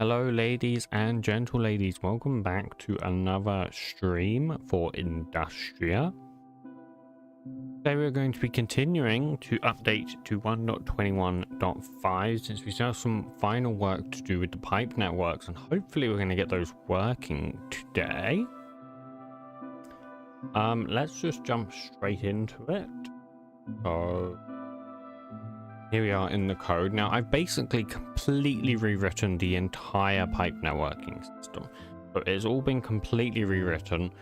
Hello ladies and gentle ladies, welcome back to another stream for Industria. Today we're going to be continuing to update to 1.21.5 since we still have some final work to do with the pipe networks, and hopefully we're going to get those working today. Let's just jump straight into it. So here we are in the code. Now, I've basically completely rewritten the entire pipe networking system. So it's all been completely rewritten,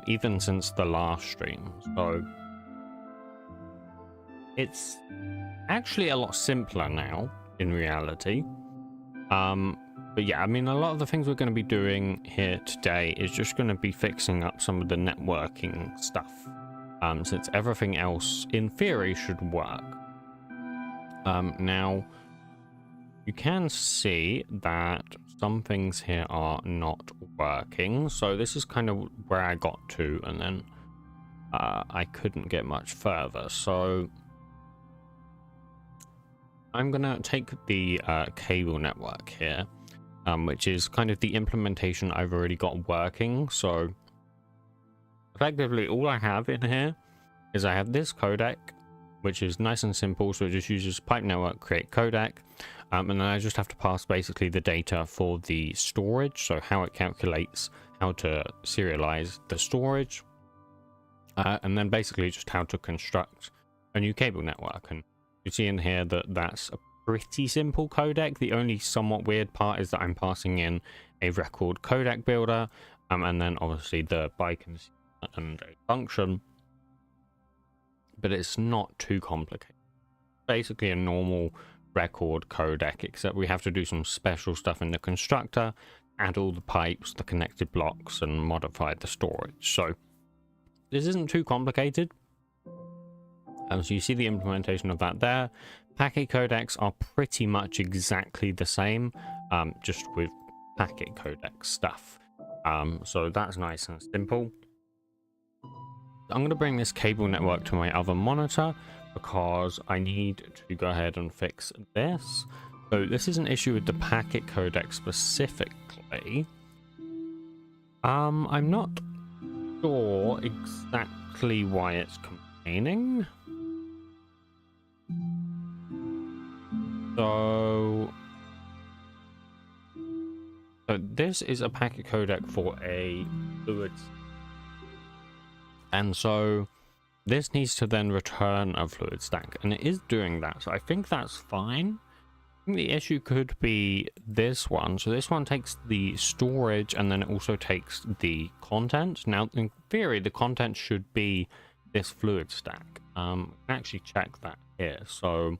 even since the last stream. So it's actually a lot simpler now, in reality. But yeah, I mean, a lot of the things we're going to be doing here today is just going to be fixing up some of the networking stuff, since everything else, in theory, should work. Now, you can see that some things here are not working. So this is kind of where I got to, and then I couldn't get much further. So I'm going to take the cable network here, which is kind of the implementation I've already got working. So effectively, all I have in here is I have this codec, which is nice and simple. So it just uses pipe network create codec, and then I just have to pass basically the data for the storage, so how it calculates how to serialize the storage, and then basically just how to construct a new cable network. And you see in here that that's a pretty simple codec. The only somewhat weird part is that I'm passing in a record codec builder, and then obviously the by consumer and a function. But it's not too complicated. Basically a normal record codec, except we have to do some special stuff in the constructor, add all the pipes, the connected blocks, and modify the storage. So this isn't too complicated. So you see the implementation of that there. Packet codecs are pretty much exactly the same, just with packet codec stuff. So that's nice and simple. I'm going to bring this cable network to my other monitor because I need to go ahead and fix this. So this is an issue with the packet codec specifically. I'm not sure exactly why it's complaining. So this is a packet codec for a fluid. And so this needs to then return a fluid stack, and it is doing that. So I think that's fine. I think the issue could be this one. So this one takes the storage and then it also takes the content. Now, in theory, the content should be this fluid stack. I can actually check that here. So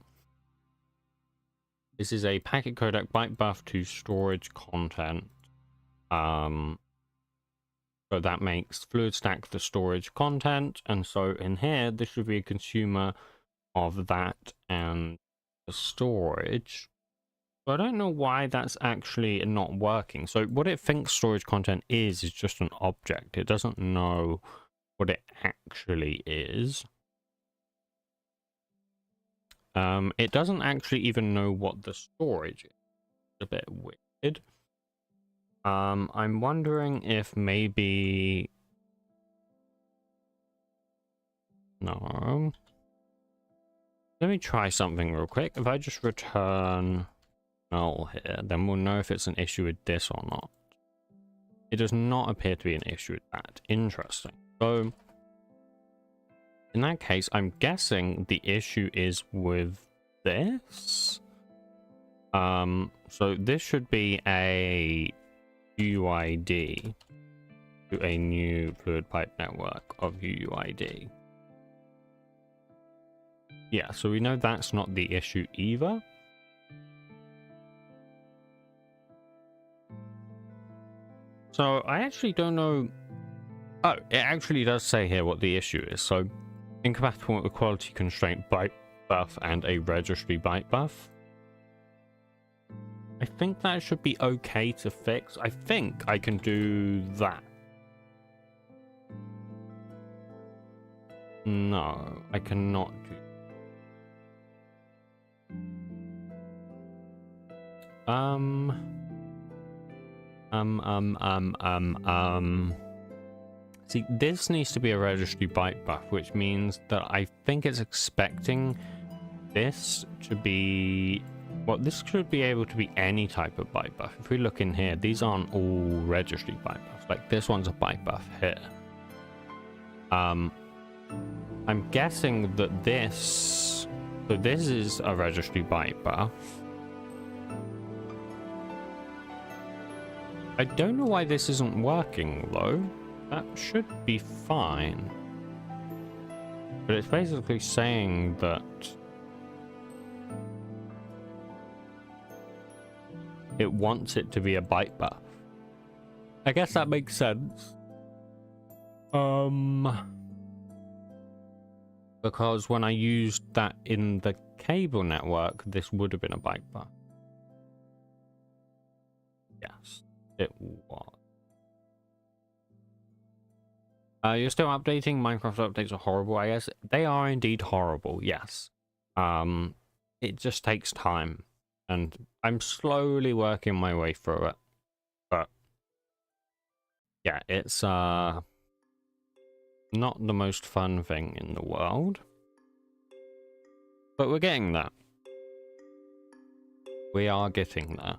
this is a packet codec byte buff to storage content. So that makes fluid stack the storage content, and so in here this should be a consumer of that and the storage. So I don't know why that's actually not working. So what it thinks storage content is just an object. It doesn't know what it actually is. It doesn't actually even know what the storage is. It's a bit weird. I'm wondering if maybe... No. Let me try something real quick. If I just return null here, then we'll know if it's an issue with this or not. It does not appear to be an issue with that. Interesting. So, in that case, I'm guessing the issue is with this. So this should be a UUID to a new fluid pipe network of UUID. Yeah, so we know that's not the issue either. So I actually don't know. Oh, it actually does say here what the issue is. So incompatible with quality constraint byte buff and a registry byte buff. I think that should be okay to fix. I think I can do that. No, I cannot do. See, this needs to be a registry byte buff, which means that I think it's expecting this to be... Well, this should be able to be any type of byte buff. If we look in here, these aren't all registry byte buffs. Like, this one's a byte buff here. I'm guessing that this... So this is a registry byte buff. I don't know why this isn't working, though. That should be fine. But it's basically saying that it wants it to be a byte buff. I guess that makes sense. Because when I used that in the cable network, this would have been a byte buff. Yes, it was. You're still updating? Minecraft updates are horrible, I guess. They are indeed horrible, yes. It just takes time. And I'm slowly working my way through it. But yeah, it's not the most fun thing in the world. But we're getting there. We are getting there.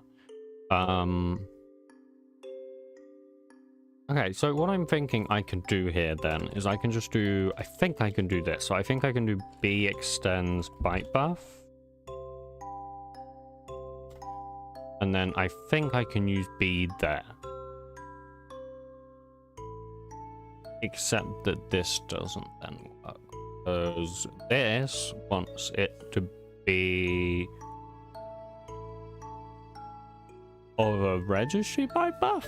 Okay, so what I'm thinking I can do here then is I can just do... I think I can do this. So I think I can do B extends byte buff. And then I think I can use B there. Except that this doesn't then work. Because this wants it to be... of a registry byte buff?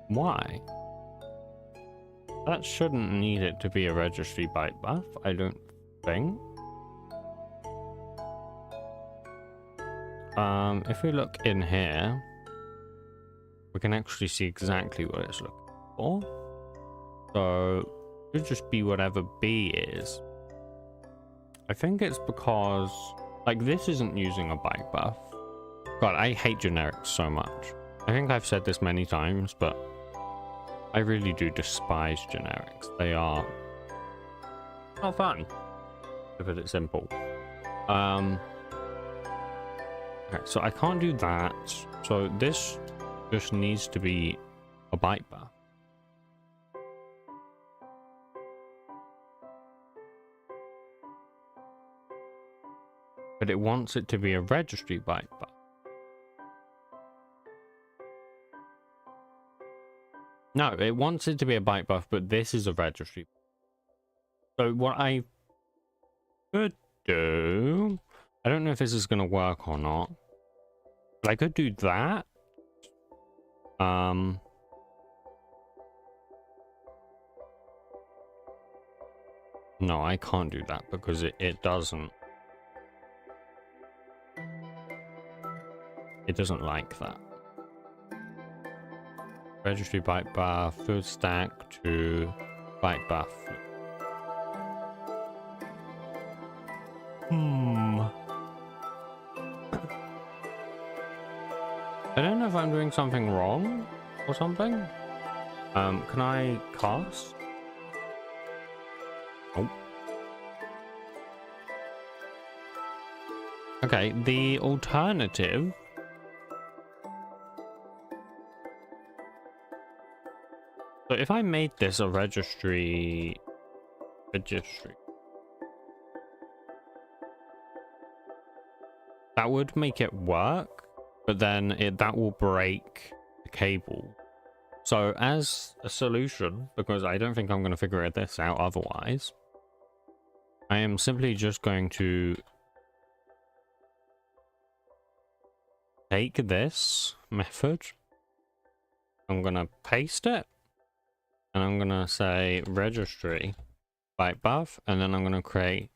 Why? That shouldn't need it to be a registry byte buff, I don't think. If we look in here, we can actually see exactly what it's looking for. So, it should just be whatever B is. I think it's because, like, this isn't using a byte buff. God, I hate generics so much. I think I've said this many times, but I really do despise generics. They are not fun, to put it simple. Okay, so I can't do that. So this just needs to be a byte buff. But it wants it to be a registry byte buff. No, it wants it to be a byte buff, but this is a registry. So what I could do... I don't know if this is going to work or not. But I could do that. No, I can't do that because it doesn't. It doesn't like that. Registry byte buff, food stack to byte buff. I don't know if I'm doing something wrong or something. Can I cast? Oh. Okay, the alternative. So if I made this a registry, that would make it work, but then that will break the cable. So as a solution, because I don't think I'm going to figure this out otherwise, I am simply just going to take this method, I'm going to paste it, and I'm going to say registry byte buff, and then I'm going to create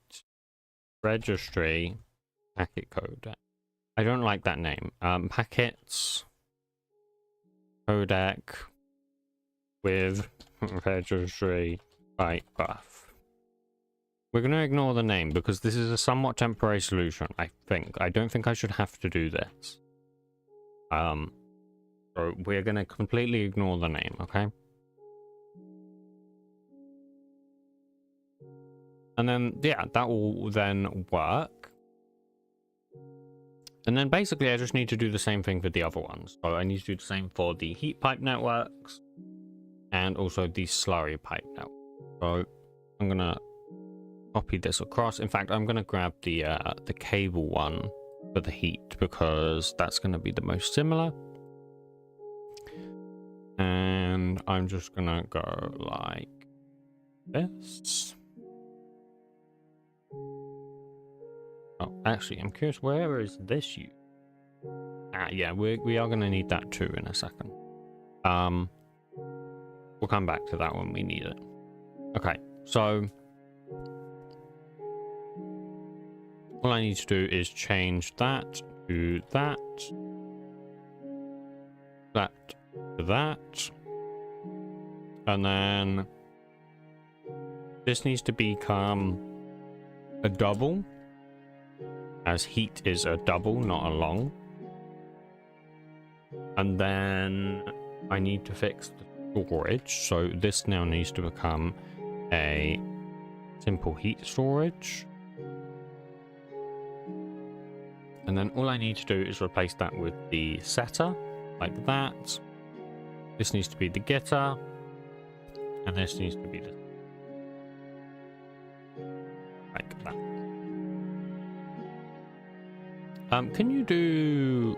registry packet codec. I don't like that name. Packets codec with registry byte buff. We're going to ignore the name because this is a somewhat temporary solution, I think. I don't think I should have to do this. So we're going to completely ignore the name, okay? And then, yeah, that will then work. And then basically I just need to do the same thing for the other ones. So I need to do the same for the heat pipe networks and also the slurry pipe network. So I'm going to copy this across. In fact, I'm going to grab the cable one for the heat because that's going to be the most similar. And I'm just going to go like this. Oh, actually, I'm curious, where is this used? Ah, yeah, we are going to need that too in a second. We'll come back to that when we need it. Okay, so all I need to do is change that to that, that to that, and then this needs to become a double, as heat is a double, not a long. And then I need to fix the storage, so this now needs to become a simple heat storage. And then all I need to do is replace that with the setter, like that. This needs to be the getter, and this needs to be the... like that. Can you do...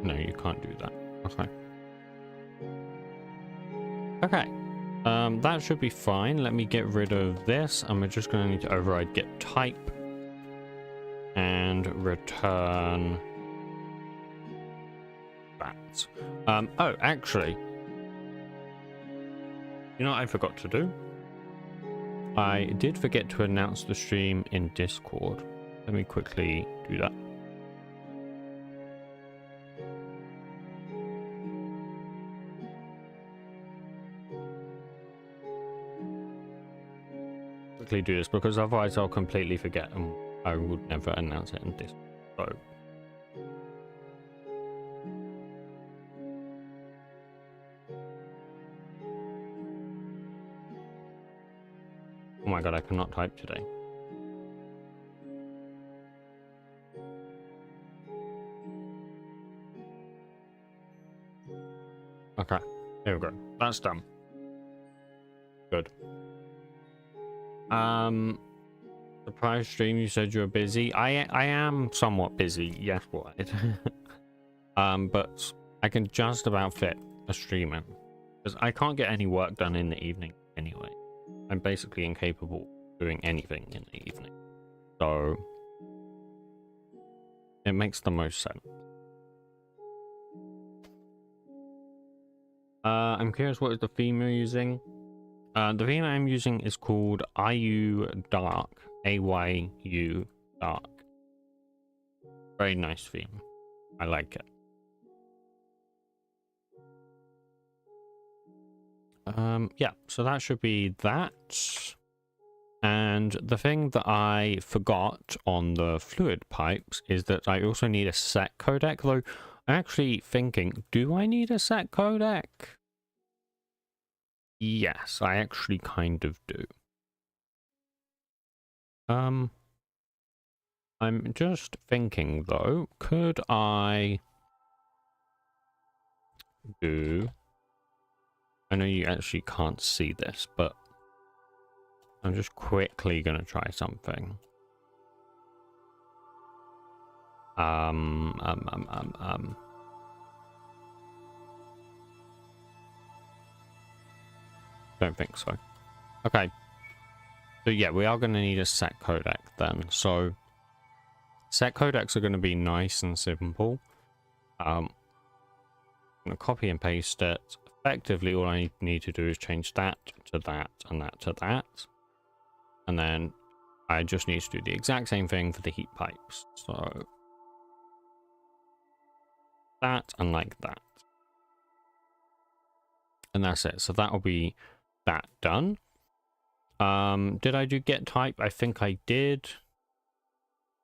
no, you can't do that. Okay. Okay. That should be fine. Let me get rid of this, and we're just going to need to override get type and return that. Oh, actually, you know what I forgot to do? I did forget to announce the stream in Discord. Let me quickly do that. Quickly do this because otherwise I'll completely forget and I would never announce it in Discord. So oh my god, I cannot type today. Okay, there we go. That's done. Good. Surprise stream, you said you were busy. I am somewhat busy, yes, right. But I can just about fit a stream in. Because I can't get any work done in the evening anyway. I'm basically incapable of doing anything in the evening. So it makes the most sense. I'm curious, what is the theme you're using? The theme I'm using is called IU Dark. AYU Dark. Very nice theme. I like it. Yeah, so that should be that. And the thing that I forgot on the fluid pipes is that I also need a set codec, though I'm actually thinking, do I need a set codec? Yes, I actually kind of do. I'm just thinking though, could I do... I know you actually can't see this, but I'm just quickly gonna try something. Don't think so. Okay. So yeah, we are going to need a set codec then. So set codecs are going to be nice and simple. I'm going to copy and paste it. Effectively, all I need to do is change that to that and that to that. And then I just need to do the exact same thing for the heat pipes. So that and like that. And that's it. So that'll be that done. Did I do get type? I think I did.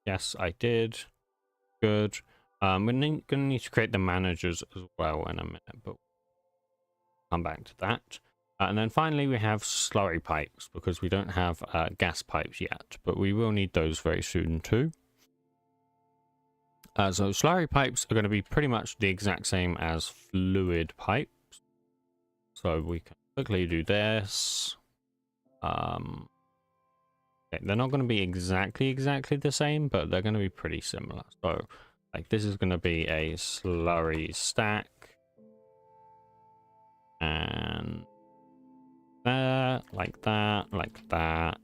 Yes, I did. Good. We're going to need to create the managers as well in a minute, but we'll come back to that. And then finally we have slurry pipes, because we don't have gas pipes yet, but we will need those very soon too. So slurry pipes are going to be pretty much the exact same as fluid pipes. So we can quickly do this. Okay, they're not going to be exactly the same, but they're going to be pretty similar. So like this is going to be a slurry stack. And there, like that, like that.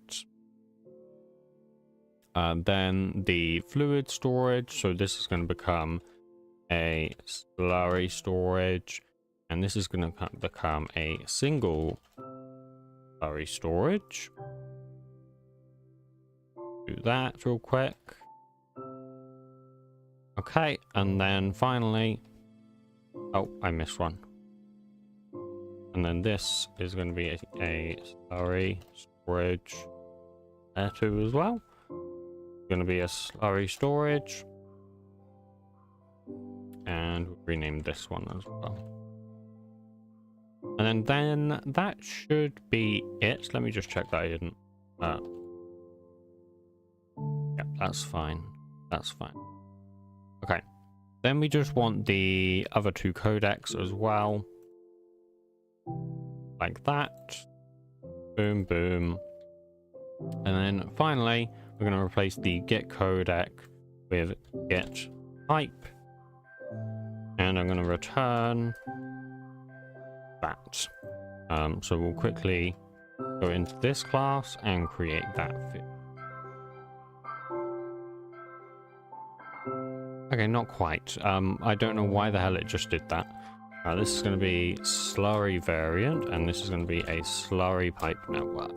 Then the fluid storage, so this is going to become a slurry storage, and this is going to become a single slurry storage. Do that real quick. Okay, and then finally, oh, I missed one. And then this is going to be a slurry storage there too as well. Going to be a slurry storage, and we'll rename this one as well. And then that should be it. Let me just check that I didn't. Yeah, that's fine. That's fine. Okay. Then we just want the other two codecs as well. Like that. Boom, boom. And then finally, we're going to replace the get codec with get pipe. And I'm going to return that. So we'll quickly go into this class and create that field. Okay, not quite. I don't know why the hell it just did that. This is going to be slurry variant, and this is going to be a slurry pipe network.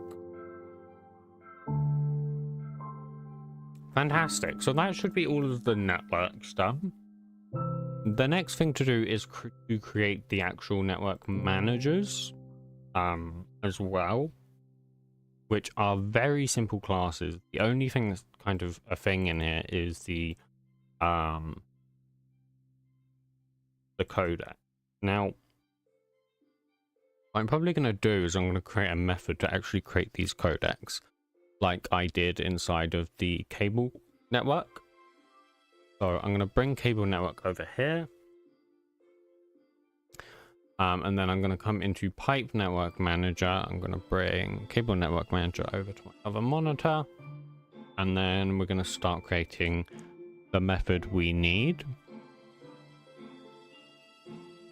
Fantastic. So that should be all of the networks done. The next thing to do is to create the actual network managers as well, which are very simple classes. The only thing that's kind of a thing in here is the codec. Now, what I'm probably going to do is I'm going to create a method to actually create these codecs, like I did inside of the cable network. So I'm going to bring cable network over here. And then I'm going to come into pipe network manager. I'm going to bring cable network manager over to my other monitor. And then we're going to start creating the method we need.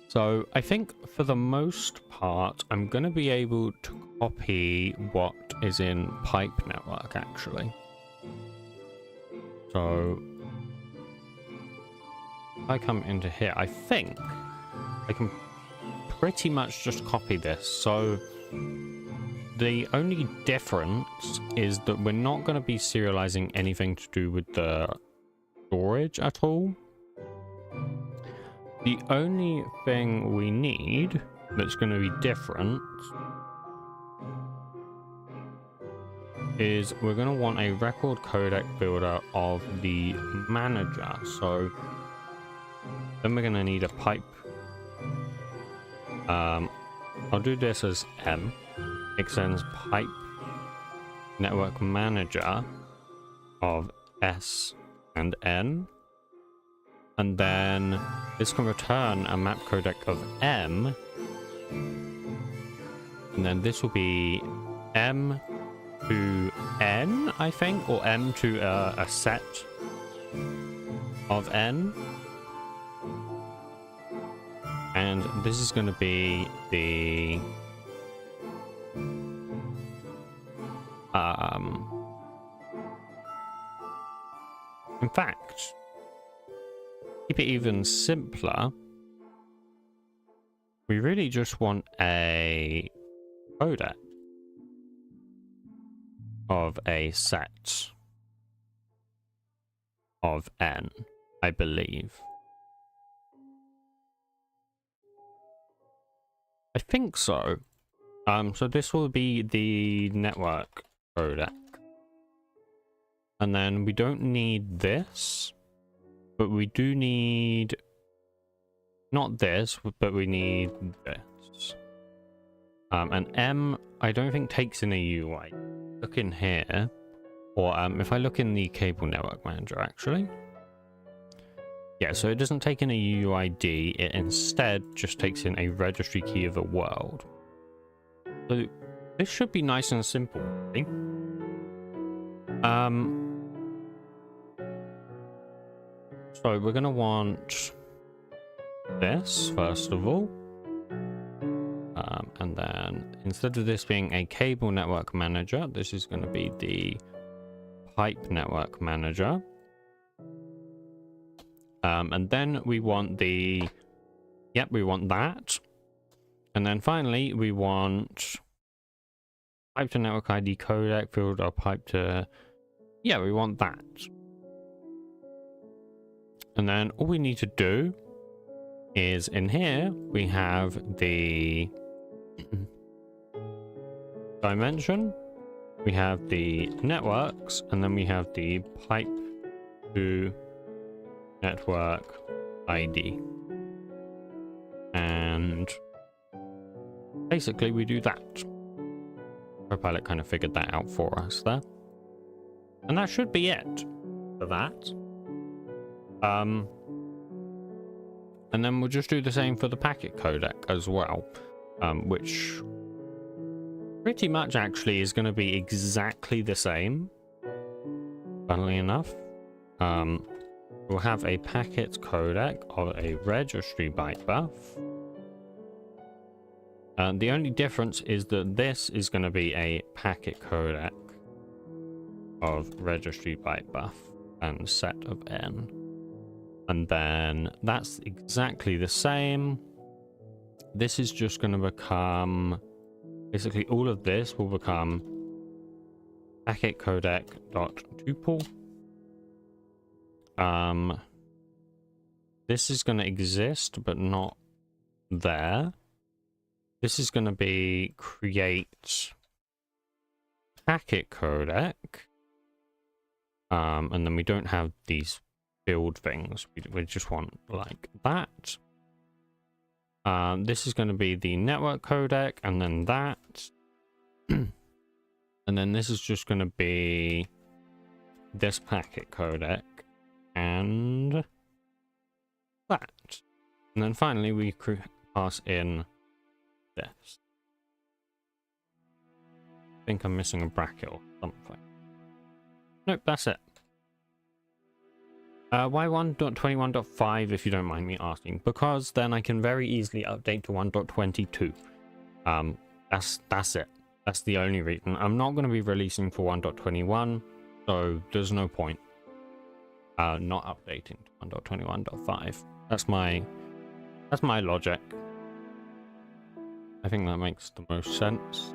So I think for the most part, I'm going to be able to copy what is in pipe network actually. So if I come into here, I think I can pretty much just copy this. So the only difference is that we're not going to be serializing anything to do with the storage at all. The only thing we need that's going to be different is we're going to want a record codec builder of the manager. So then we're going to need a pipe. I'll do this as M. Extends pipe network manager of S and N. And then this can return a map codec of M. And then this will be M to N, I think, or M to a set of N. And this is going to be the in fact, keep it even simpler. We really just want a codec of a set of N, I believe. I think so. So this will be the network codec. And then we don't need this. But we do need not this, but we need this. And M, I don't think takes in a UI. Look in here, or if I look in the cable network manager, actually. Yeah, so it doesn't take in a UID, it instead just takes in a registry key of a world. So this should be nice and simple, I think. So we're gonna want this first of all. And then instead of this being a cable network manager, this is going to be the pipe network manager. And then we want the, yep, we want that. And then finally, we want pipe to network ID codec, field or pipe to, yeah, we want that. And then all we need to do is in here, we have the dimension, we have the networks, and then we have the pipe to network ID. And basically we do that. Copilot kind of figured that out for us there. And that should be it for that. And then we'll just do the same for the packet codec as well, which pretty much actually is going to be exactly the same, funnily enough. We'll have a packet codec of a registry byte buff. The only difference is that this is going to be a packet codec of registry byte buff and set of n. And then that's exactly the same. This is just going to become, basically all of this will become packet codec dot tuple. This is going to exist, but not there. This is going to be create packet codec. And then we don't have these build things. We just want like that. This is going to be the network codec, and then that. And then this is just going to be this packet codec and that. And then finally we pass in this. I think I'm missing a bracket or something. Nope, that's it. Why 1.21.5 if you don't mind me asking? Because then I can very easily update to 1.22. That's it. That's the only reason. I'm not going to be releasing for 1.21, so there's no point not updating to 1.21.5. That's my logic. I think that makes the most sense.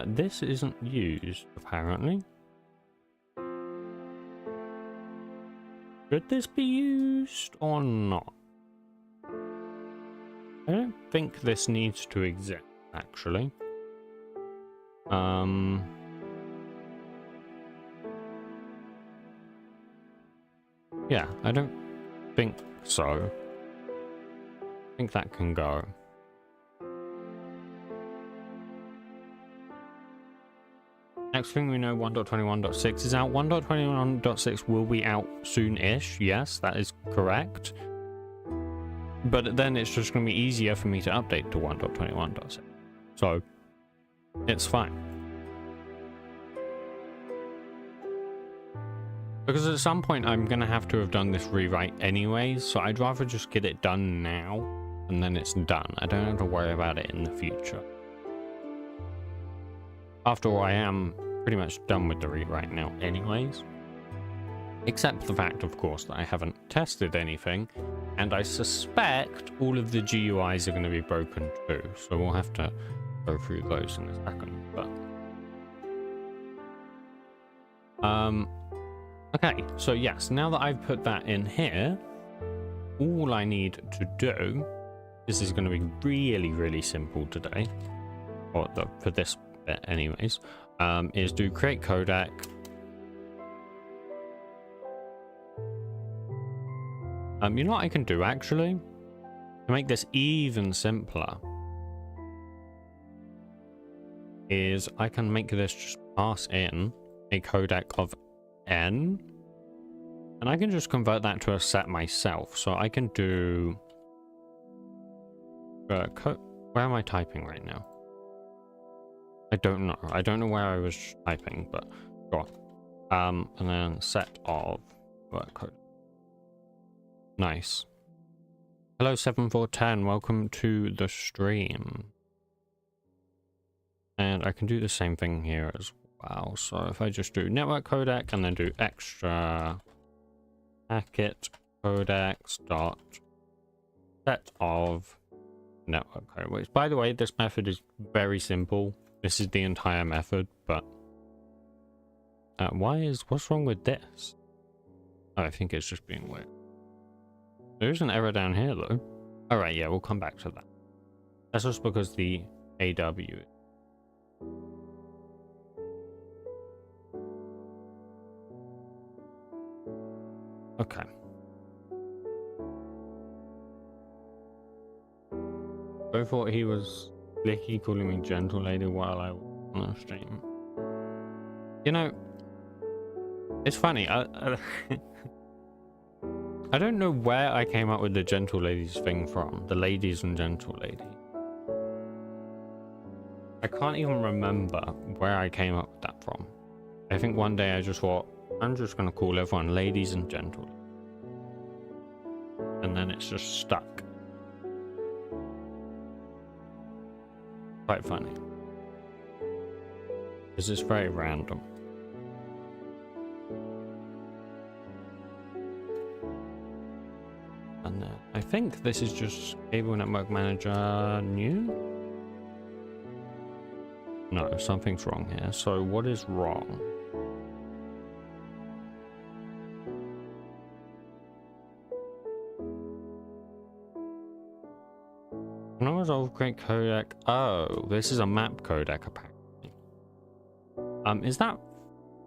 This isn't used apparently. Should this be used or not? I don't think this needs to exist, actually. Yeah, I don't think so. I think that can go. Next thing we know, 1.21.6 is out. 1.21.6 will be out soon-ish. Yes, that is correct. But then it's just going to be easier for me to update to 1.21.6. So, it's fine. Because at some point I'm going to have to have done this rewrite anyways, so I'd rather just get it done now, and then it's done. I don't have to worry about it in the future. After all, I am pretty much done with the rewrite now anyways. Except the fact, of course, that I haven't tested anything, and I suspect all of the GUIs are going to be broken too, so we'll have to go through those in a second. But okay, so yes, now that I've put that in here, all I need to do, this is going to be really, really simple today, or for this bit anyways, is do create codec, You know what I can do actually? To make this even simpler is I can make this just pass in a codec of n, and I can just convert that to a set myself. So I can do where am I typing right now? I don't know. I don't know where I was typing, but sure. And then set of word code. Nice. Hello 7410, welcome to the stream. And I can do the same thing here as well. So if I just do network codec and then do extra packet codecs dot set of network code, which by the way, this method is very simple. This is the entire method, but what's wrong with this? Oh, I think it's just being weird. There's an error down here though. All right, yeah, we'll come back to that. That's just because the AW. Okay. I thought he was Licky calling me gentle lady while I was on a stream. You know, it's funny. I don't know where I came up with the gentle ladies thing from. The ladies and gentle lady. I can't even remember where I came up with that from. I think one day I just thought, I'm just going to call everyone ladies and gentle. And then it's just stuck. Quite funny. This is very random. And I think this is just Cable Network Manager new? No, something's wrong here. So what is wrong? No resolve create codec. Oh, this is a map codec apparently. Is that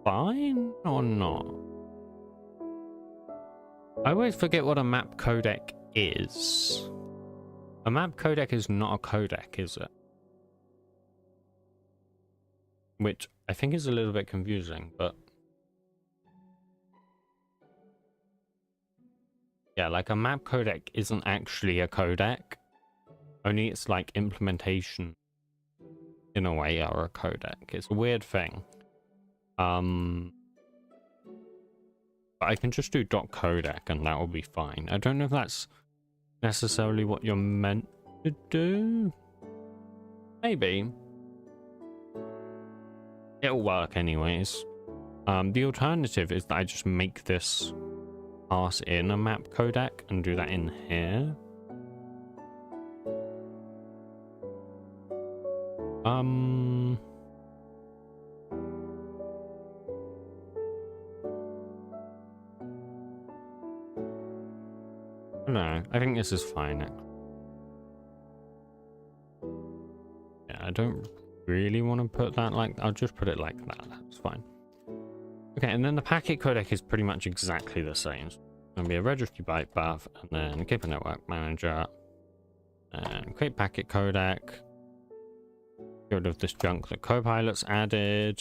fine or not? I always forget what a map codec is. A map codec is not a codec, is it? Which I think is a little bit confusing, but yeah, like a map codec isn't actually a codec. Only it's like implementation in a way are a codec. It's a weird thing. But I can just do .codec and that will be fine. I don't know if that's necessarily what you're meant to do. Maybe. It'll work anyways. The alternative is that I just make this pass in a map codec and do that in here. No, I think this is fine. Yeah, I don't really want to put that like, I'll just put it like that. That's fine. Okay, and then the packet codec is pretty much exactly the same. It's going to be a registry byte path, and then keep a network manager, and create packet codec. Get rid of this junk that Copilot's added.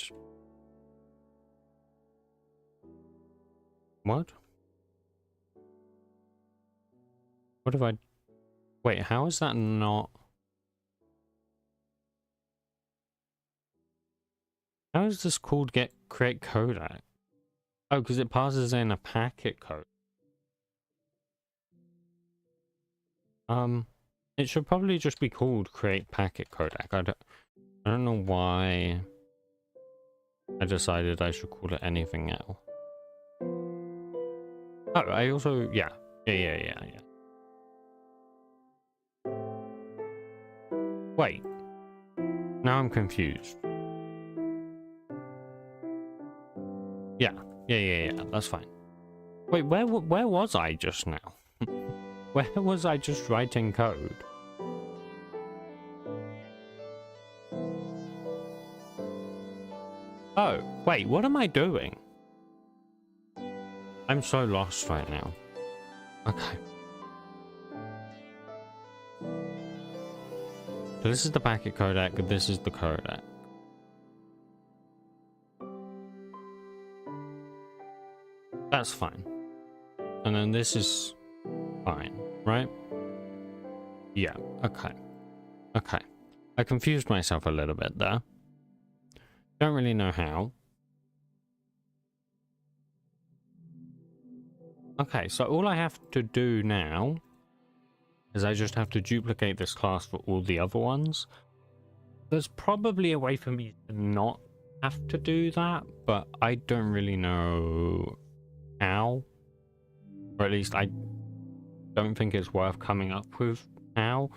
What? What have I... Wait, how is that not... How is this called create codec? Oh, because it passes in a packet code. It should probably just be called create packet codec. I don't know why I decided I should call it anything else. Oh, I also, yeah. Wait. Now I'm confused. Yeah, that's fine. Wait, where was I just now? Where was I just writing code? Oh, wait, what am I doing? I'm so lost right now. Okay. So this is the packet codec, this is the codec. That's fine. And then this is fine, right? Yeah, okay. Okay. I confused myself a little bit there. Don't really know how. Okay, so all I have to do now is I just have to duplicate this class for all the other ones. There's probably a way for me to not have to do that, but I don't really know how. Or at least I don't think it's worth coming up with how.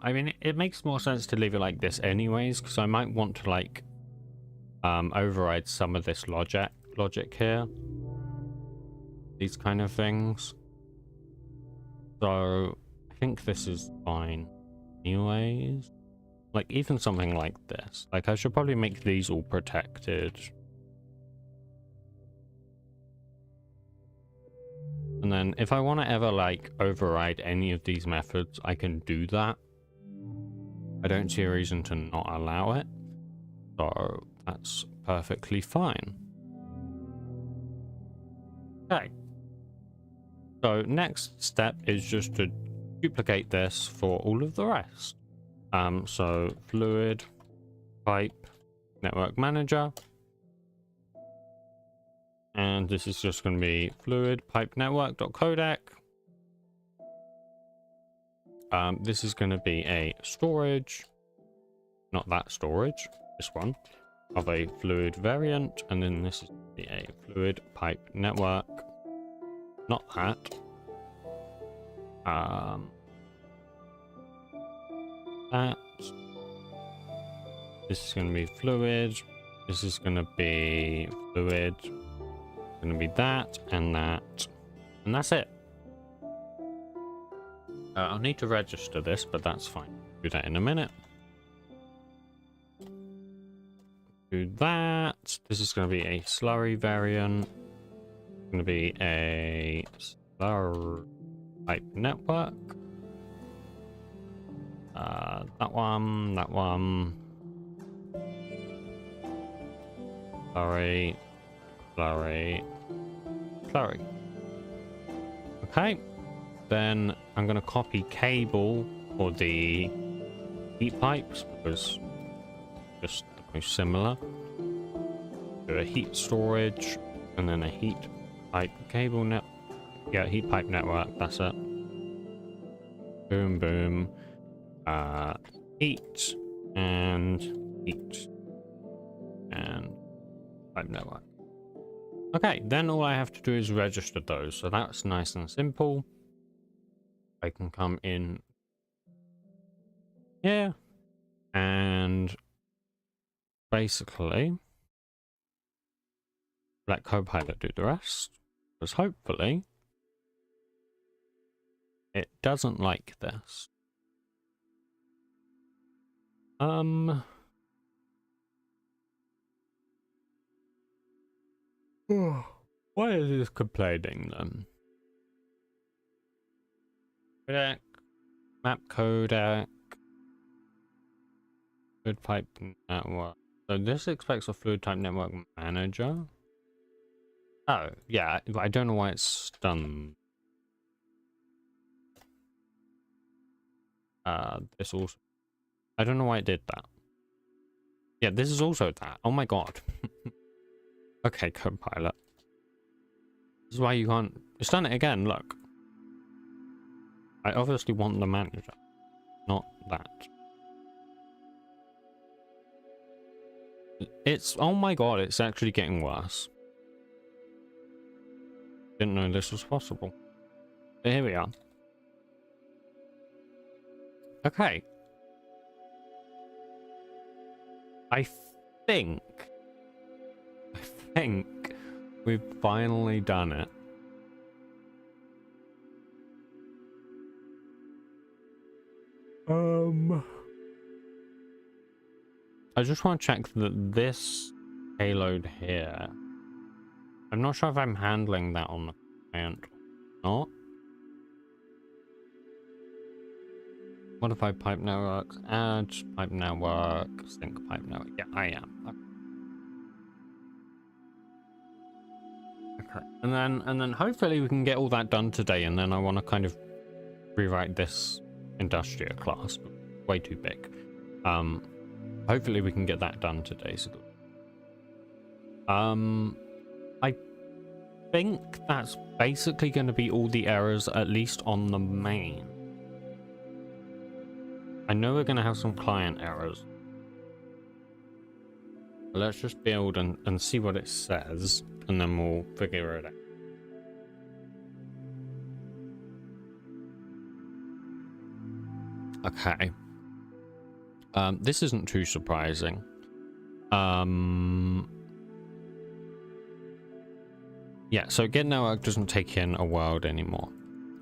I mean, it makes more sense to leave it like this anyways, because I might want to like override some of this logic here. These kind of things. So I think this is fine anyways. Like even something like this. Like I should probably make these all protected. And then if I want to ever like override any of these methods, I can do that. I don't see a reason to not allow it. So that's perfectly fine. Okay. So next step is just to duplicate this for all of the rest. So fluid pipe network manager. And this is just going to be fluid pipe network.codec. This is going to be a storage, not that storage, this one, of a fluid variant. And then this is going to be a fluid pipe network, not that. That. This is going to be fluid. This is going to be fluid. Going to be that, and that's it. I'll need to register this, but that's fine. Do that in a minute. Do that. This is going to be a slurry variant. It's going to be a slurry pipe network. That one. Slurry. Okay, then I'm going to copy cable for the heat pipes because just the most similar. Do a heat storage and then a heat pipe cable net. Yeah, heat pipe network. That's it. Boom, boom. Heat and pipe network. Okay, then all I have to do is register those. So that's nice and simple. I can come in here and basically let Copilot do the rest. Because hopefully it doesn't like this. Why is this complaining then? Codec, map codec, fluid pipe network. So this expects a fluid type network manager. Oh, yeah, I don't know why it's done. This also, I don't know why it did that. Yeah, this is also that. Oh my god. Okay, Copilot. This is why you can't... It's done it again, look. I obviously want the manager, not that. It's... Oh my god, it's actually getting worse. Didn't know this was possible. But here we are. Okay. I think we've finally done it. I just want to check that this payload here, I'm not sure if I'm handling that on the client or not. Modify pipe networks, add pipe network, sync pipe network. Yeah, I am. Okay. And then hopefully we can get all that done today, and then I want to kind of rewrite this Industria class. Way too big. Hopefully we can get that done today. So I think that's basically going to be all the errors, at least on the main. I know we're going to have some client errors. But let's just build and see what it says, and then we'll figure it out. Okay. This isn't too surprising. Yeah, so get network doesn't take in a world anymore,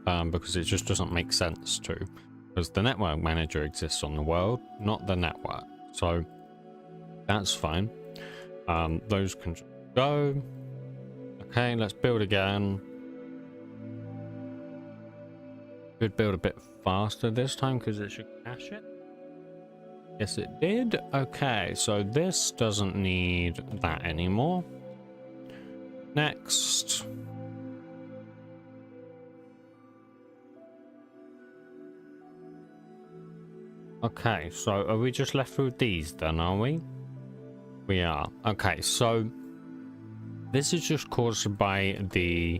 because it just doesn't make sense to, because the network manager exists on the world, not the network. So that's fine. Those can just go. Okay, let's build again. Should build a bit faster this time because it should cache it. Yes, it did. Okay, so this doesn't need that anymore. Next. Okay, so are we just left with these then, are we? We are. Okay, so this is just caused by the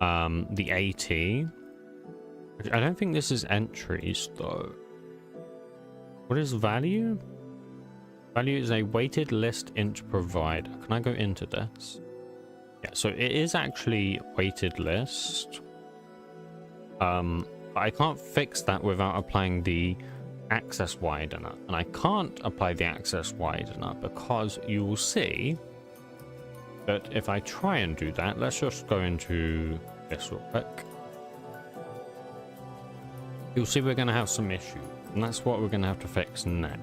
AT. I don't think this is entries though. What is value? Value is a weighted list int provider. Can I go into this? Yeah, so it is actually weighted list. But I can't fix that without applying the access widener, and I can't apply the access widener because you will see that if I try and do that, let's just go into this real quick. You'll see we're going to have some issues, and that's what we're going to have to fix next.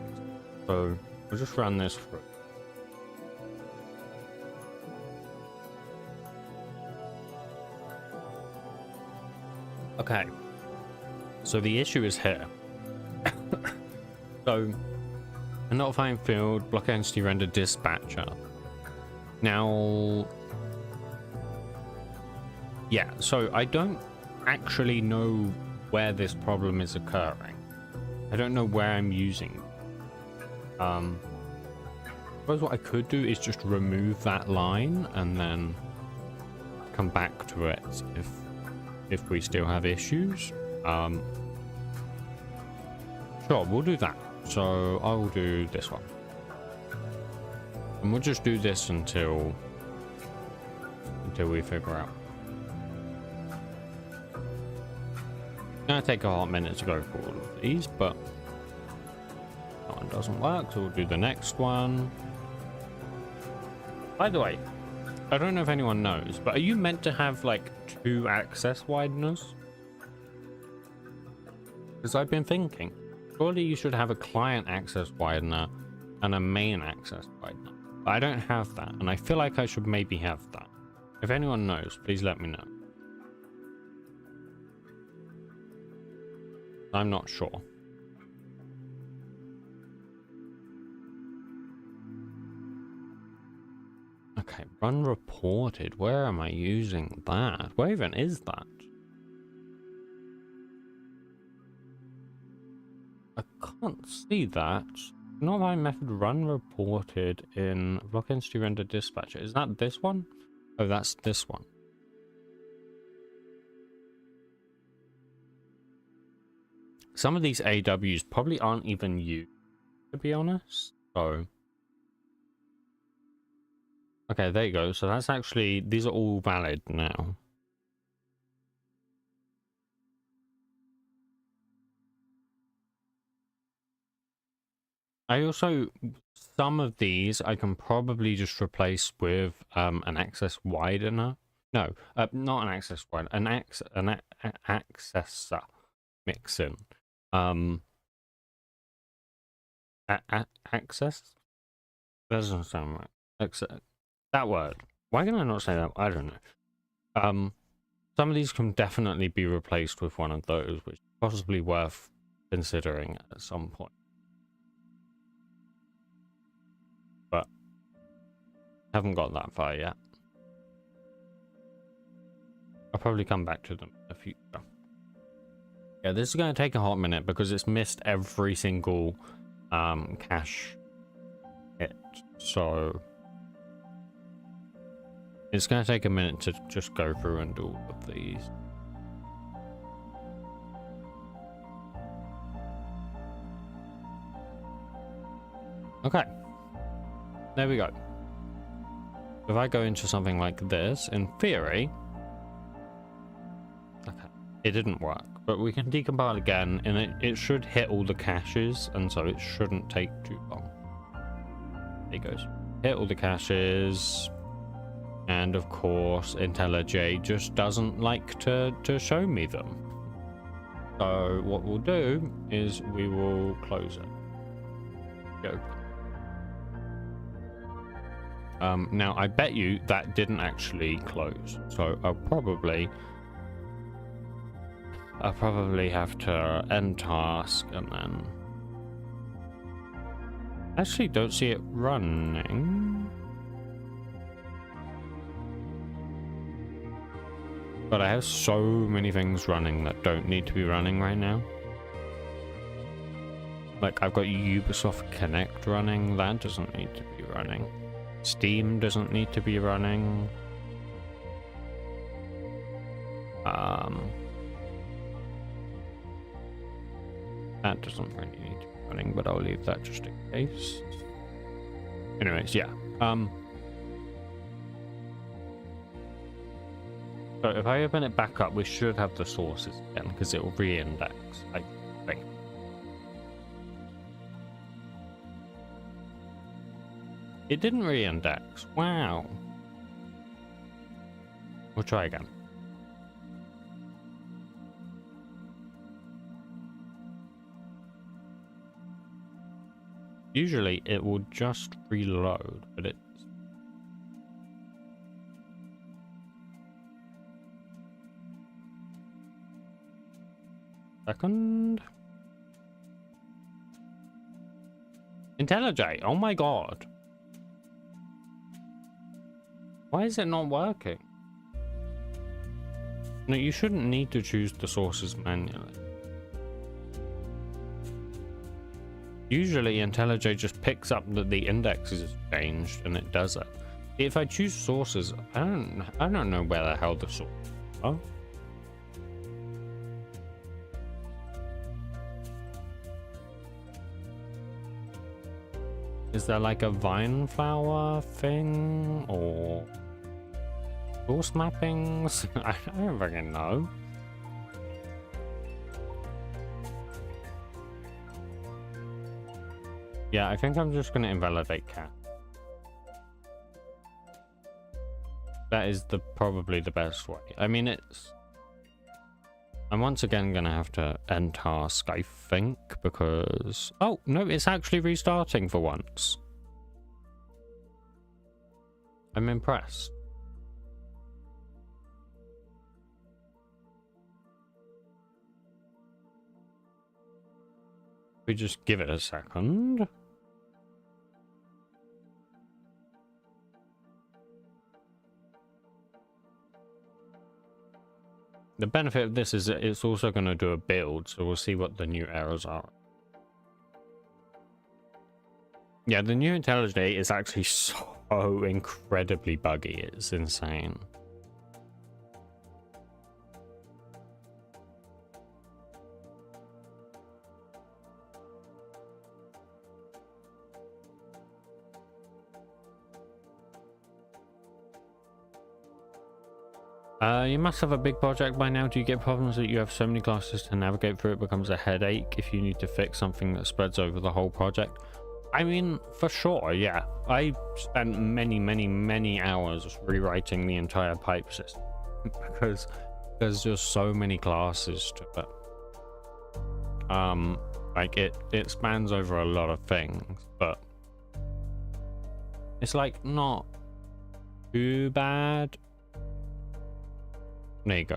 So we'll just run this through. Okay, so the issue is here. So a notifying field, block entity render dispatcher. Now, yeah, so I don't actually know where this problem is occurring. I don't know where I'm using. I suppose what I could do is just remove that line and then come back to it if we still have issues. Sure, we'll do that. So I'll do this one. And we'll just do this until we figure out. It's gonna take a hot minute to go through all of these, but that one doesn't work, so we'll do the next one. By the way, I don't know if anyone knows, but are you meant to have like 2 access wideners? Because I've been thinking, surely you should have a client access widener and a main access widener. But I don't have that, and I feel like I should maybe have that. If anyone knows, please let me know. I'm not sure. Okay, run reported. Where am I using that? Where even is that? I can't see that. Notify method run reported in block entity render dispatcher. Is that this one? Oh, that's this one. Some of these AWs probably aren't even used, to be honest. So, okay, there you go. So that's actually, these are all valid now. I also, some of these I can probably just replace with an access widener. No, not an access widener, an accessor mixin. Access? That doesn't sound right. That word. Why can I not say that? I don't know. Some of these can definitely be replaced with one of those, which is possibly worth considering at some point. But haven't got that far yet. I'll probably come back to them in the future. Yeah, this is going to take a hot minute because it's missed every single cache hit. So it's going to take a minute to just go through and do all of these. Okay, there we go. If I go into something like this, in theory, okay, it didn't work, but we can decompile again, and it should hit all the caches, and so it shouldn't take too long. There it goes. Hit all the caches, and of course, IntelliJ just doesn't like to show me them. So what we'll do is we will close it. Go. Now I bet you that didn't actually close, so I'll probably have to end task and then actually don't see it running, but I have so many things running that don't need to be running right now. Like I've got Ubisoft Connect running, that doesn't need to be running. Steam doesn't need to be running. That doesn't really need to be running, but I'll leave that just in case. Anyways, yeah. So if I open it back up, we should have the sources again, because it will re-index, I think. It didn't re-index. Wow. We'll try again. Usually it will just reload, but it's... Second. IntelliJ, oh my god. Why is it not working? No, you shouldn't need to choose the sources manually. Usually IntelliJ just picks up that the index is changed and it does it. If I choose sources, I don't know where the hell the sources are. Is there like a vine flower thing or source mappings? I don't fucking know. Yeah, I think I'm just going to invalidate cat. That is probably the best way. I mean, I'm once again going to have to end task, I think, because... Oh, no, it's actually restarting for once. I'm impressed. We just give it a second. The benefit of this is that it's also going to do a build, so we'll see what the new errors are. Yeah, the new IntelliJ is actually so incredibly buggy, it's insane. You must have a big project by now. Do you get problems that you have so many classes to navigate through? It becomes a headache if you need to fix something that spreads over the whole project. I mean, for sure, yeah. I spent many hours rewriting the entire pipe system because there's just so many classes to it. Like it spans over a lot of things, but it's like not too bad. There you go.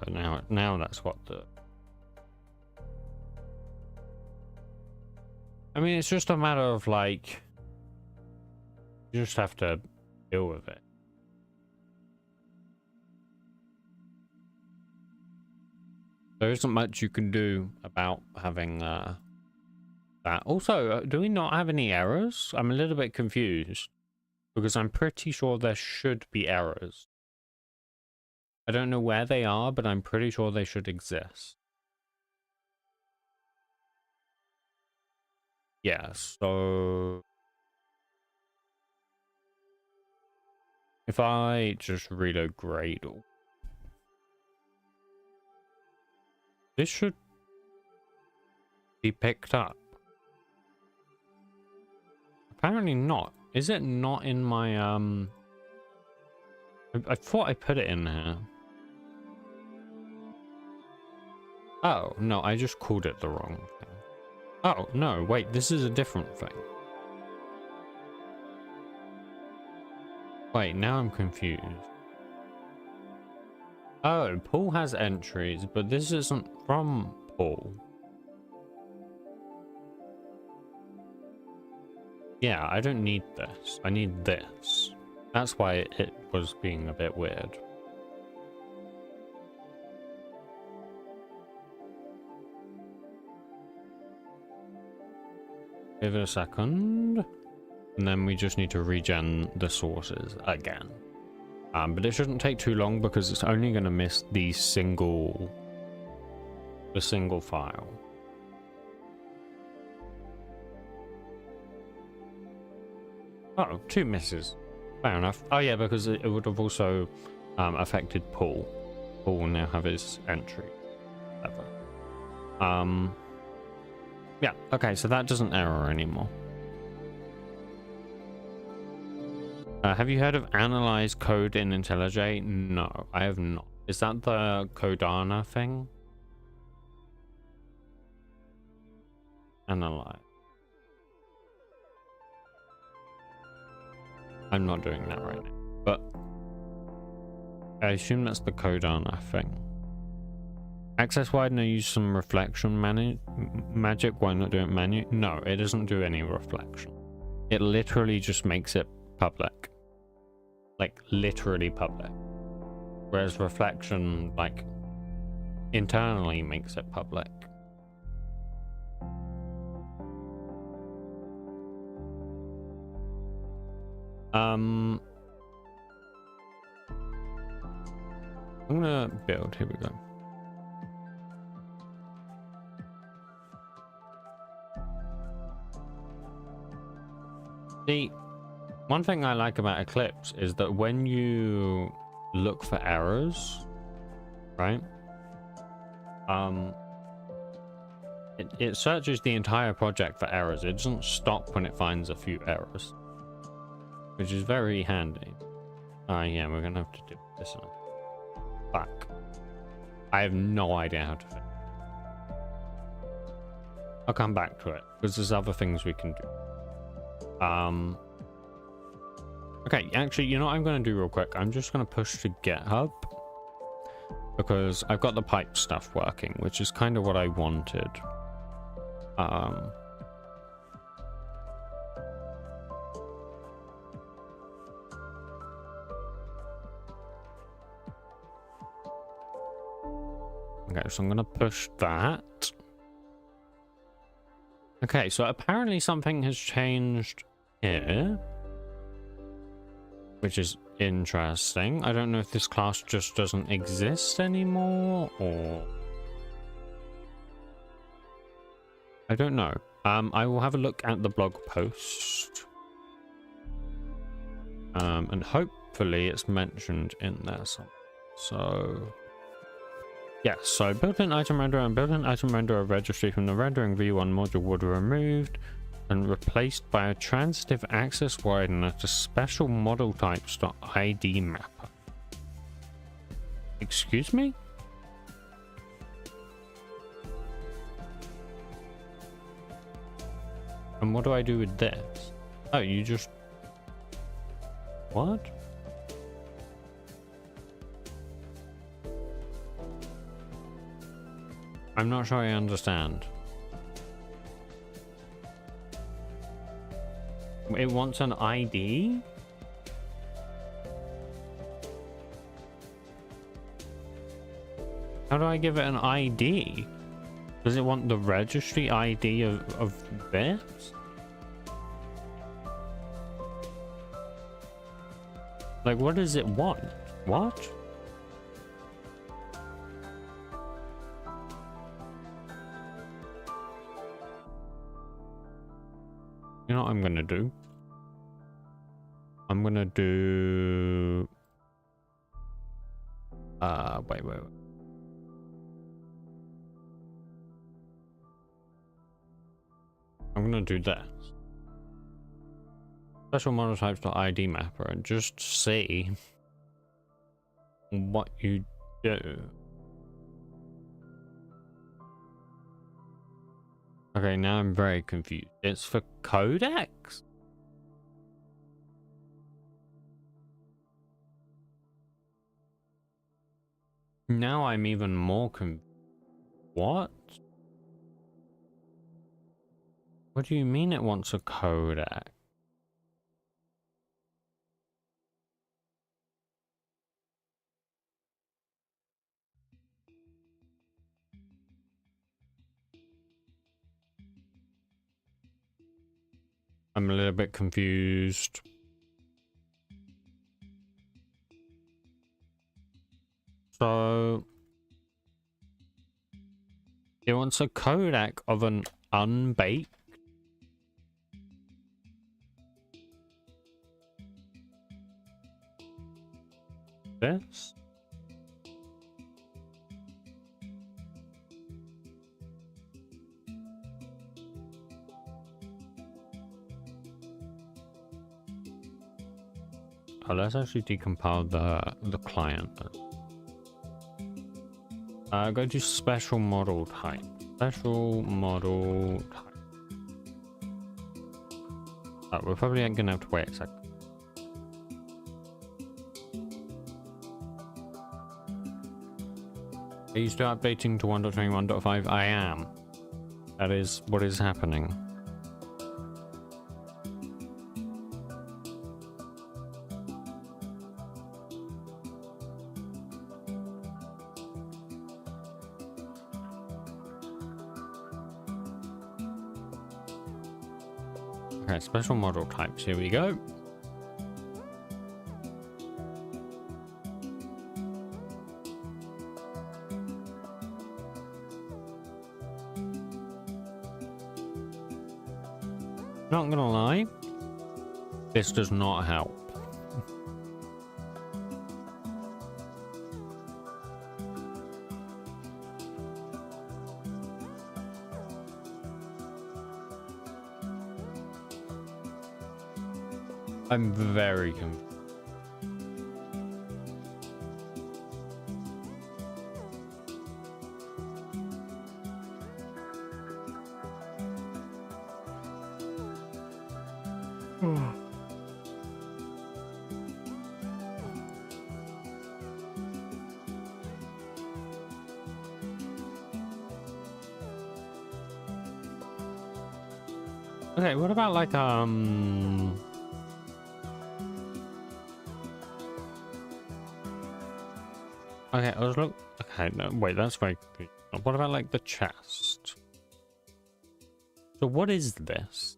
Now that's what the... I mean, it's just a matter of like, you just have to deal with it. There isn't much you can do about having that. Also, do we not have any errors? I'm a little bit confused because I'm pretty sure there should be errors. I don't know where they are, but I'm pretty sure they should exist. Yeah, so if I just reload Gradle, this should be picked up. Apparently not. Is it not in my I thought I put it in here. Oh no, I just called it the wrong thing. Oh no, wait, this is a different thing. Wait, now I'm confused. Oh, Paul has entries, but this isn't from Paul. Yeah, I don't need this. I need this. That's why it was being a bit weird. Give it a second. And then we just need to regen the sources again. But it shouldn't take too long because it's only going to miss the single file. Oh, 2 misses. Fair enough. Oh yeah, because it would have also affected Paul. Paul will now have his entry. Whatever. Yeah, okay, so that doesn't error anymore. Have you heard of analyze code in IntelliJ? No, I have not. Is that the Codana thing? Analyze. I'm not doing that right now, but I assume that's the Codana thing. Access widener, use some reflection magic. Why not do it manually? No, it doesn't do any reflection. It literally just makes it public. Like, literally public. Whereas reflection, like, internally makes it public. I'm gonna build. Here we go. See, one thing I like about Eclipse is that when you look for errors, right? It searches the entire project for errors. It doesn't stop when it finds a few errors, which is very handy. Yeah, we're gonna have to do this now. Fuck. I have no idea how to fix it. I'll come back to it because there's other things we can do. Okay, actually, you know what I'm going to do real quick? I'm just going to push to GitHub because I've got the pipe stuff working, which is kind of what I wanted. Okay, so I'm going to push that. Okay, so apparently something has changed here, which is interesting. I don't know if this class just doesn't exist anymore, or I don't know. I will have a look at the blog post, and hopefully it's mentioned in there somewhere. So yeah, so built-in item renderer and built-in item renderer registry from the rendering v1 module were removed and replaced by a transitive access widener to special model types.id mapper. Excuse me? And what do I do with this? Oh, you just... What? I'm not sure I understand. It wants an ID? How do I give it an ID? Does it want the registry ID of this? Like, what does it want? What? You know what I'm gonna do? I'm gonna do... wait. I'm gonna do this. Special model types.id mapper and just see what you do. Okay, now I'm very confused. It's for codecs? Now I'm even more confused. What? What do you mean it wants a codec? I'm a little bit confused. So it wants a codec of an unbaked. This? Oh, let's actually decompile the client. Go to special model type. Special model type. We're probably gonna have to wait a second. Are you still updating to 1.21.5? I am. That is what is happening. Okay, special model types, here we go. Not gonna lie, this does not help. I'm very confused. Okay, what about like okay, I was look. Okay, no, wait, that's very. What about like the chest? So what is this?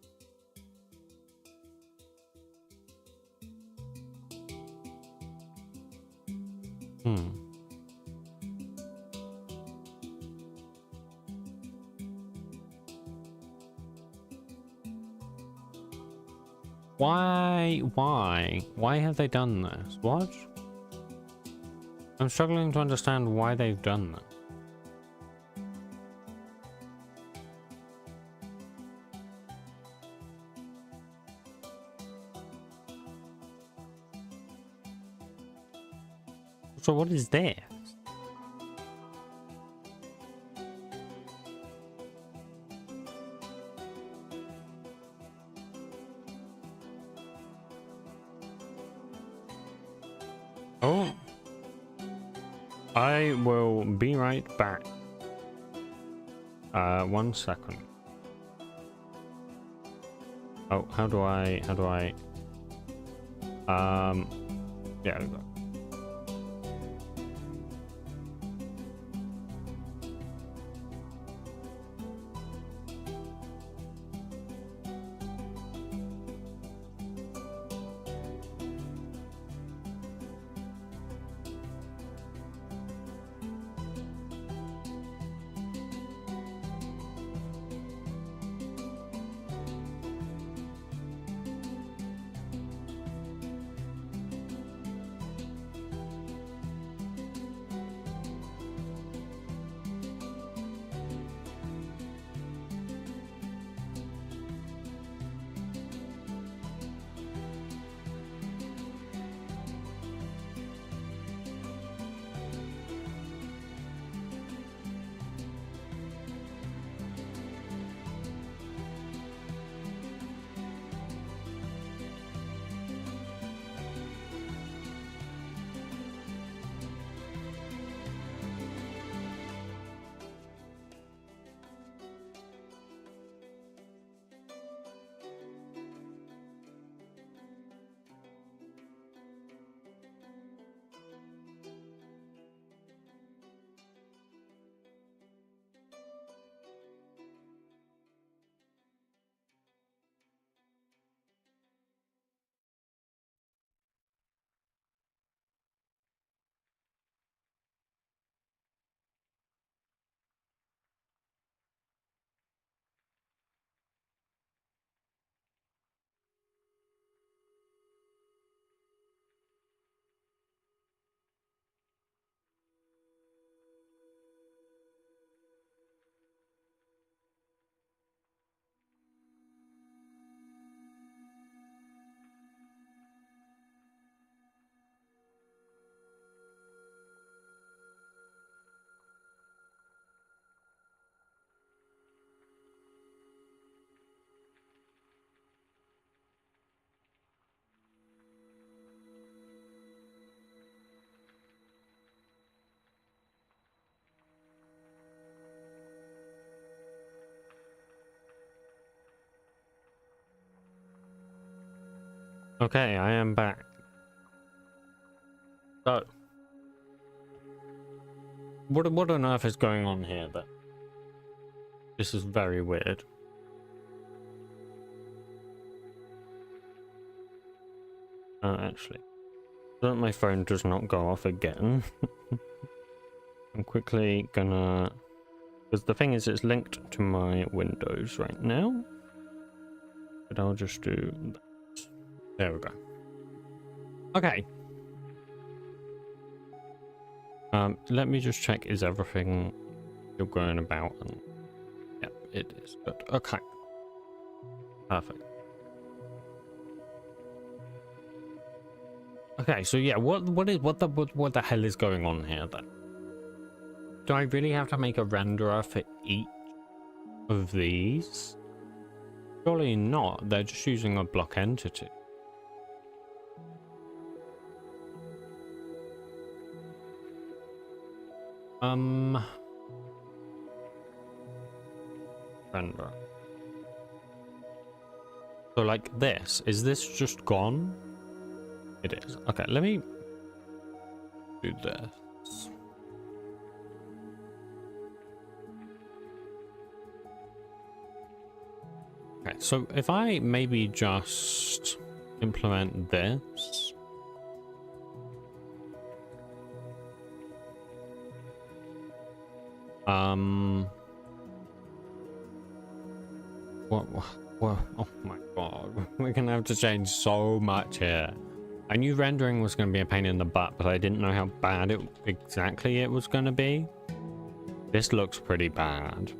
Why have they done this? What? I'm struggling to understand why they've done that. So what is this? Oh. I will be right back. 1 second. Oh, how do I, yeah, there we go. Okay, I am back. So, what on earth is going on here? But this is very weird. Actually, so that my phone does not go off again. I'm quickly gonna, because the thing is, it's linked to my Windows right now. But I'll just do that. There we go. Okay. Let me just check, is everything still going about? And yeah, it is. But okay. Perfect. Okay, so yeah, what the hell is going on here then? Do I really have to make a renderer for each of these? Surely not. They're just using a block entity. Render. So like this, is this just gone? It is. Okay, let me do this. Okay, so if I maybe just implement this. What? Oh my god. We're gonna have to change so much here. I knew rendering was gonna be a pain in the butt, but I didn't know how bad exactly it was gonna be. This looks pretty bad.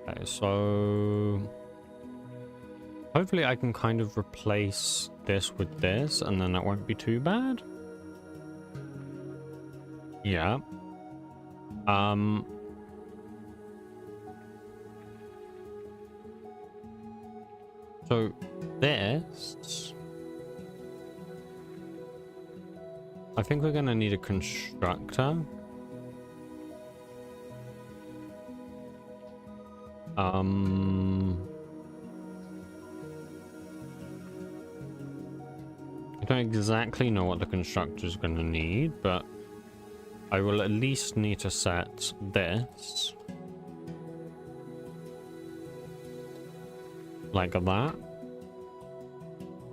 Okay, so hopefully I can kind of replace this with this, and then that won't be too bad. Yeah. So this, I think we're gonna need a constructor. I don't exactly know what the constructor is going to need, but I will at least need to set this like that.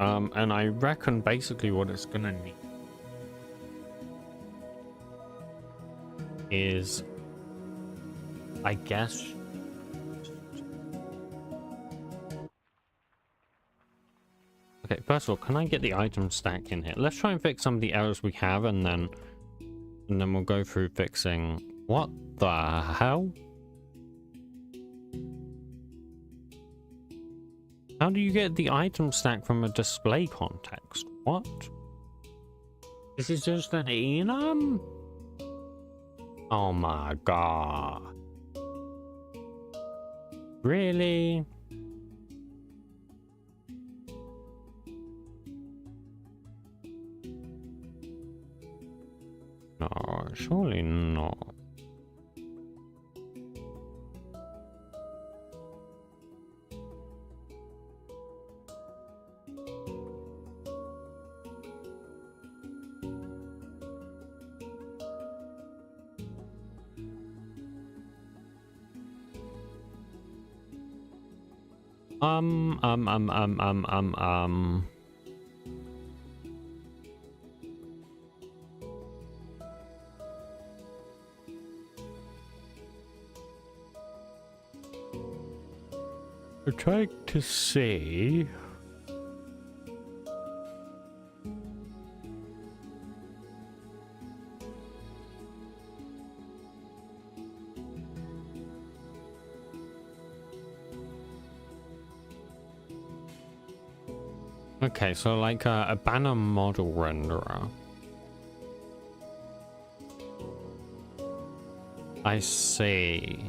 And I reckon basically what it's going to need is, I guess, okay, first of all, can I get the item stack in here? Let's try and fix some of the errors we have, and then we'll go through fixing. What the hell? How do you get the item stack from a display context? What? This is just an enum? Oh my god. Really? No, surely not. We're trying to see. Okay, so like a banner model renderer. I see.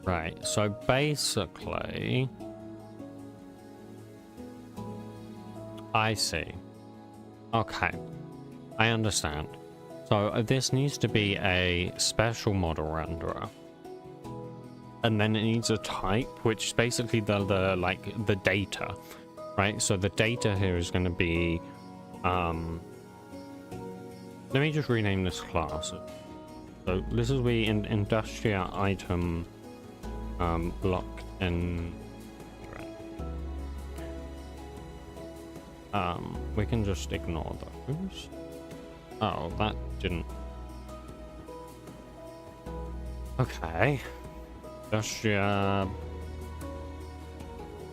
Right, so basically, I see. Okay, I understand. So this needs to be a special model renderer. And then it needs a type, which is basically the like the data. Right, so the data here is going to be, let me just rename this class. So this will be in Industria item block and we can just ignore those. Oh, that didn't. Okay, Industria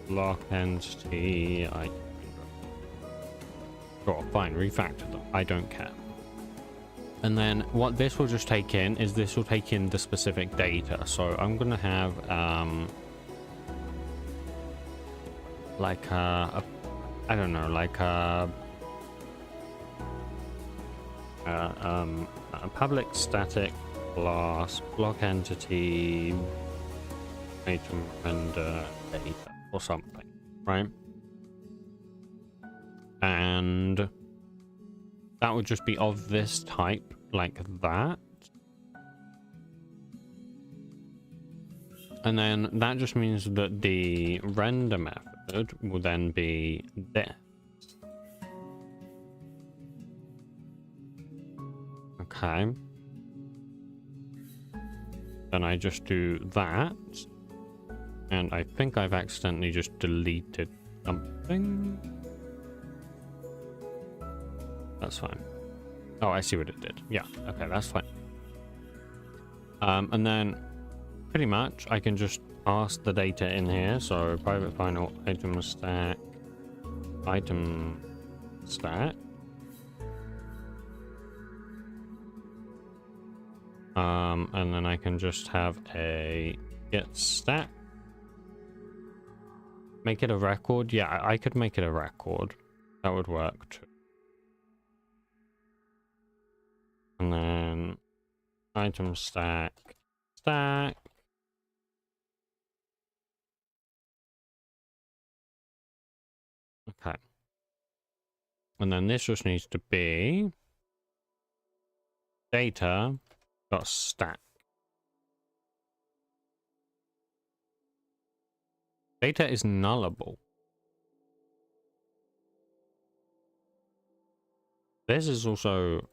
block entity. Sure, fine, refactor them. I don't care. And then what this will just take in is this will take in the specific data. So I'm gonna have like I don't know, like a public static class block entity item render data or something, right? And that would just be of this type, like that. And then that just means that the render method will then be this. Okay. Then I just do that. And I think I've accidentally just deleted something. That's fine. Oh, I see what it did. Yeah, okay, that's fine. And then pretty much I can just pass the data in here. So private final item stack. And then I can just have a get stack. Make it a record. Yeah, I could make it a record. That would work too. And then item stack. Okay. And then this just needs to be data dot stack. Data is nullable. This is also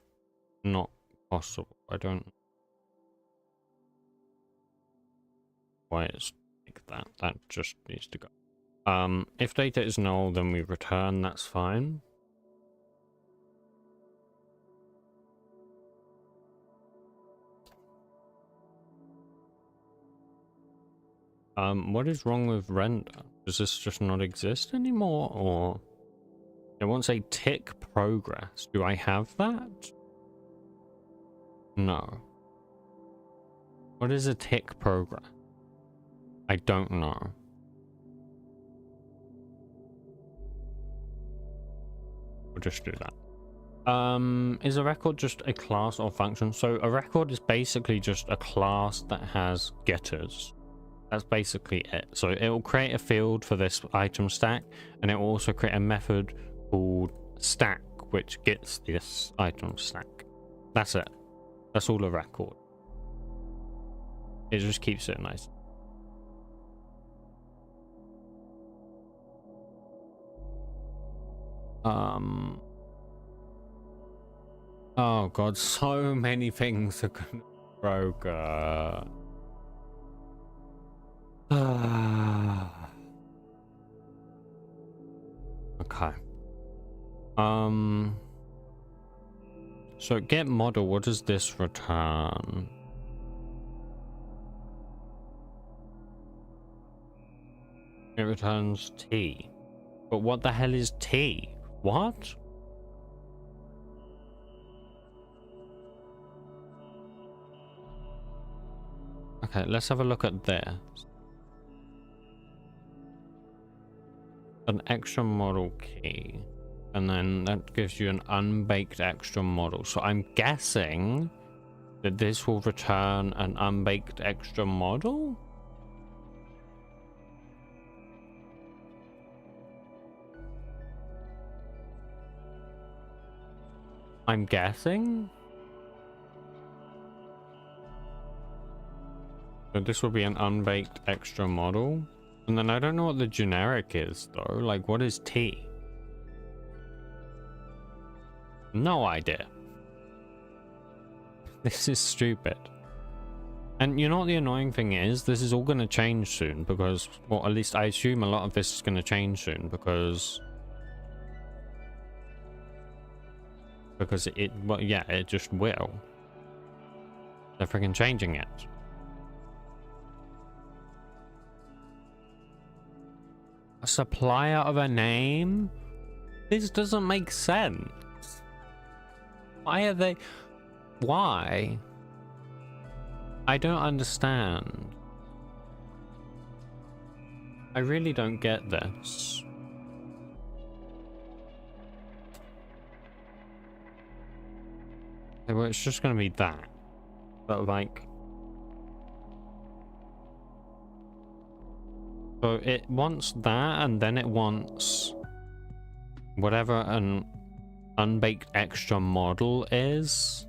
not possible. I don't know why it's like that. That just needs to go. If data is null, then we return, that's fine. What is wrong with render? Does this just not exist anymore, or it won't say tick progress? Do I have that? No. What is a tick progress? I don't know. We'll just do that. Is a record just a class or function? So a record is basically just a class that has getters. That's basically it. So it will create a field for this item stack, and it will also create a method called stack, which gets this item stack. That's it. That's all a record. It just keeps it nice. Oh god, so many things are gonna broke. Okay. So get model, what does this return? It returns T. But what the hell is T? What? Okay, let's have a look at this. An extra model key, and then that gives you an unbaked extra model. So I'm guessing that this will return an unbaked extra model. I'm guessing. So this will be an unbaked extra model. And then I don't know what the generic is though. Like, what is T? No idea. This is stupid. And you know what the annoying thing is? This is all going to change soon because, well, at least I assume a lot of this is going to change soon because it, well, yeah, it just will. They're freaking changing it. A supplier of a name? This doesn't make sense. Why are they... Why? I don't understand. I really don't get this. Okay, well, it's just gonna be that. But like... So it wants that, and then it wants whatever an unbaked extra model is.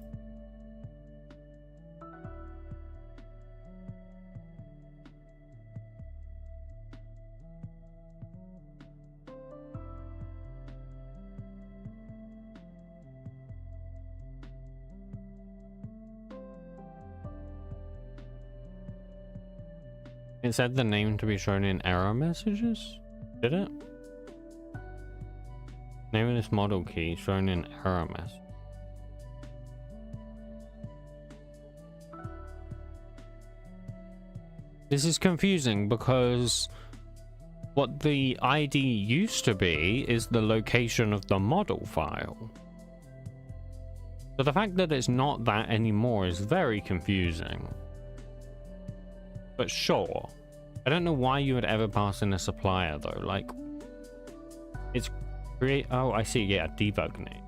It said the name to be shown in error messages? Did it? Name of this model key shown in error message. This is confusing because what the ID used to be is the location of the model file. So the fact that it's not that anymore is very confusing. But sure. I don't know why you would ever pass in a supplier though. Like, it's create. Oh, I see. Yeah, debug name.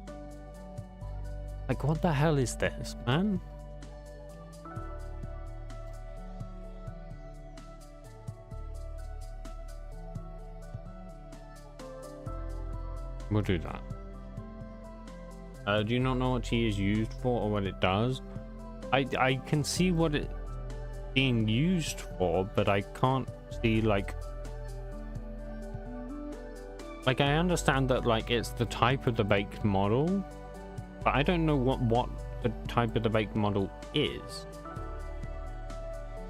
Like, what the hell is this, man? We'll do that. Do you not know what T is used for or what it does? I can see what it being used for, but I can't see like Like, I understand that, like, it's the type of the baked model, but I don't know what the type of the baked model is.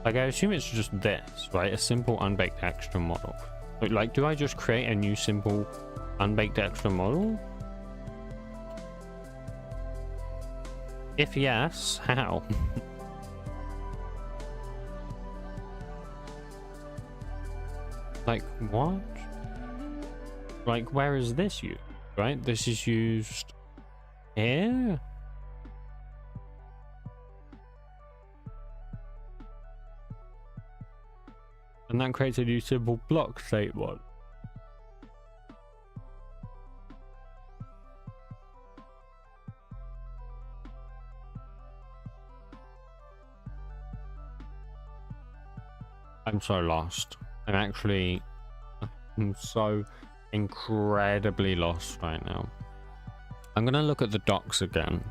Like, I assume it's just this, right? A simple unbaked extra model. But, like, do I just create a new simple unbaked extra model? If yes, how? Like, what? Like, where is this used, right? This is used here? And that creates a new simple block state one. I'm so lost. I'm so incredibly lost right now. I'm gonna look at the docs again.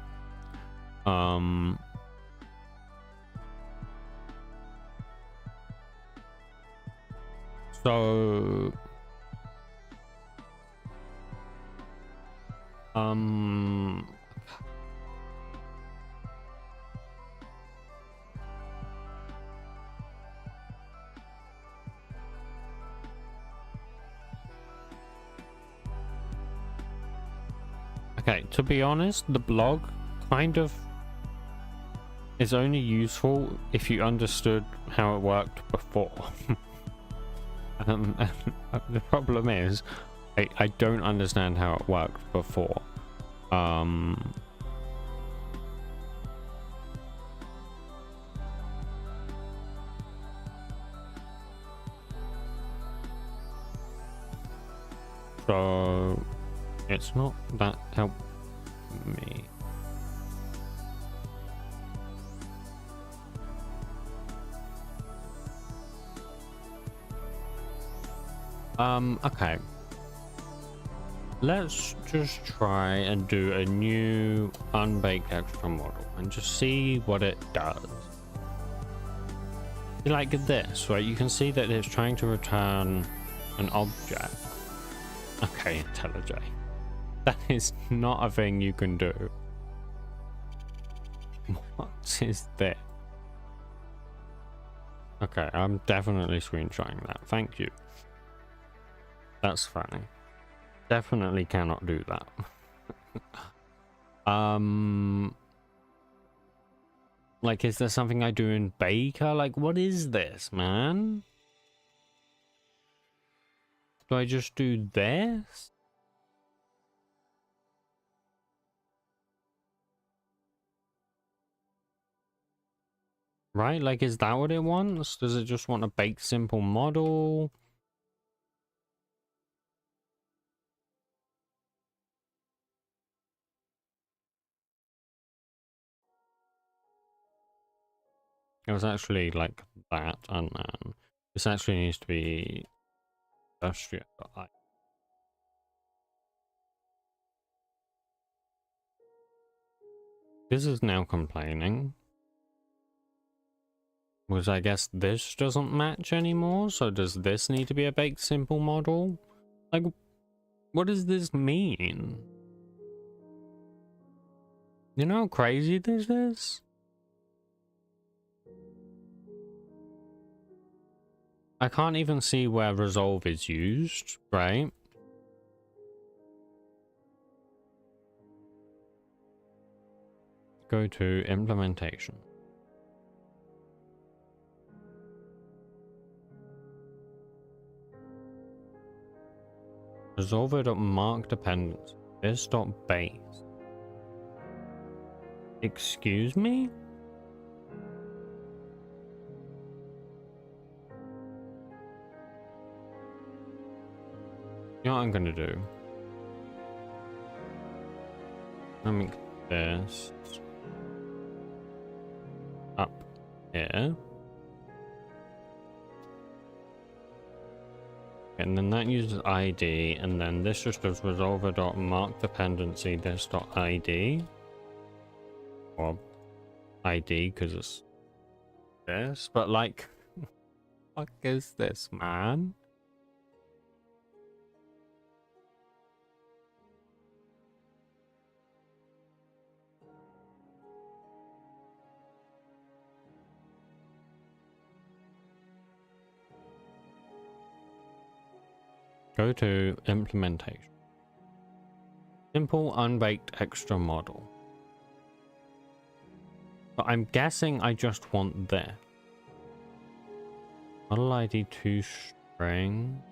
So okay, to be honest, the blog kind of is only useful if you understood how it worked before. The problem is I don't understand how it worked before. So it's not that help me. Okay. Let's just try and do a new unbaked extra model and just see what it does. Like this, right? You can see that it's trying to return an object. Okay, IntelliJ. That is not a thing you can do. What is this? Okay, I'm definitely screenshotting that. Thank you. That's funny. Definitely cannot do that. Like, is there something I do in Baker? Like, what is this, man? Do I just do this? Right? Like, is that what it wants? Does it just want a baked simple model? It was actually like that, and then this actually needs to be Industria. This is now complaining. Because I guess this doesn't match anymore, so does this need to be a baked simple model? Like, what does this mean? You know how crazy this is? I can't even see where resolve is used, right? Go to implementation. Resolver.mark dependence. This.base. Excuse me? You know what I'm gonna do? Let me make this up here. And then that uses ID, and then this just does resolver.mark dependency this.id. Or ID, because it's this, but like, what is this, man? go to implementation. Simple unbaked extra model. But I'm guessing I just want this. Model ID 2 string.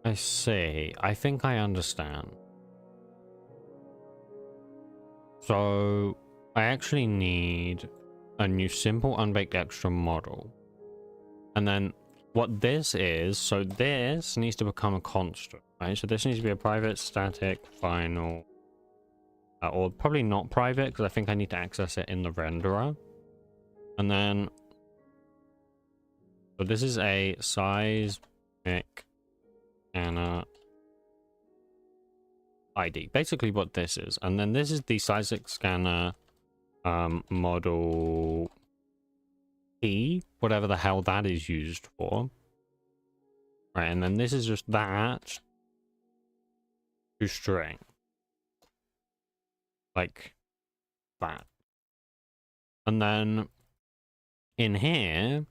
I see. I think I understand. So I actually need a new simple unbaked extra model. And then what this is, so this needs to become a constant, right? So this needs to be a private static final, or probably not private because I think I need to access it in the renderer. And then, so this is a seismic scanner ID, basically what this is. And then this is the seismic scanner model key, whatever the hell that is used for. Right, and then this is just that to string. Like that. And then in here,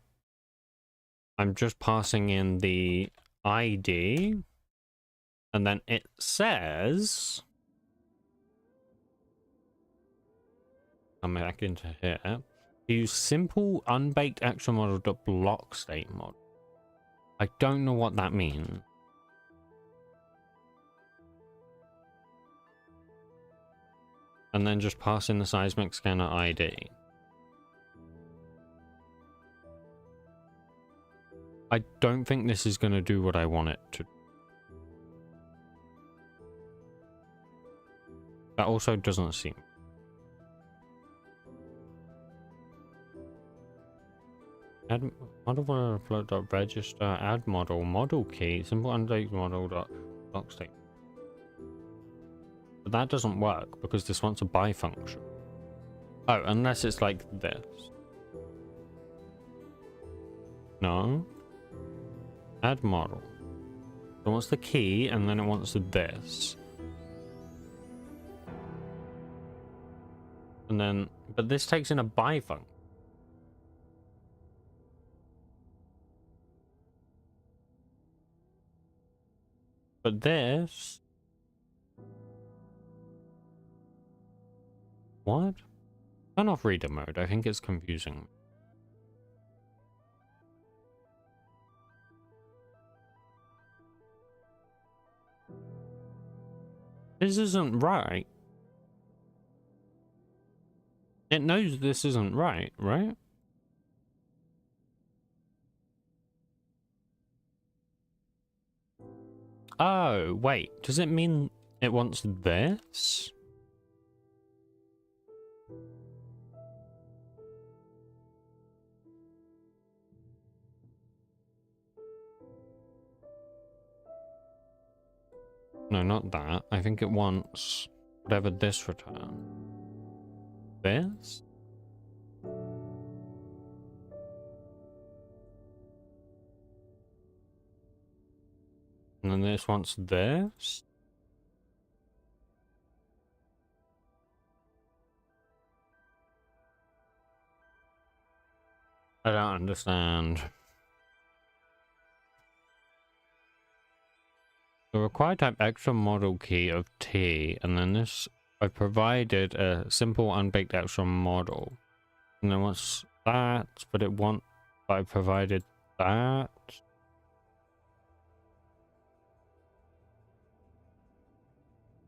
I'm just passing in the ID, and then it says, come back into here, use simple unbaked extra model.block state model. I don't know what that means. And then just pass in the seismic scanner ID. I don't think this is going to do what I want it to. That also doesn't seem. Add model float.register, add model key, simple unbaked model.block state. But that doesn't work because this wants a by function. Oh, unless it's like this. No. Add model. It wants the key and then it wants this. And then, but this takes in a by function. But this... What? Turn off reader mode. I think it's confusing. This isn't right. It knows this isn't right, right? Oh, wait. Does it mean it wants this? No, not that. I think it wants whatever this return. This? And then this wants this? I don't understand. The required type extra model key of T, and then this, I provided a simple unbaked extra model. And then what's that? But I provided that.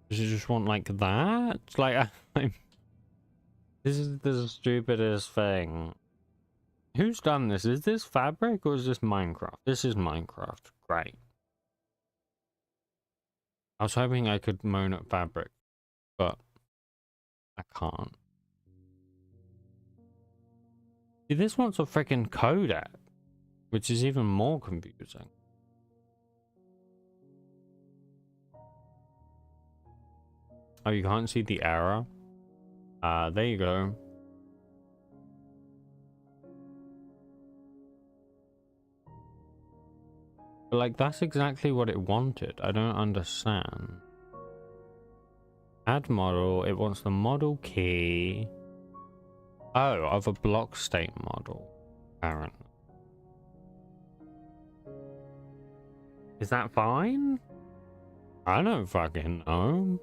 Does it just want like that? Like, this is the stupidest thing. Who's done this? Is this Fabric or is this Minecraft? This is Minecraft. Great. I was hoping I could moan at Fabric, but I can't. See, this wants a freaking codec, which is even more confusing. Oh, you can't see the error? There you go. But like, that's exactly what it wanted. I don't understand. Add model. It wants the model key. Oh, of a block state model, apparently. Is that fine? I don't fucking know.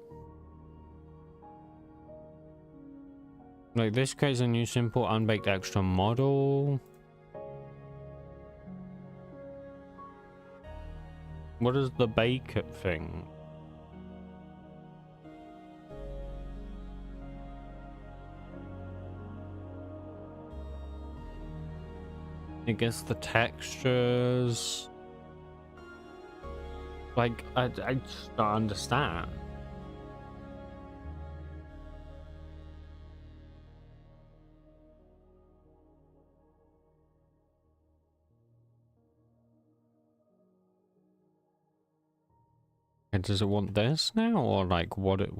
Like, this creates a new simple unbaked extra model. What is the bake it thing? I guess the textures. Like, I just don't understand. And does it want this now, or like what it...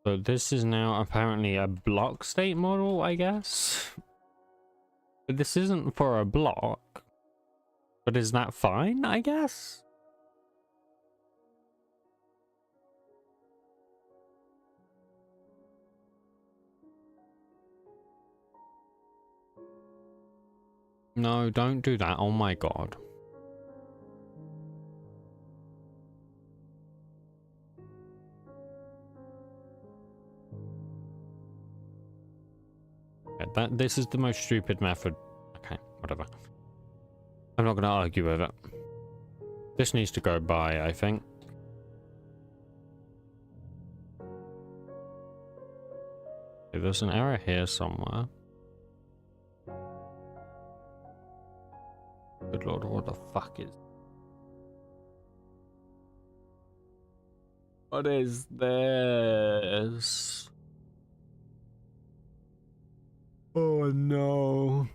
So this is now apparently a block state model, I guess? But this isn't for a block. But is that fine, I guess? No, don't do that. Oh my god. Yeah, this is the most stupid method. Okay, whatever. I'm not gonna argue with it. This needs to go by, I think. Okay, there's an error here somewhere. Good lord, what the fuck is... What is this? Oh no.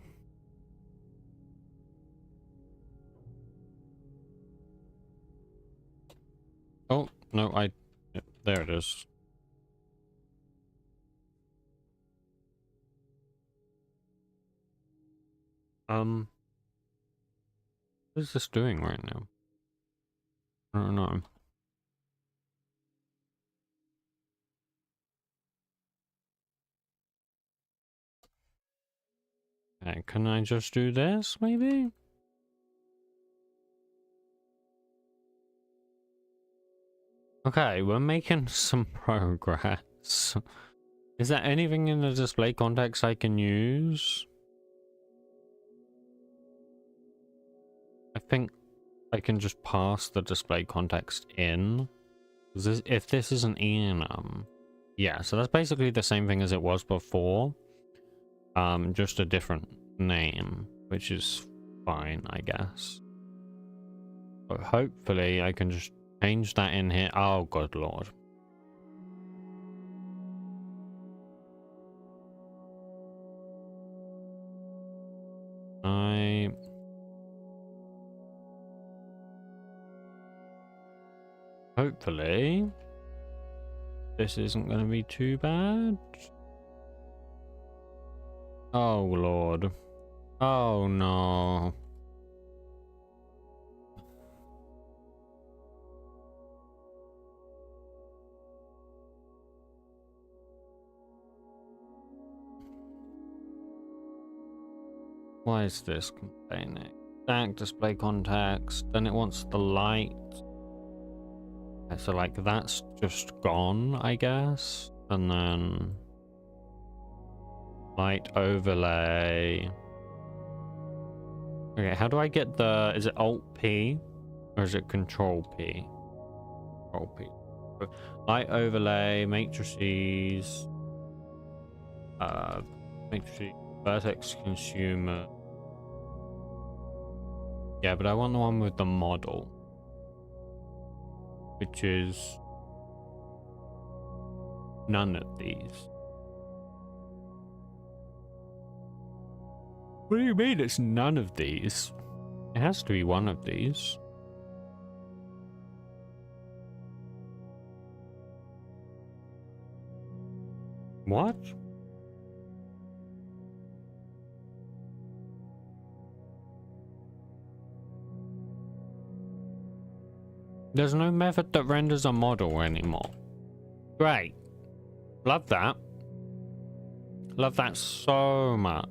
Oh, no, yep, there it is. What is this doing right now? I don't know. Okay, can I just do this, maybe? Okay, we're making some progress. Is there anything in the display context I can use? I think I can just pass the display context in. If this is an enum, yeah, so that's basically the same thing as it was before. Just a different name, which is fine, I guess. But hopefully I can just change that in here. Oh, good lord. Hopefully this isn't going to be too bad. Oh lord. Oh no. Why is this complaining? Stack display context, then it wants the light. Okay, so like that's just gone, I guess. And then light overlay. Okay, how do I get the... Is it Alt P? Or is it Control P? Control P. Light overlay, matrices. Matrices, vertex consumer. Yeah, but I want the one with the model. Which is... none of these. What do you mean it's none of these? It has to be one of these. What? There's no method that renders a model anymore. Great. Love that. Love that so much.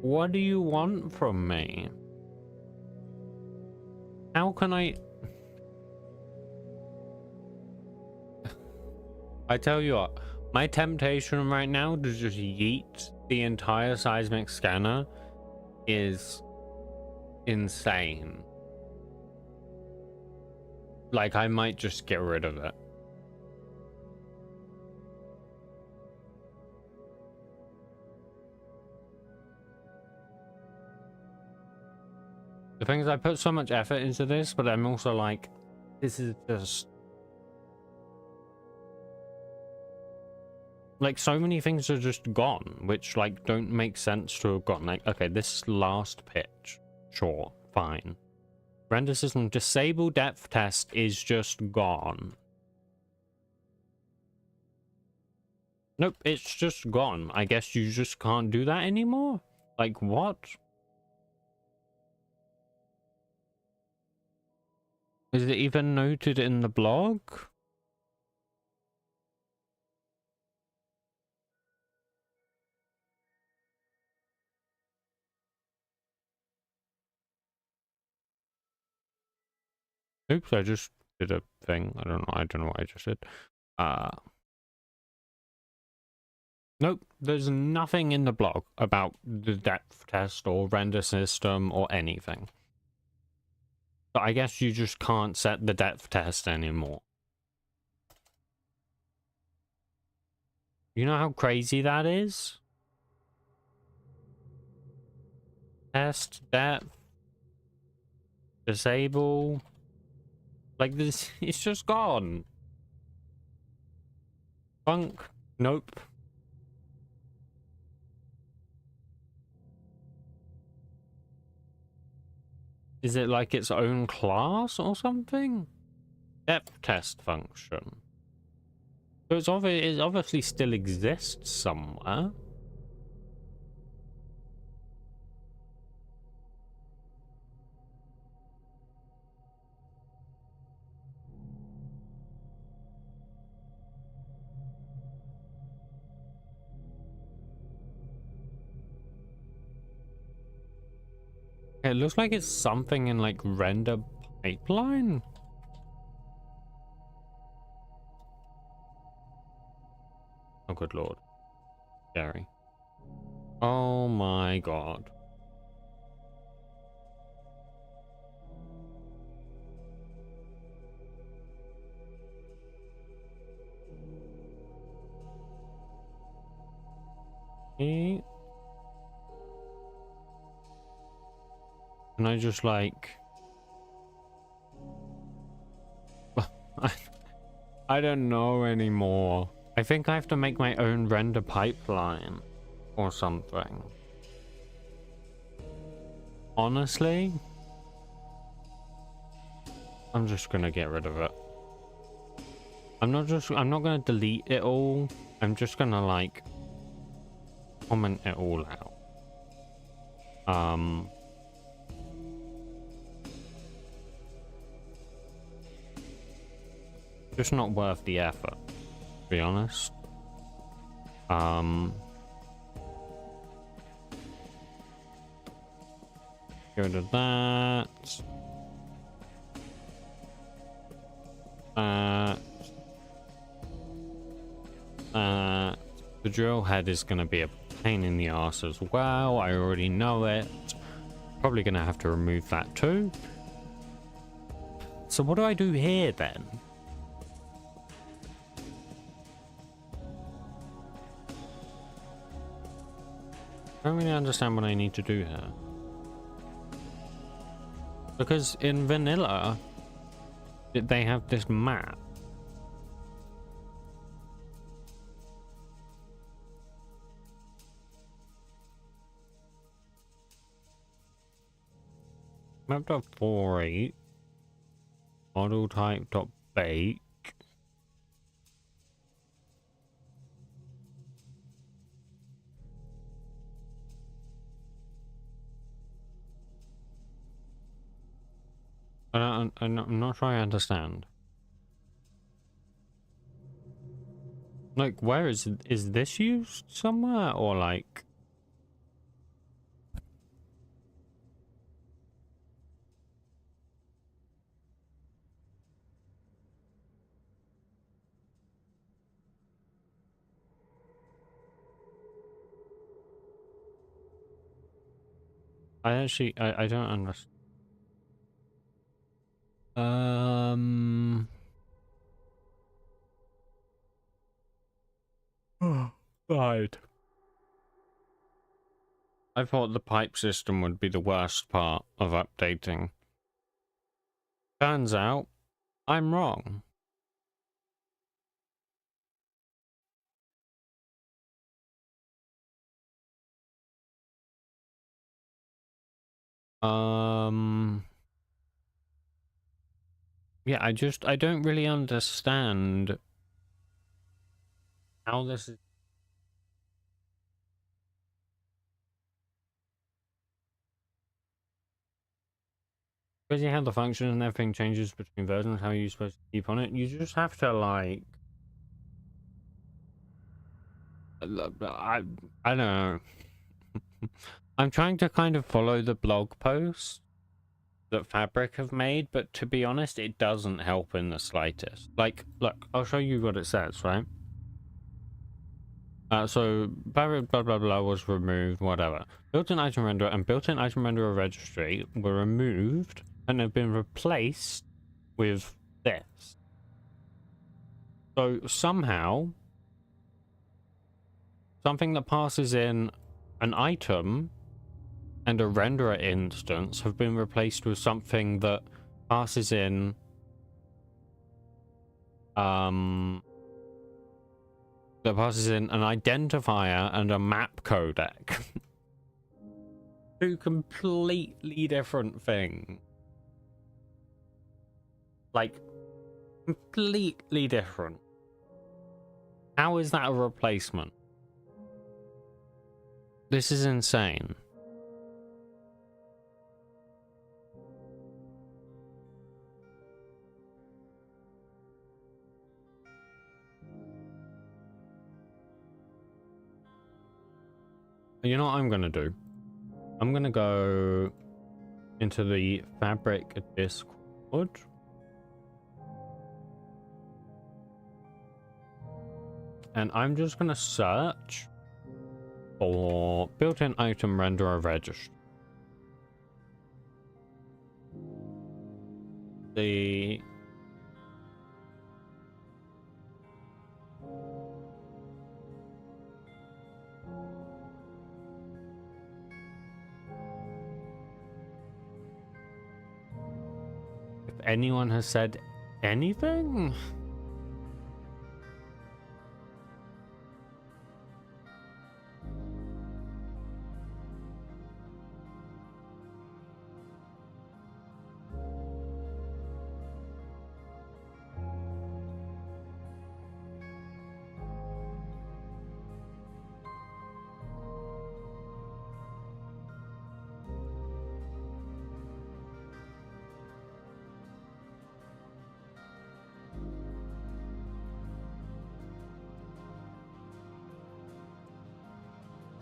What do you want from me? How can I tell you what, my temptation right now to just yeet the entire seismic scanner is insane. Like, I might just get rid of it. The thing is, I put so much effort into this, but I'm also like, this is just... Like, so many things are just gone, which, like, don't make sense to have gone. Like, okay, this last pitch, sure, fine. Render system disable depth test is just gone. Nope, it's just gone. I guess you just can't do that anymore? Like, what? Is it even noted in the blog? Oops, I just did a thing. I don't know what I just did. Nope, there's nothing in the blog about the depth test or render system or anything. So I guess you just can't set the depth test anymore. You know how crazy that is? Test, depth, disable. Like this, it's just gone. Funk, nope. Is it like its own class or something? Depth test function. So it obviously still exists somewhere. It looks like it's something in like render pipeline. Oh, good lord. Scary. Oh my god. Can I just like... I don't know anymore. I think I have to make my own render pipeline or something. Honestly, I'm just gonna get rid of it. I'm not gonna delete it all. I'm just gonna like comment it all out. Just not worth the effort, to be honest. Get rid of that. The drill head is going to be a pain in the ass as well. I already know it. Probably going to have to remove that too. So what do I do here then? I don't really understand what I need to do here. Because in vanilla, they have this map. Map.48 model type.bake. I'm not sure I understand. Like, where is this used somewhere, or like? I don't understand. Right. I thought the pipe system would be the worst part of updating. Turns out, I'm wrong. Yeah, I don't really understand how this is. Because you have the function and everything changes between versions, how are you supposed to keep on it? You just have to, like... I don't know. I'm trying to kind of follow the blog post that Fabric have made, but to be honest, it doesn't help in the slightest. Like, look, I'll show you what it says, right? So Fabric blah blah blah was removed, whatever. Built-in item renderer and built-in item renderer registry were removed and have been replaced with this. So somehow, something that passes in an item and a renderer instance have been replaced with something that passes in an identifier and a map codec. Two completely different things. Like, completely different. How is that a replacement? This is insane. You know what I'm gonna do? I'm gonna go into the Fabric Discord. And I'm just gonna search for built-in item renderer registry. The if anyone has said anything.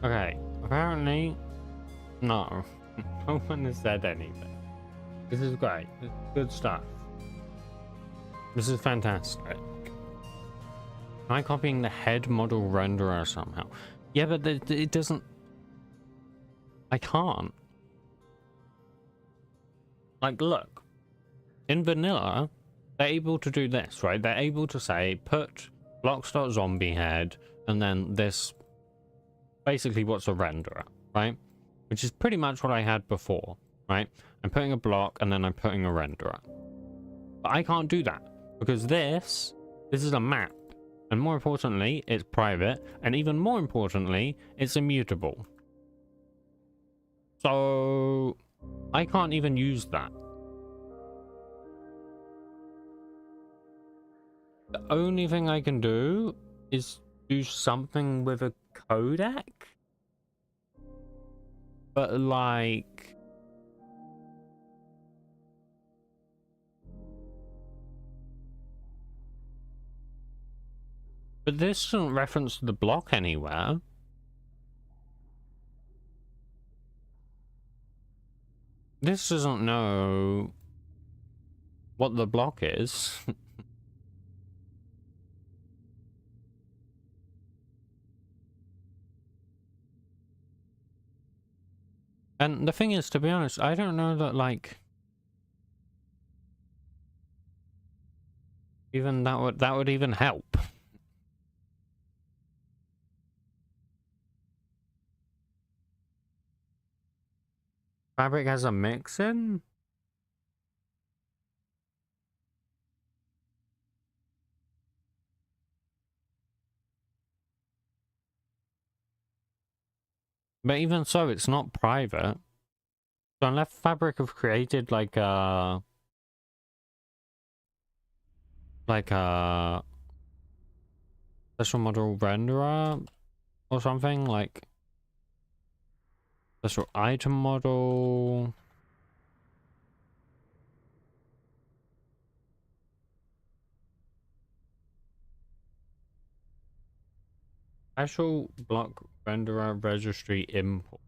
Okay, apparently, no. No one has said anything. This is great. This is good stuff. This is fantastic. Am I copying the head model renderer somehow? Yeah, but it doesn't... I can't. Like, look. In vanilla, they're able to do this, right? They're able to say, put blocks.zombie head, and then this... Basically what's a renderer, right? Which is pretty much what I had before, right? I'm putting a block, and then I'm putting a renderer. But I can't do that, because this is a map. And more importantly, it's private, and even more importantly, it's immutable. So I can't even use that. The only thing I can do is do something with a codec. But like... But this doesn't reference the block anywhere. This doesn't know what the block is. And the thing is, to be honest, I don't know that, like, even that would even help. Fabric has a mix in? But even so, it's not private. So unless Fabric have created like a special model renderer or something, like special item model. Special block renderer registry import.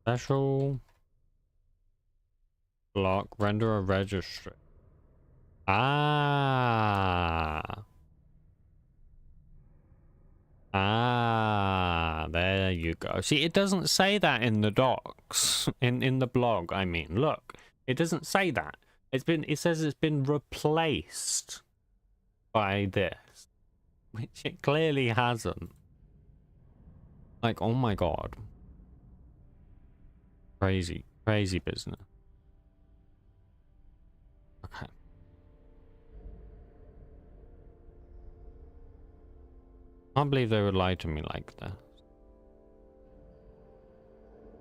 Special block renderer registry. Ah. Ah, there you go. See, it doesn't say that in the docs. In the blog, I mean. Look, it doesn't say that. It says it's been replaced by this, which it clearly hasn't. Like, oh my god. Crazy, crazy business. Okay. Can't believe they would lie to me like that.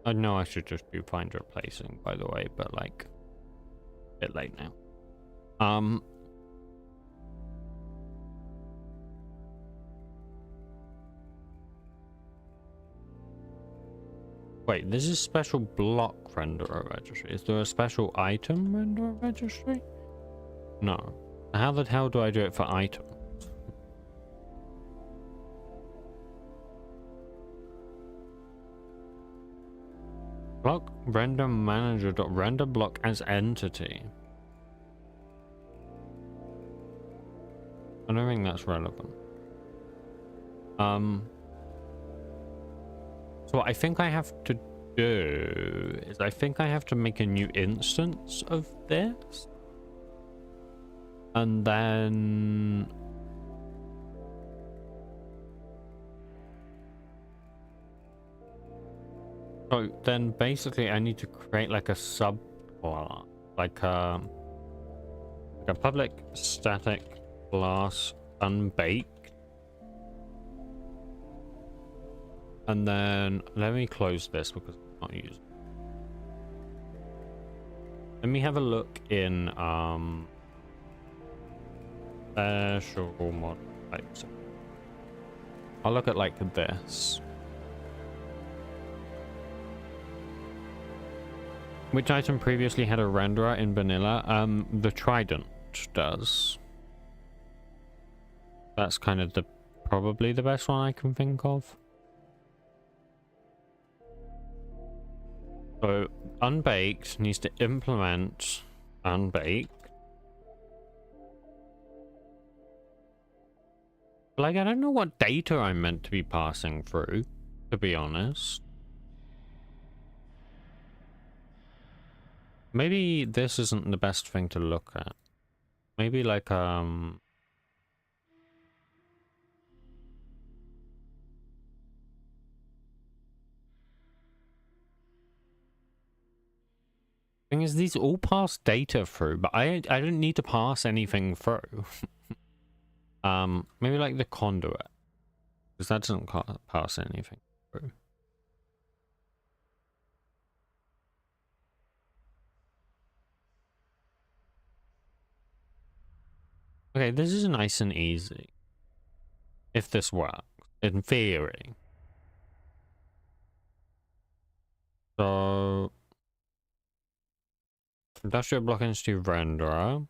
I know I should just do find replacing, by the way, but like, a bit late now. Wait, this is special block renderer registry. Is there a special item renderer registry? No. How the hell do I do it for items? Block render manager dot render block as entity. I don't think that's relevant. So what I think I have to do is I think I have to make a new instance of this. And then so then basically I need to create like a subclass, like a public static class unbaked. And then let me close this because I'm not using it. Let me have a look in special mod types. I'll look at like this. Which item previously had a renderer in vanilla? The trident does. That's kind of probably the best one I can think of. So unbaked needs to implement unbaked. Like, I don't know what data I'm meant to be passing through, to be honest. Maybe this isn't the best thing to look at. Maybe like, thing is, these all pass data through, but I don't need to pass anything through. Maybe like the conduit, because that doesn't pass anything through. Okay, this is nice and easy. If this works, in theory. So, Industrial Block Institute renderer.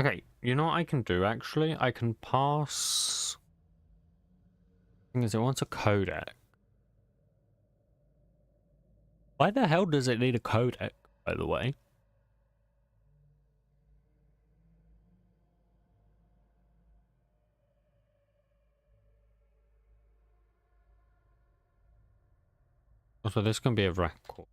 Okay, you know what I can do actually? I can pass. Thing is, it wants a codec. Why the hell does it need a codec, by the way? Also, this can be a record.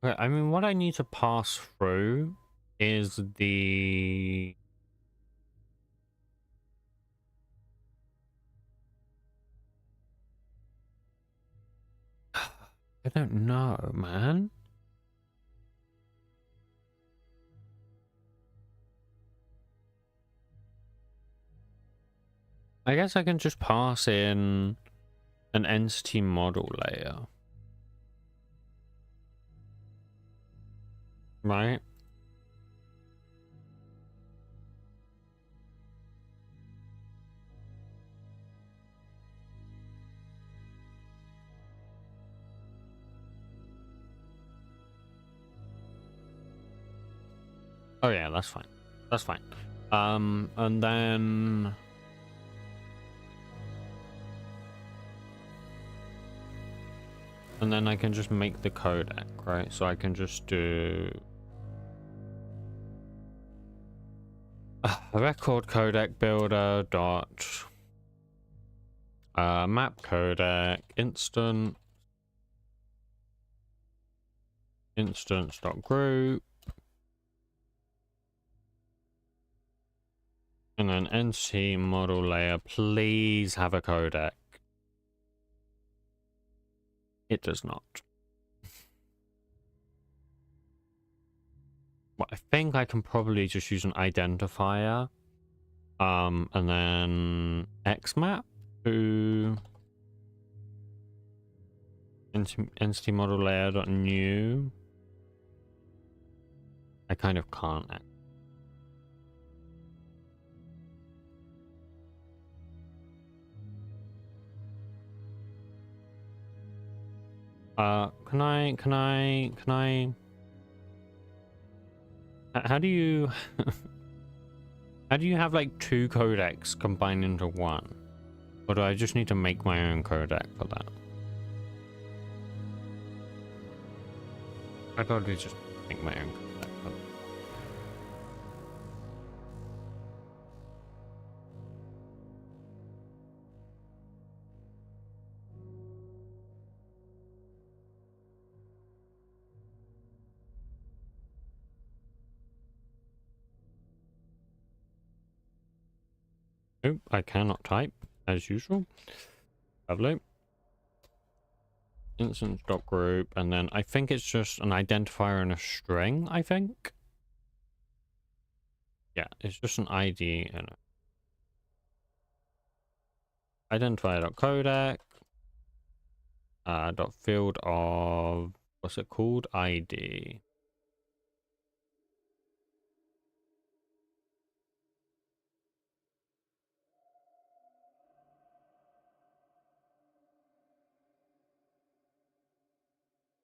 Okay, I mean, what I need to pass through is the... I don't know, man. I guess I can just pass in an entity model layer. Right? Oh yeah, that's fine. That's fine. And then... And then I can just make the codec, right? So I can just do... record codec builder dot... map codec instance dot group, and then entity model layer, please have a codec. It does not. Well, I think I can probably just use an identifier, and then xmap to entity model layer dot new. I kind of can't. Can I? How do you? How do you have like two codecs combined into one? Or do I just need to make my own codec for that? I'd probably just make my own codec for that. Nope, I cannot type as usual. Lovely. Instance.group, and then I think it's just an identifier and a string, I think. Yeah, it's just an ID and a identifier.codec, dot field of, what's it called? ID.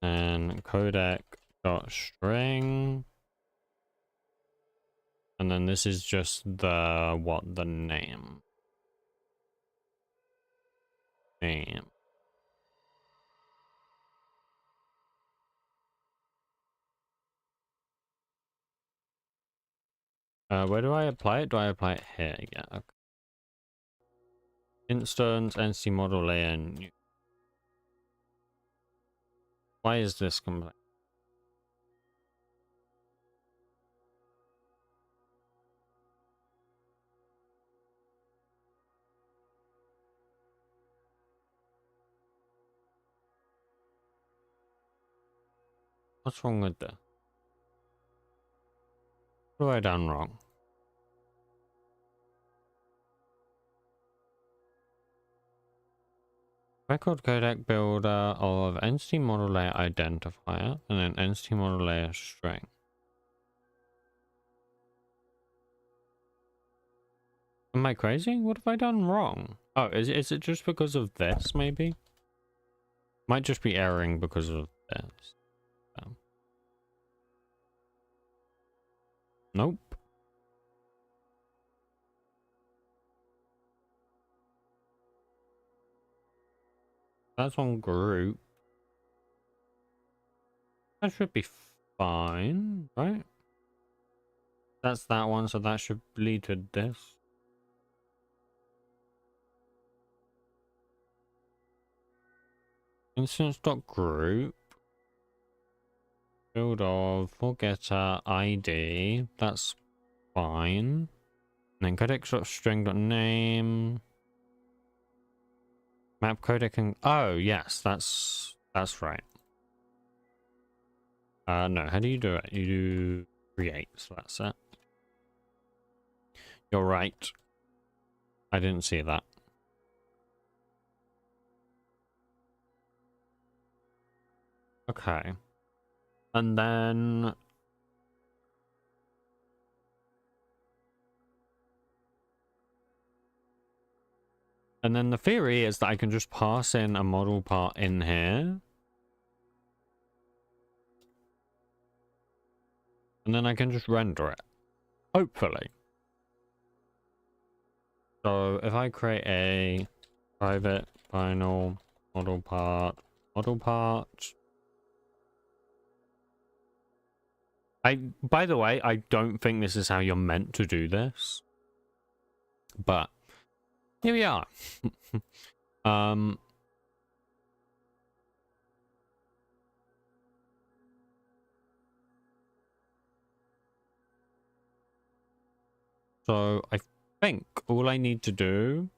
And codec dot string. And then this is just the name. Name. Where do I apply it? Do I apply it here? Yeah, okay. Instance, entity model layer, new. Why is this complex? What's wrong with this? What have I done wrong? Record codec builder of entity model layer identifier and then entity model layer string. Am I crazy? What have I done wrong? Oh, is it just because of this, maybe? Might just be erroring because of this. Nope. That's on group. That should be fine, right? That's that one, so that should lead to this. Instance.group. Field of forgetter ID. That's fine. And then codec.string.name. Map codec and oh yes, that's right. No, how do you do it? You do create, so that's it. You're right. I didn't see that. Okay. And then the theory is that I can just pass in a model part in here. And then I can just render it. Hopefully. So if I create a private final model part. By the way, I don't think this is how you're meant to do this. But here we are. So I think all I need to do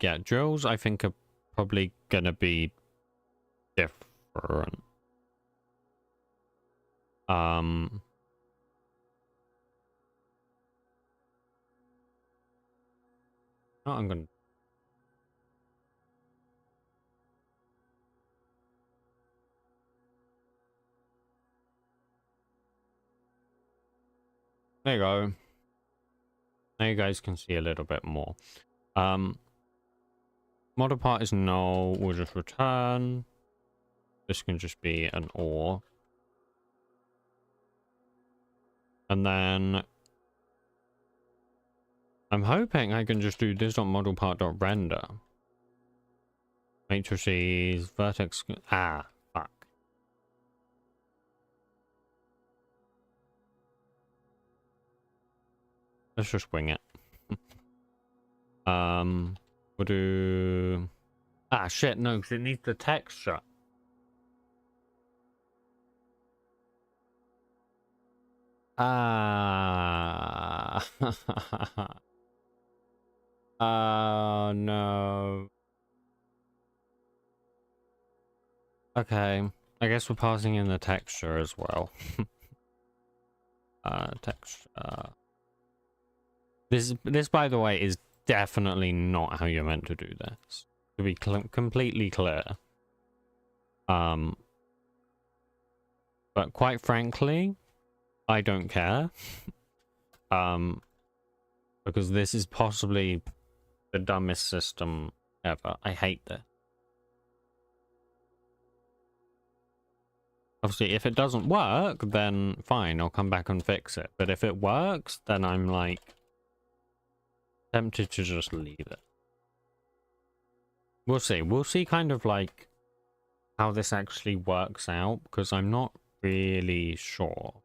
yeah, drills I think are probably gonna be different. No, I'm gonna there you go. Now you guys can see a little bit more. Model part is null. We'll just return. This can just be an OR. And then I'm hoping I can just do this.modelPart.render. Matrices, vertex. Ah, fuck. Let's just wing it. We'll do. Ah, shit, no, because it needs the texture. Ah. Oh, no. Okay. I guess we're passing in the texture as well. Texture. This, by the way, is definitely not how you're meant to do this. To be completely clear. But quite frankly, I don't care. Because this is possibly the dumbest system ever. I hate this. Obviously, if it doesn't work, then fine, I'll come back and fix it. But if it works, then I'm like tempted to just leave it. We'll see. We'll see kind of like how this actually works out, because I'm not really sure.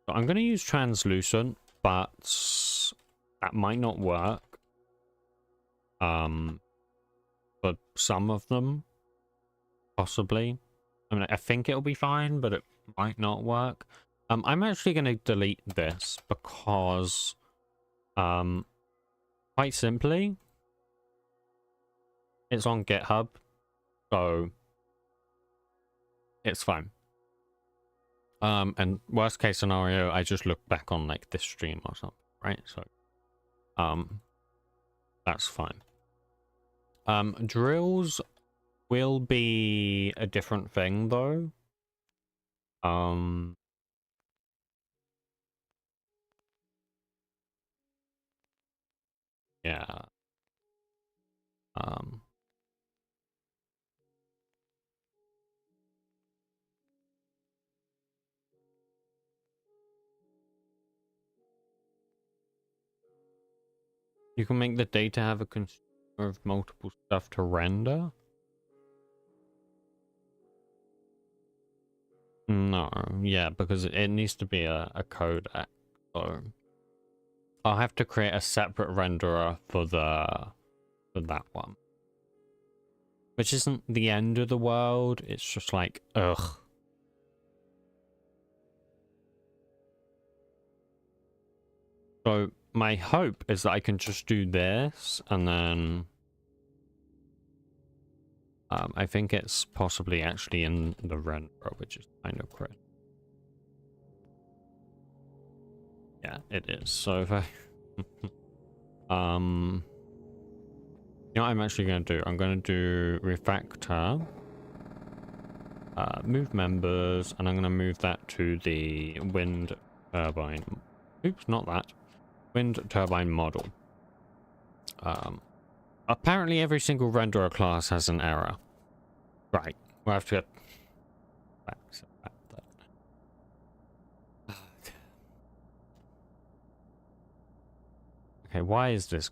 So I'm going to use translucent, but that might not work. For some of them, possibly. I mean, I think it'll be fine, but it might not work. I'm actually going to delete this because, quite simply, it's on GitHub, so it's fine. And worst case scenario, I just look back on like this stream or something, right? So, that's fine. Drills will be a different thing though. Yeah. Um, you can make the data have a consumer of multiple stuff to render. No, yeah, because it needs to be a codec. So I'll have to create a separate renderer for that one. Which isn't the end of the world, it's just like, ugh. So my hope is that I can just do this and then I think it's possibly actually in the renderer, which is kind of crazy. Yeah, it is. So if I you know what I'm actually going to do? I'm going to do refactor, move members, and I'm going to move that to the wind turbine. Oops, not that. Wind turbine model. Apparently every single renderer class has an error. Right, we'll have to get back to that. Okay, why is this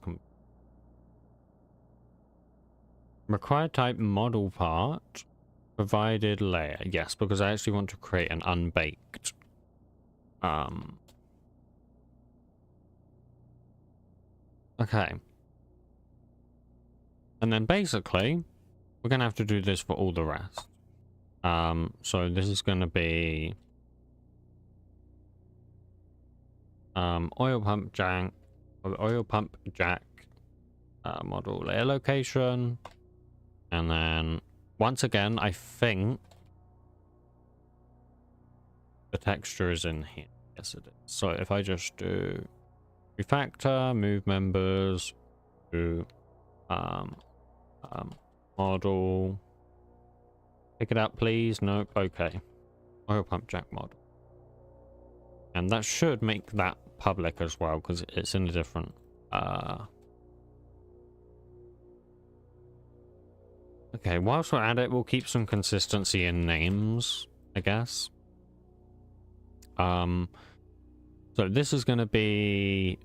required type model part provided layer? Yes, because I actually want to create an unbaked okay. And then basically we're gonna have to do this for all the rest. So this is gonna be oil pump jack model layer location, and then once again I think the texture is in here. Yes it is. So if I just do refactor, move members to model, pick it up please. Nope. Okay, oil pump jack model, and that should make that public as well because it's in a different okay, whilst we're at it, we'll keep some consistency in names, I guess. So this is going to be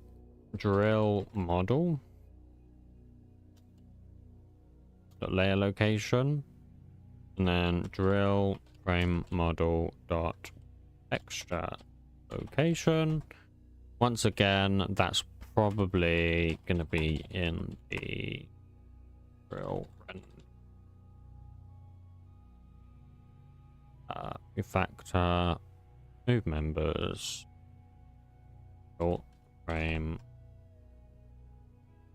drill model, layer location, and then drill frame model dot texture location. Once again, that's probably going to be in the drill refactor, move members, short frame,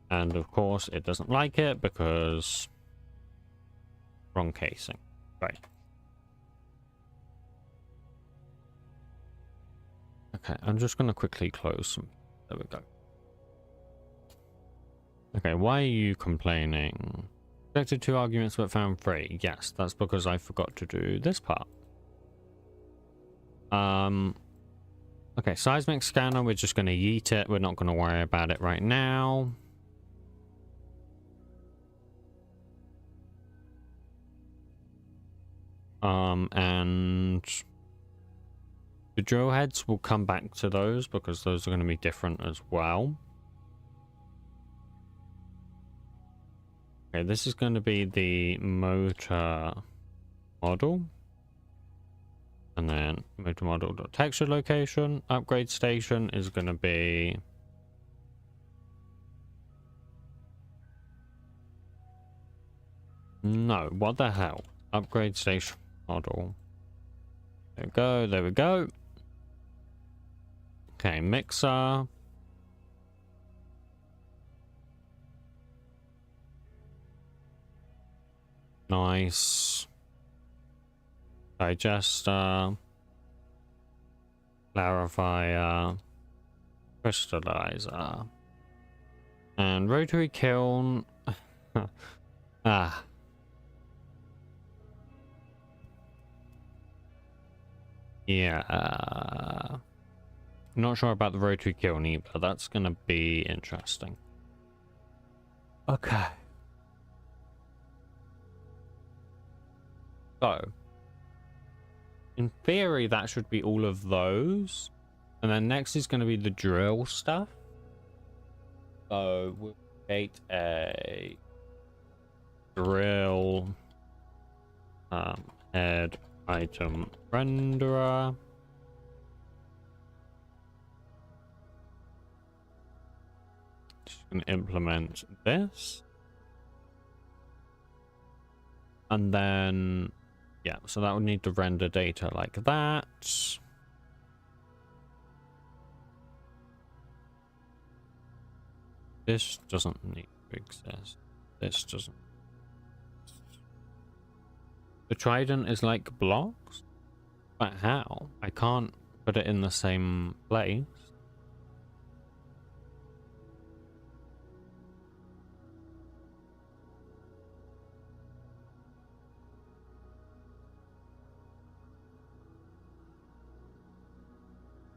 and of course it doesn't like it because wrong casing. Right. Okay, I'm just going to quickly close some. There we go. Okay, why are you complaining? Rejected 2 arguments but found 3. Yes, that's because I forgot to do this part. Okay, seismic scanner, we're just going to yeet it. We're not going to worry about it right now. And the drill heads, will come back to those because those are going to be different as well. Okay, this is going to be the motor model. And then motor model texture location. Upgrade station is going to be no, what the hell? Upgrade station model. There we go, there we go. Okay, mixer. Nice. Digester. Clarifier. Crystallizer. And rotary kiln. Ah. Yeah. Not sure about the rotary kiln either. That's going to be interesting. Okay. So, in theory, that should be all of those. And then next is going to be the drill stuff. So, we'll create a drill head item renderer. Just going to implement this. And then, yeah, so that would need to render data like that. This doesn't need to exist. This doesn't. The trident is like blocks? But how? I can't put it in the same place.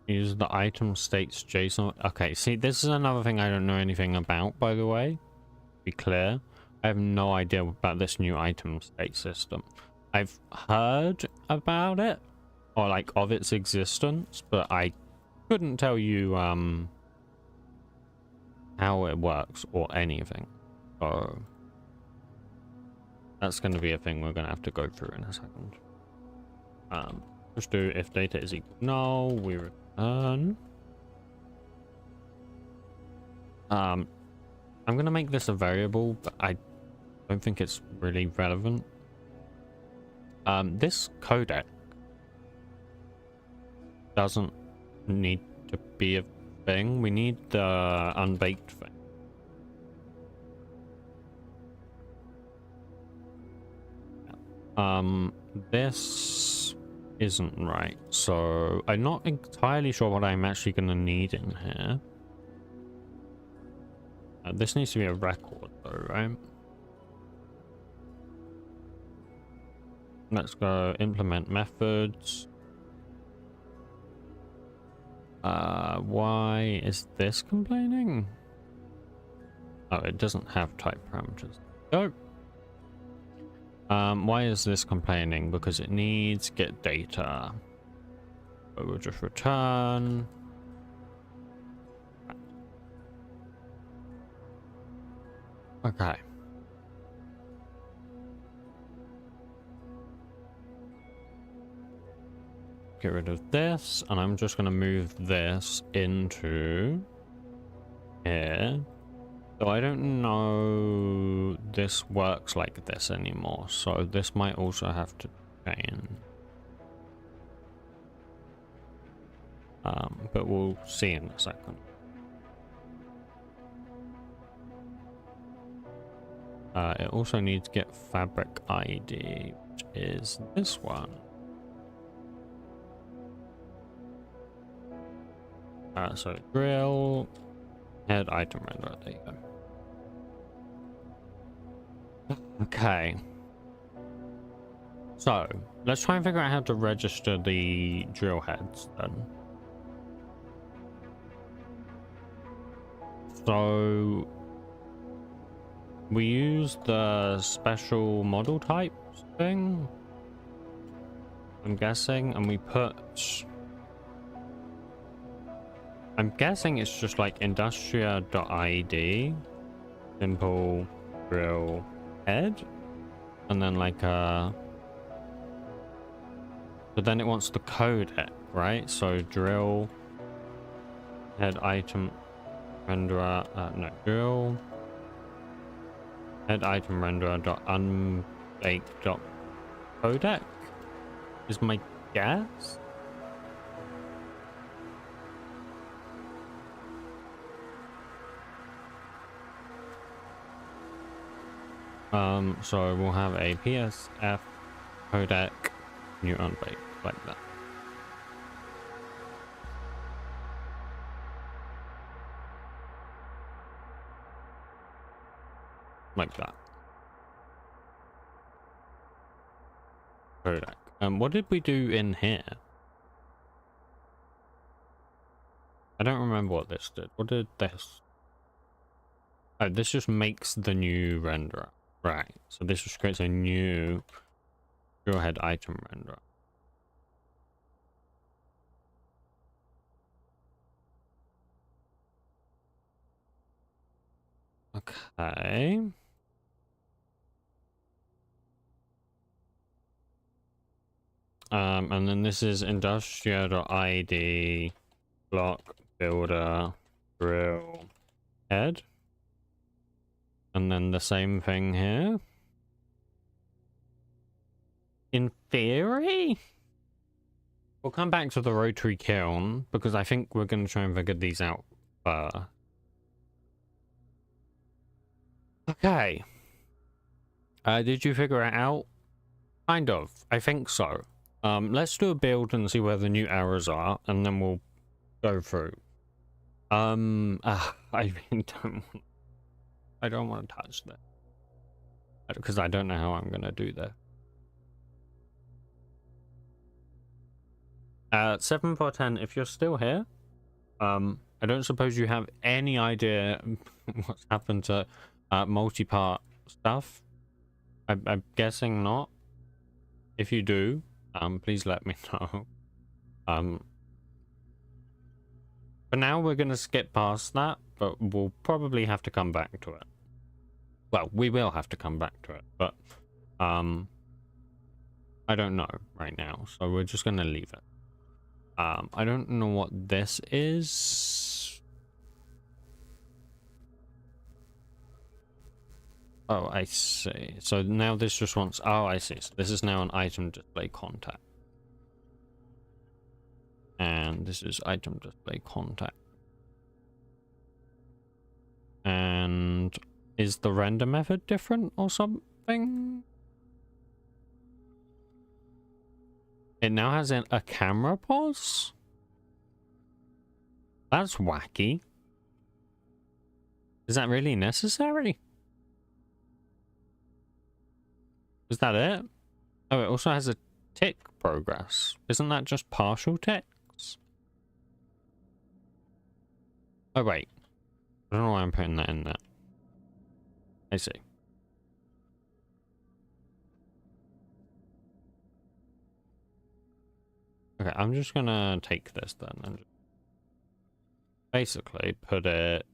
Use the item states JSON. Okay, see, this is another thing I don't know anything about, by the way. Be clear. I have no idea about this new item state system. I've heard about it, or like of its existence, but I couldn't tell you how it works or anything. So that's going to be a thing we're going to have to go through in a second. Just do if data is equal null, we return. I'm going to make this a variable, but I don't think it's really relevant. This codec doesn't need to be a thing. We need the unbaked thing. This isn't right, so I'm not entirely sure what I'm actually going to need in here. This needs to be a record though, right? Let's go implement methods. Why is this complaining? Oh, it doesn't have type parameters. Oh. Why is this complaining? Because it needs get data. So we'll just return. Okay. Get rid of this, and I'm just going to move this into here. So I don't know this works like this anymore, so this might also have to change. But we'll see in a second. It also needs to get fabric ID, which is this one. So drill head item renderer. There you go. Okay. So let's try and figure out how to register the drill heads then. So we use the special model types thing, I'm guessing, and we put, I'm guessing it's just like industria.id simple drill head, and then like but then it wants the codec, right? So drill head item renderer, no, drill head item renderer dot unbake dot codec is my guess. So we'll have a PSF codec new unbake like that. Like that. Codec. What did we do in here? I don't remember what this did. What did this? Oh, this just makes the new renderer. Right. So this just creates a new head item renderer. Okay. And then this is Industria.id block builder drill head. And then the same thing here. In theory, we'll come back to the rotary kiln because I think we're going to try and figure these out first. Okay. Did you figure it out? Kind of. I think so. Let's do a build and see where the new errors are, and then we'll go through. I really I don't want to touch that because I don't know how I'm gonna do that. 7 4 10. If you're still here, I don't suppose you have any idea what's happened to multi-part stuff. I'm guessing not. If you do, please let me know. For now, we're gonna skip past that, but we'll probably have to come back to it. Well, we will have to come back to it, but I don't know right now, so we're just gonna leave it. I don't know what this is. Oh, I see. So now this just wants... Oh, I see. So this is now an item display contact. And this is item display contact. And is the render method different or something? It now has a camera pause? That's wacky. Is that really necessary? Is that it? Oh, it also has a tick progress. Isn't that just partial ticks? Oh, wait. I don't know why I'm putting that in there. I see. Okay, I'm just gonna take this then and basically put it...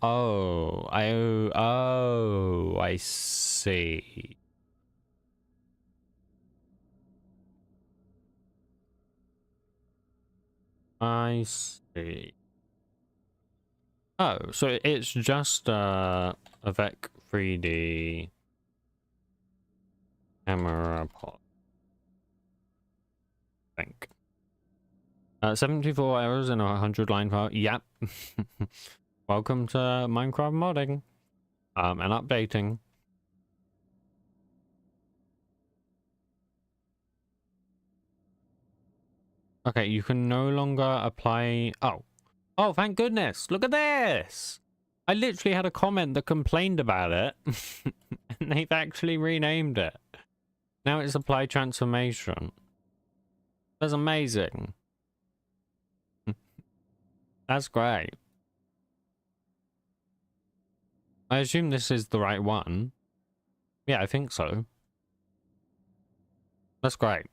oh, I see. I see. Oh, so it's just a VEC 3D camera pod. I think. 74 errors in a 100-line file. Yep. Welcome to Minecraft modding. And updating. Okay, you can no longer apply... Oh. Oh, thank goodness. Look at this. I literally had a comment that complained about it. And they've actually renamed it. Now it's apply transformation. That's amazing. That's great. I assume this is the right one. Yeah, I think so. That's great.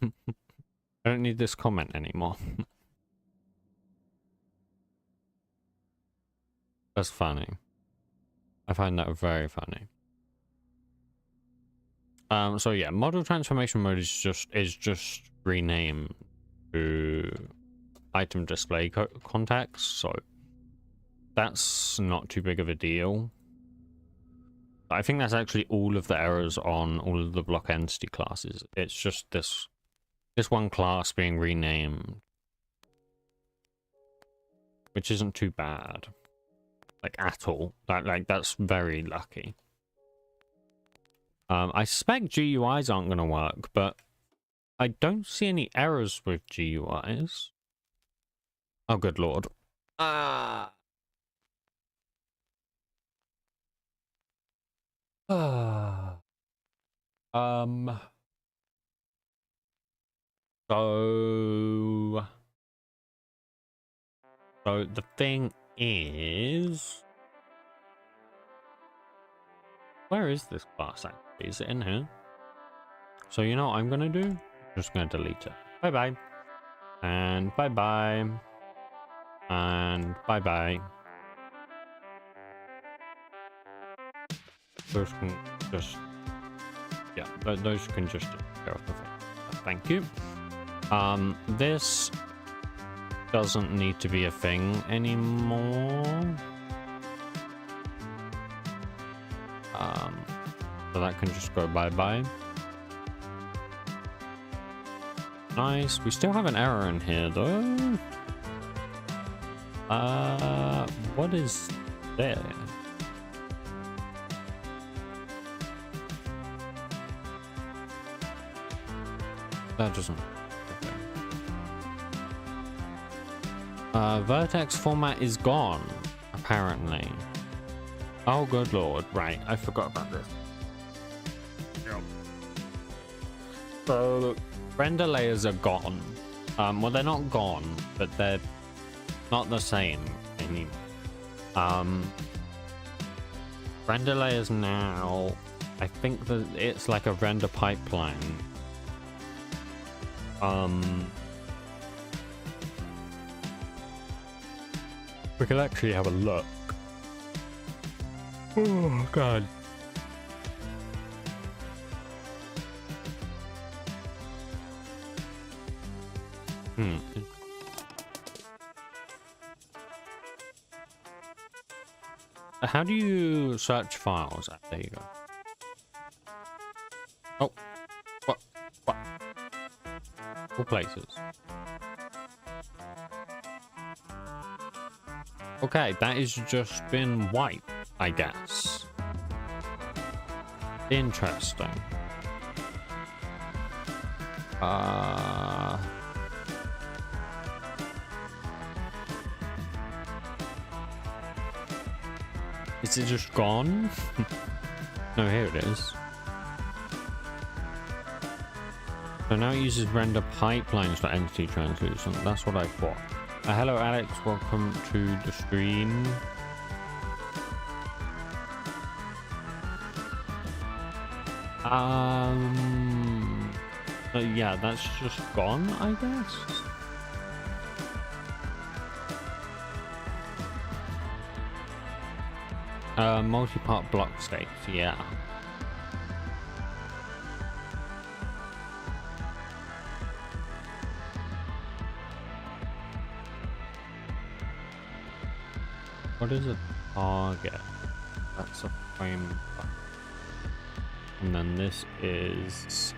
I don't need this comment anymore. That's funny. I find that very funny. So yeah, model transformation mode is just renamed to item display contacts, so that's not too big of a deal. I think that's actually all of the errors on all of the block entity classes. It's just this one class being renamed, which isn't too bad, like at all. That's very lucky. I suspect GUIs aren't going to work, but I don't see any errors with GUIs. Oh, good lord. So So the thing is, where is this class actually? Is it in here? So you know what I'm gonna do? I'm just gonna delete it. Bye bye. And bye bye. And bye bye. Those can just, yeah, those can just go off the thing. Thank you. This doesn't need to be a thing anymore. So that can just go bye-bye. Nice. We still have an error in here though. What is there? That doesn't. Okay. Vertex format is gone, apparently. Oh, good lord. Right, I forgot about this. Yep. So, render layers are gone. Well, they're not gone, but they're not the same anymore. Render layers now, I think that it's like a render pipeline. We can actually have a look. Oh god. How do you search files? There you go. Oh. What? All places. Okay, that has just been wiped, I guess. Interesting. Is it just gone? No, here it is. So now it uses render pipelines for entity translucent. That's what I thought. Hello Alex, welcome to the stream. Yeah, that's just gone, I guess. Multi-part block states, yeah. What is a target? That's a frame. And then this is...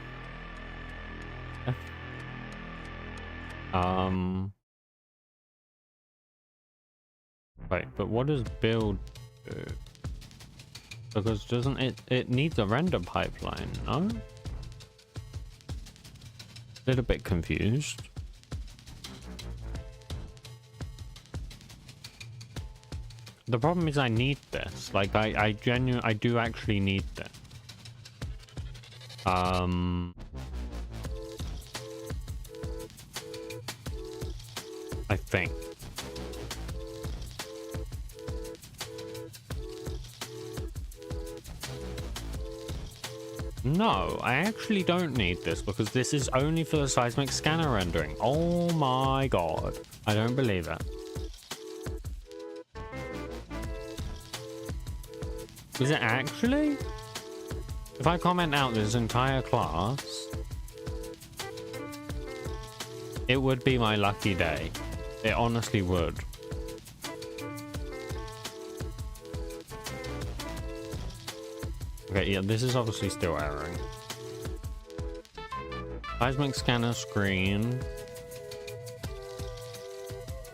Wait, but what does build do? Because doesn't it needs a render pipeline, no? Little bit confused. The problem is I need this. Like I do actually need this. I think. No, I actually don't need this because this is only for the seismic scanner rendering. Oh my god. I don't believe it. Is it actually? If I comment out this entire class, it would be my lucky day. It honestly would. Okay, yeah, this is obviously still erroring. Seismic scanner screen.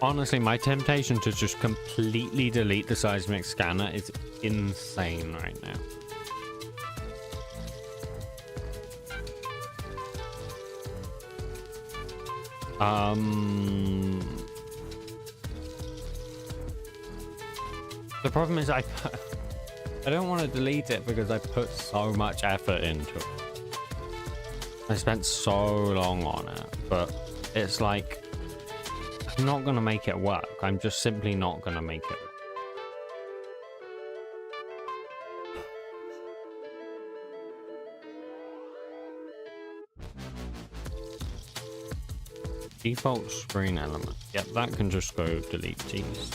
Honestly, my temptation to just completely delete the seismic scanner is insane right now. The problem is I don't want to delete it because I put so much effort into it. I spent so long on it, but it's like I'm not gonna make it work. I'm just simply not gonna make it. Default screen element. Yep, that can just go delete these.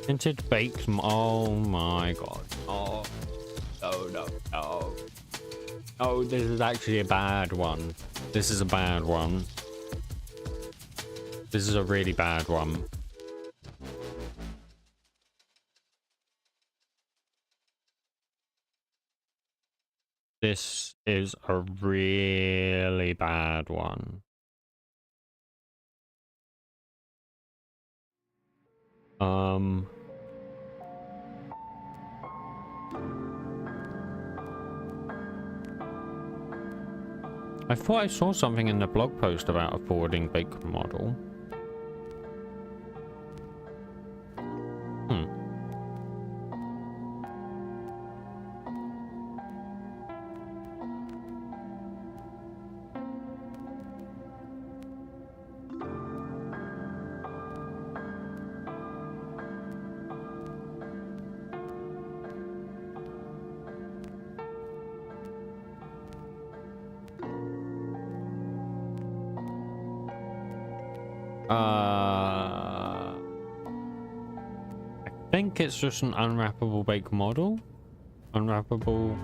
Tinted baked. Oh my god. Oh. No. Oh, this is actually a bad one. This is a bad one. This is a really bad one. This is a really bad one. I thought I saw something in the blog post about a forwarding baked model. I think it's just an unwrappable bake model. Unwrappable.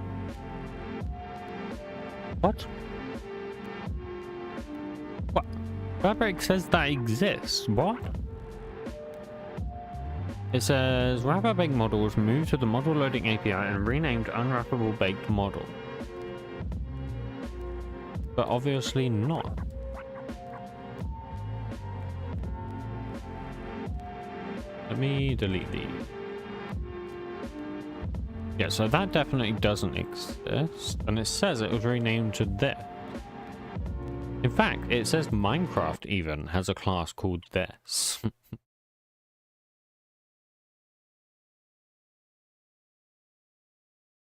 What? What? Fabric says that exists. What? It says wrapper baked model was moved to the model loading API and renamed unwrappable baked model. But obviously not. Let me delete these. Yeah, so that definitely doesn't exist. And it says it was renamed to this. In fact, it says Minecraft even has a class called this.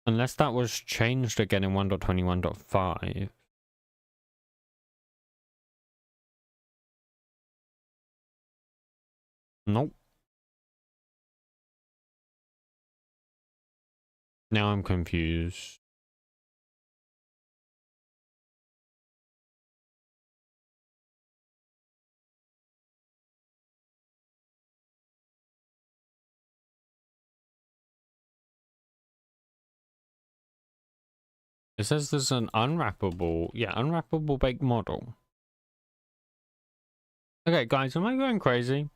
Unless that was changed again in 1.21.5. Nope. Now I'm confused. It says there's an unwrappable, yeah, unwrappable baked model. Okay, guys, am I going crazy?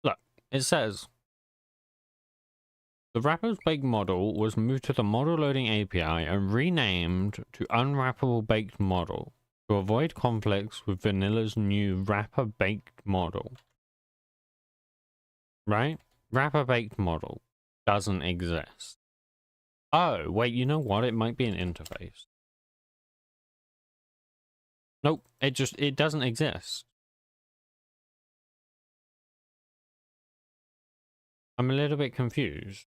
Look, it says the wrapper's baked model was moved to the model loading API and renamed to unwrappable baked model to avoid conflicts with Vanilla's new wrapper baked model. Right? Wrapper baked model doesn't exist. Oh, wait, you know what? It might be an interface. Nope, it doesn't exist. I'm a little bit confused.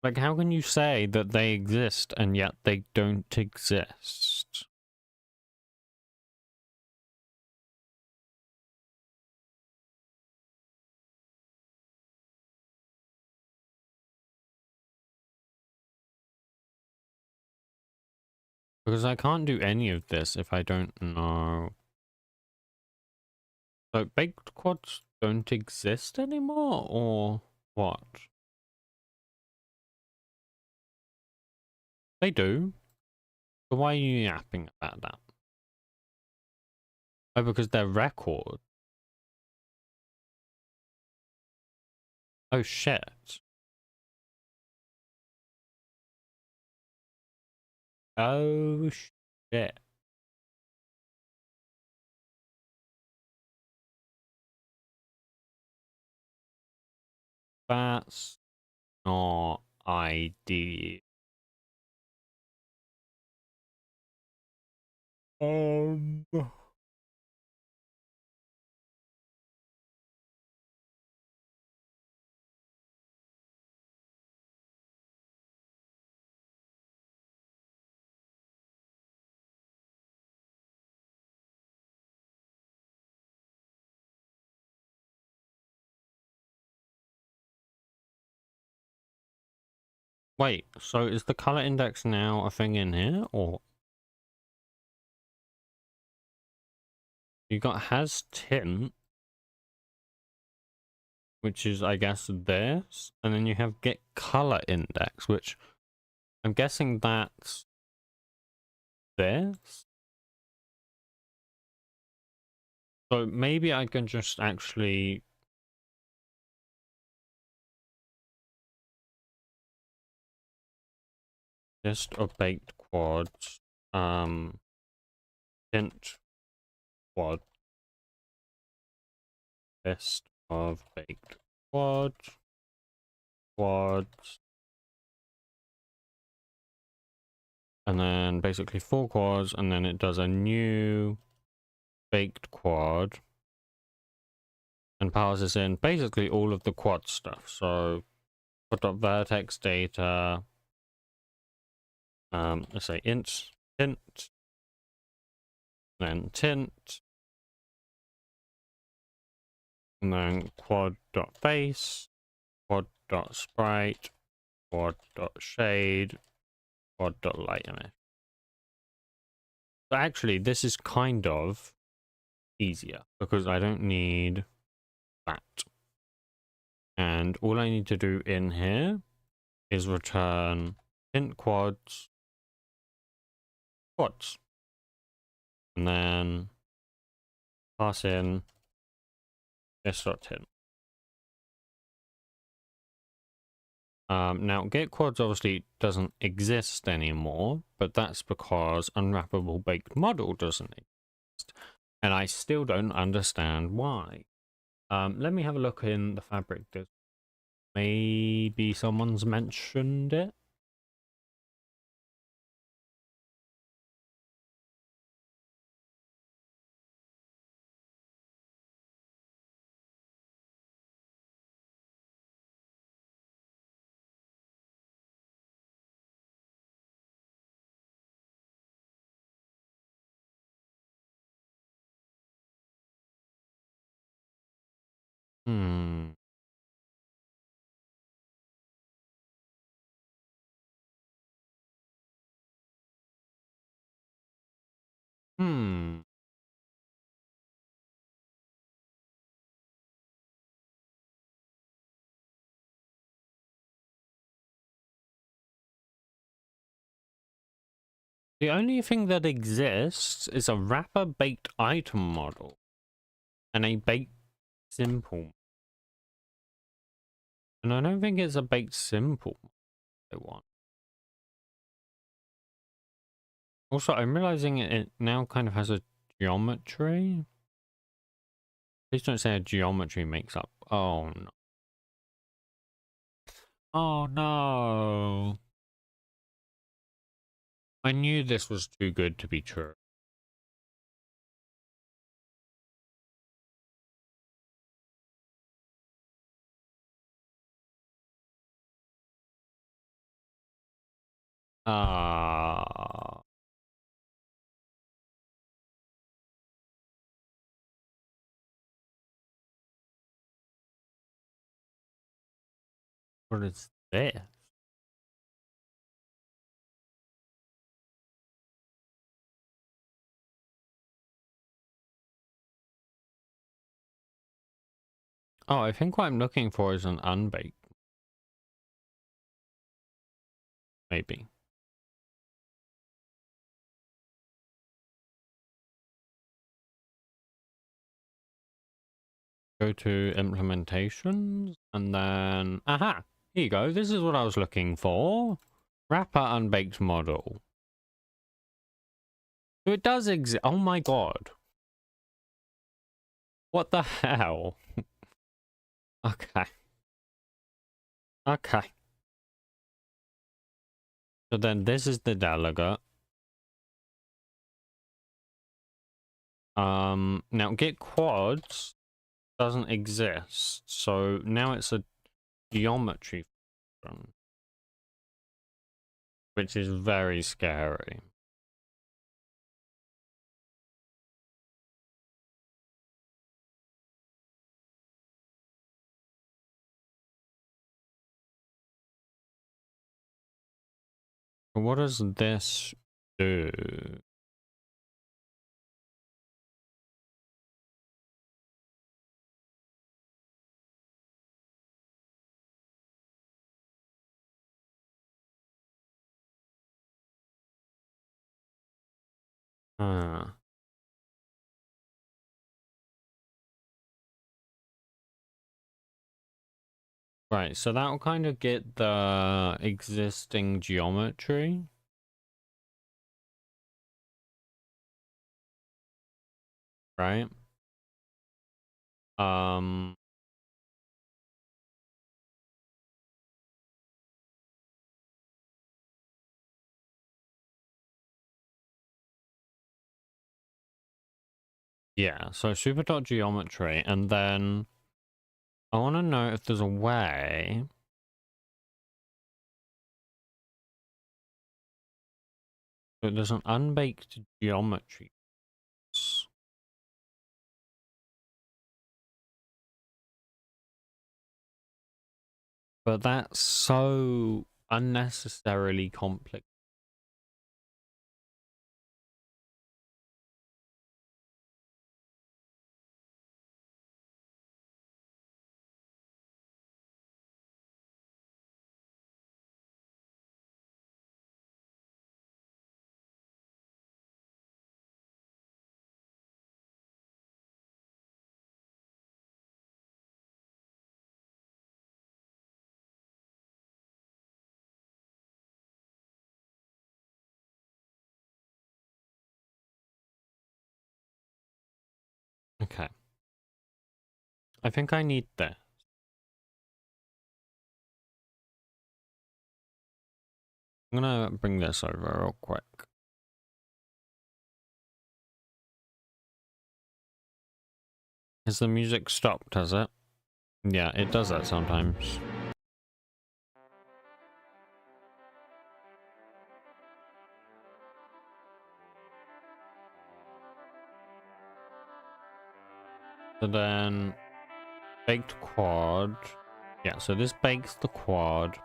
Like, how can you say that they exist and yet they don't exist? Because I can't do any of this if I don't know. So baked quads don't exist anymore, or what? They do. But why are you yapping about that? Oh, because they're record. Oh shit. Oh shit. That's not ideal. Um. Wait, so is the color index now a thing in here, or you got has tint, which is I guess this, and then you have get color index, which I'm guessing that's this. So maybe I can just actually list of baked quads, tint quad, list of baked quads, and then basically 4 quads, and then it does a new baked quad and passes in basically all of the quad stuff. So quad.vertex data, let's say int tint, then tint, and then quad.face, quad.sprite, quad.shade, quad.light image. But actually, this is kind of easier because I don't need that. And all I need to do in here is return int quads, and then pass in this.tint. Now, get quads obviously doesn't exist anymore, but that's because unwrappable baked model doesn't exist. And I still don't understand why. Let me have a look in the fabric. Maybe someone's mentioned it. Hmm. Hmm. The only thing that exists is a wrapper baked item model and a baked simple. And I don't think it's a baked simple I want. Also, I'm realizing it now kind of has a geometry. Please don't say a geometry makes up. Oh no. Oh no. I knew this was too good to be true. Ah. What is this? Oh, I think what I'm looking for is an unbaked. Maybe. Go to implementations and then, aha, here you go. This is what I was looking for. Wrapper unbaked model. So it does exist. Oh my god. What the hell? Okay. Okay. So then this is the delegate. Now get quads doesn't exist. So now it's a geometry function, which is very scary. What does this do? Right, so that'll kind of get the existing geometry. Right? Yeah, so super dot geometry, and then I want to know if there's a way. So there's an unbaked geometry. But that's so unnecessarily complex. Okay. I think I need this. I'm gonna bring this over real quick. Has the music stopped, has it? Yeah, it does that sometimes. So then, baked quad. Yeah, so this bakes the quad.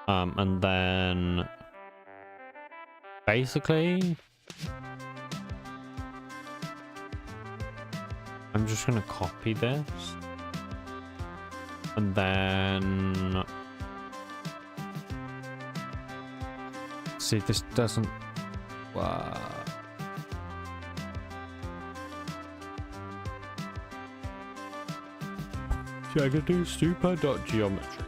And then basically I'm just gonna copy this. And then see if this doesn't work. So I can do super.geometry.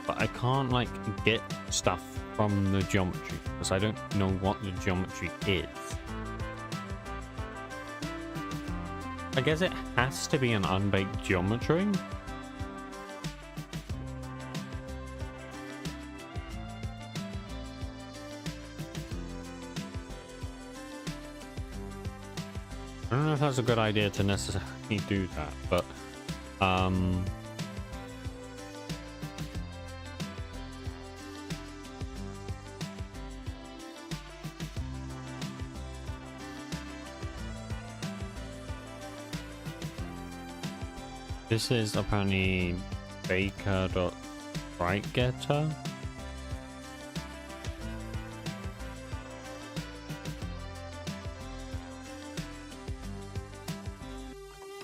But I can't like get stuff from the geometry because I don't know what the geometry is. I guess it has to be an unbaked geometry. I don't know if that's a good idea to necessarily do that, but this is apparently baker.brightgetter.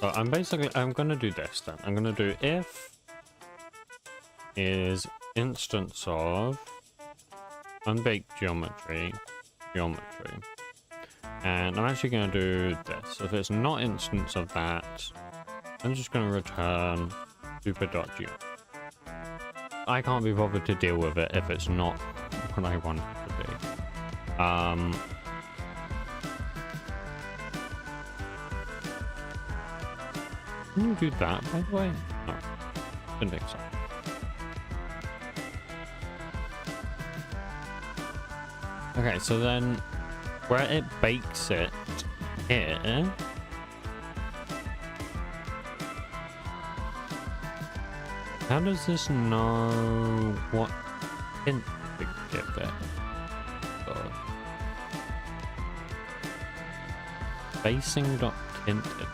So I'm gonna do this then. I'm gonna do if is instance of unbaked geometry, and I'm actually gonna do this. If it's not instance of that, I'm just gonna return super.geo. I can't be bothered to deal with it if it's not what I want it to be. Can you do that, by the way? No, didn't think so. Okay, so then where it bakes it here, how does this know what hint to give it? So, basing.tint it.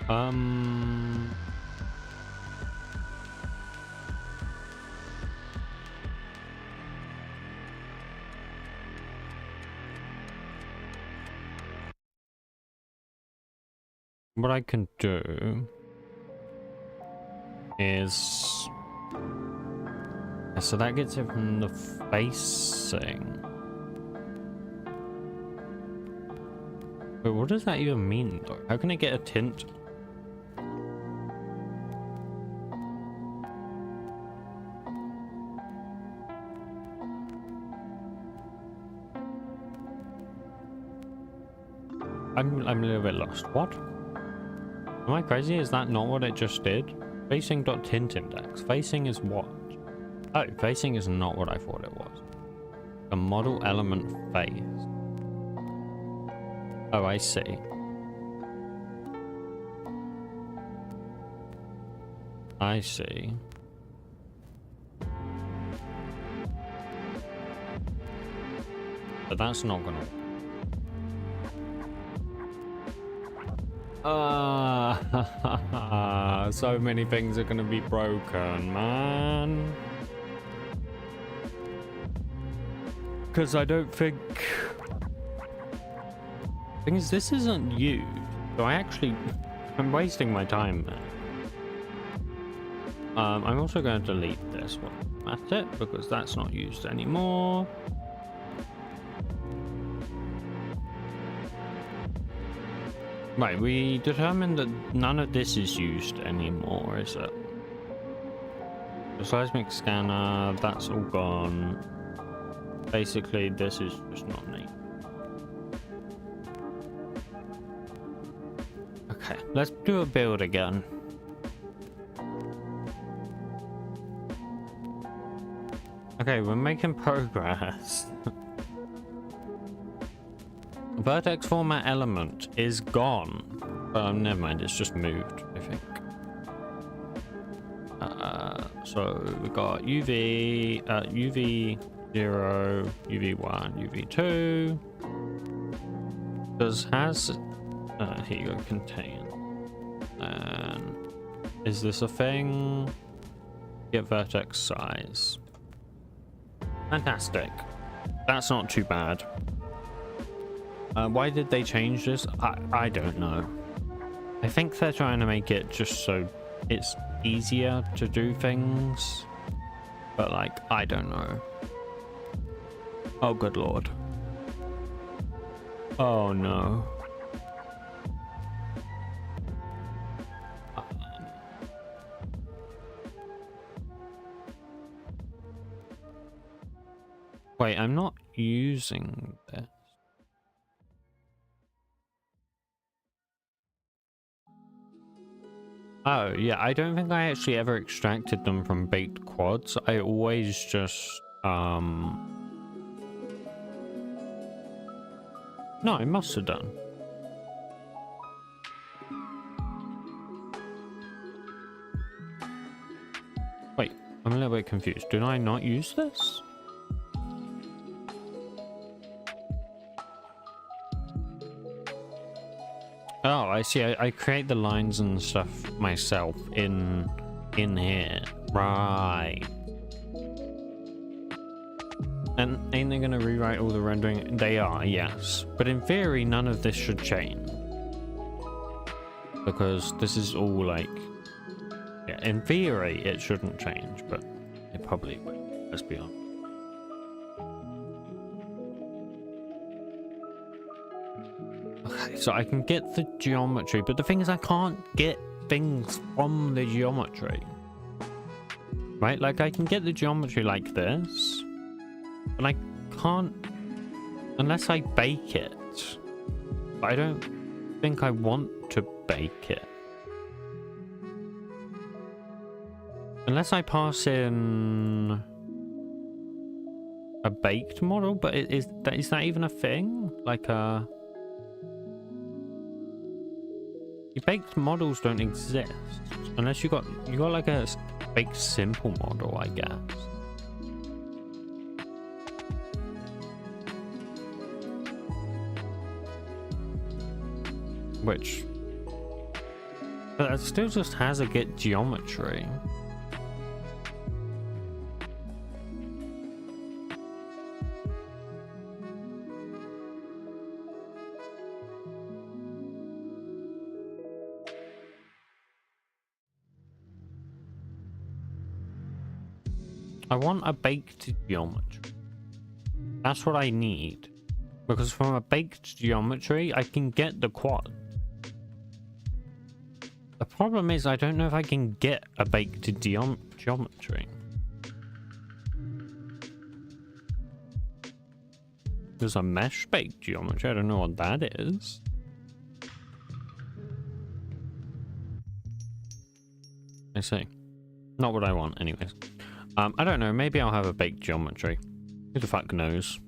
Um. What I can do is... So that gets it from the facing. But what does that even mean though? How can it get a tint? I'm a little bit lost. What? Am I crazy? Is that not what it just did? Facing.tint index. Facing is what? Oh, facing is not what I thought it was. A model element face. Oh, I see. I see. But that's not gonna... so many things are gonna be broken, man. Because I don't think... Thing is, this isn't used. So I'm wasting my time there. I'm also going to delete this one. That's it, because that's not used anymore. Right, we determined that none of this is used anymore, is it? The seismic scanner, that's all gone. Basically, this is just not neat. Okay, let's do a build again. Okay, we're making progress. Vertex format element is gone. Never mind, it's just moved, I think. So we got UV, UV0, UV1, UV2. Here you go, contain. And is this a thing? Get vertex size. Fantastic. That's not too bad. Why did they change this? I don't know. I think they're trying to make it just so it's easier to do things. But like, I don't know. Oh, good lord. Oh no. Wait, I'm not using this. Oh, yeah, I don't think I actually ever extracted them from baked quads. I always just, No, I must have done. Wait, I'm a little bit confused. Did I not use this? Oh, I see. I create the lines and stuff myself in here. Right. And ain't they gonna rewrite all the rendering? They are, yes. But in theory, none of this should change. Because this is all like... Yeah, in theory, it shouldn't change, but it probably will. Let's be honest. So I can get the geometry, but the thing is I can't get things from the geometry. Right? Like I can get the geometry like this, but I can't unless I bake it. But I don't think I want to bake it. Unless I pass in a baked model, but is that even a thing? Like a... Baked models don't exist unless you got like a baked simple model, I guess. Which But it still just has a get geometry. I want a baked geometry. That's what I need. Because from a baked geometry, I can get the quad. The problem is I don't know if I can get a baked geometry. There's a mesh baked geometry. I don't know what that is. I see. Not what I want, anyways. I don't know. Maybe I'll have a baked geometry. Who the fuck knows?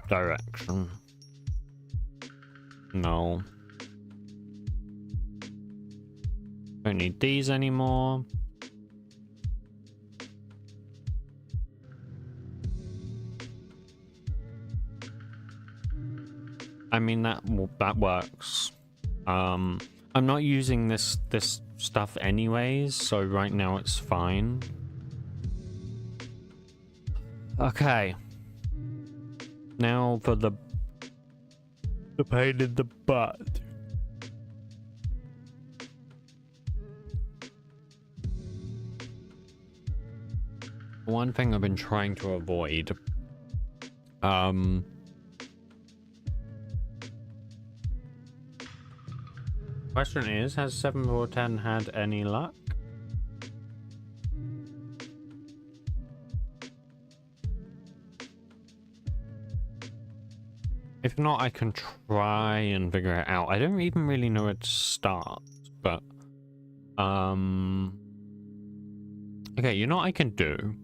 Direction. No. Don't need these anymore. I mean, that works. I'm not using this stuff anyways, so right now it's fine. Okay. Now for the pain in the butt. One thing I've been trying to avoid. Question is, has 7/10 had any luck? If not, I can try and figure it out. I don't even really know where to start, but okay, you know what I can do?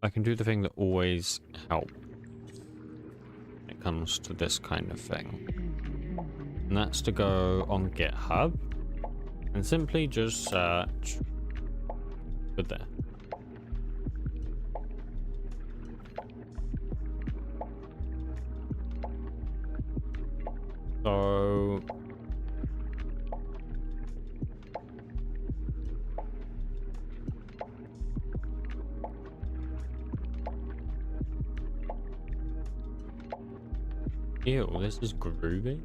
I can do the thing that always helps when it comes to this kind of thing. And that's to go on GitHub and simply just search for there. So ew, this is groovy.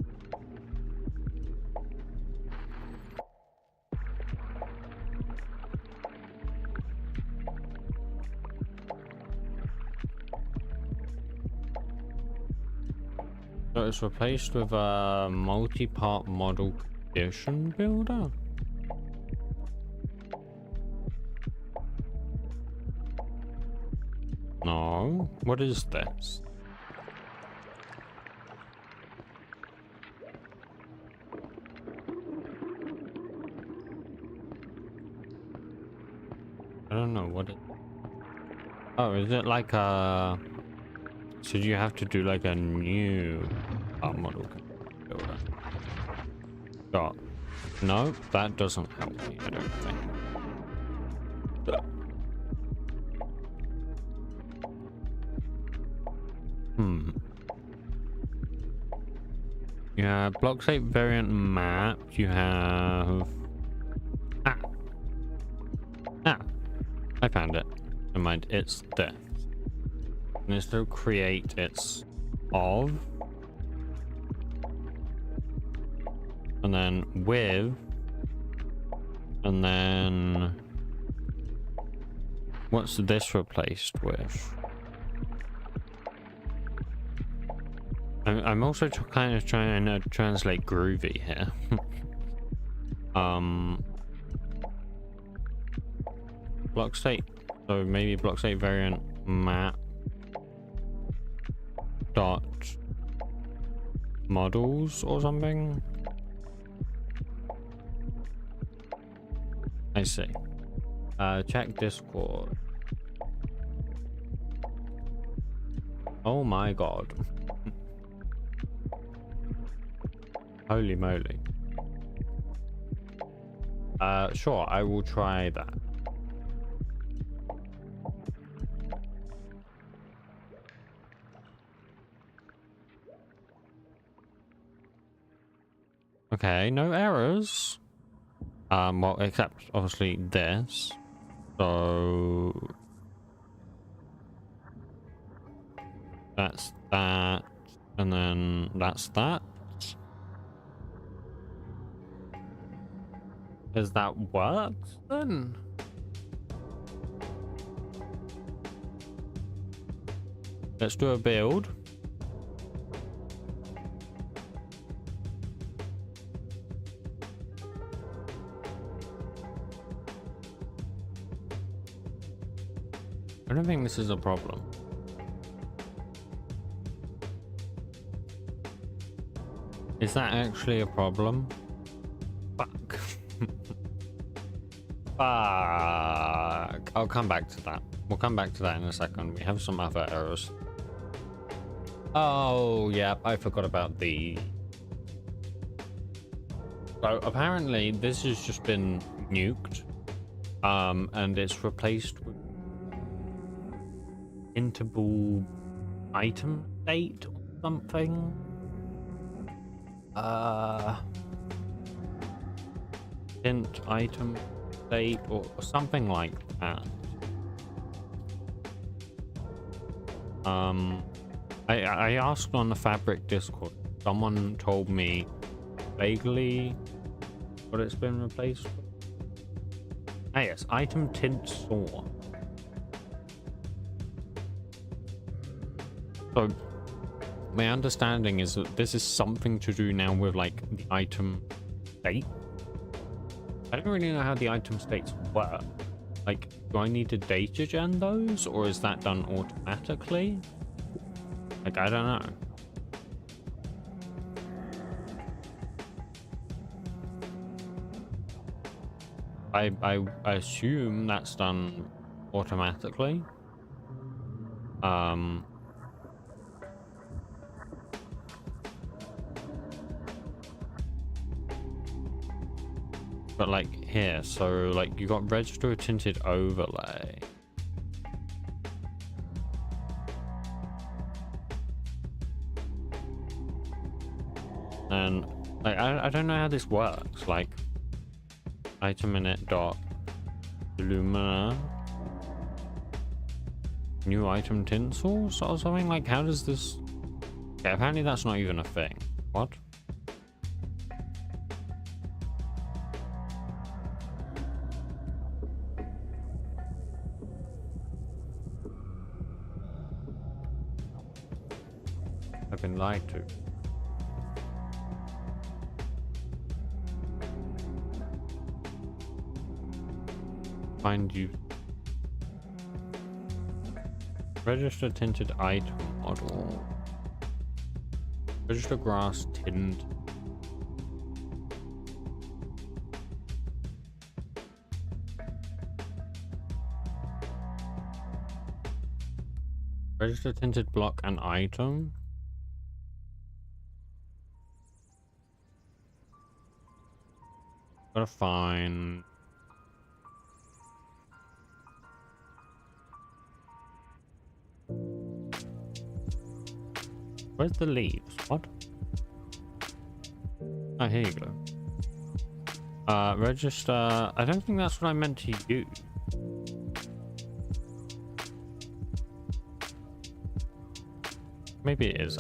So it's replaced with a multi-part model condition builder. No, what is this? I don't know what it. Oh, is it like a? So you have to do like a new model builder. Got. No, that doesn't help me, I don't think. You have block shape variant map. You have. I found it. Never mind, it's this. And it's to create its of. And then with. And then. What's this replaced with? I'm also kind of trying to translate groovy here. Block state. So maybe block state variant map dot models or something. I see. Check Discord. Oh my god. Holy moly. Sure, I will try that. Okay, no errors. Well, except obviously this. So that's that, and then that's that. Does that work then? Let's do a build. I don't think this is a problem. Is that actually a problem? Fuck. Fuck. I'll come back to that. We'll come back to that in a second. We have some other errors. Oh, yeah, I forgot about the... So apparently this has just been nuked. And it's replaced with interval item date or something. Hint item date or something like that. I asked on the Fabric Discord. Someone told me vaguely what it's been replaced with. Ah yes, item tint saw. So my understanding is that this is something to do now with like the item state. I don't really know how the item states work. Like, do I need to data gen those, or is that done automatically? Like, I don't know. I assume that's done automatically. But like here, so like you got register a tinted overlay. And like I don't know how this works. Like item init dot Lumina new item tint source or something. Like how does this? Yeah, apparently that's not even a thing. What? I've been lied to. Find you. Register tinted item model. Register grass tint. Register tinted block and item. Gotta find. Where's the leaves? What? Oh, here you go. Register. I don't think that's what I meant to use. Maybe it is.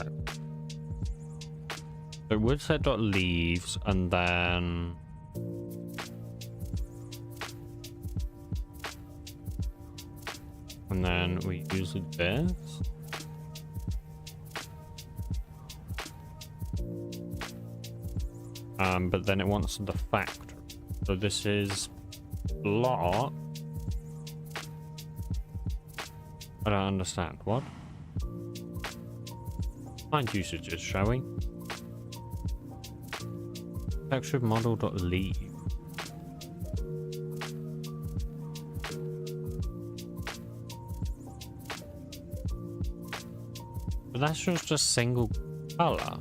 So woodset.leaves and then. And then we use this. But then it wants the factory. So this is block. I don't understand. What? Find usages, shall we? Texture model.leave. But that's just a single color.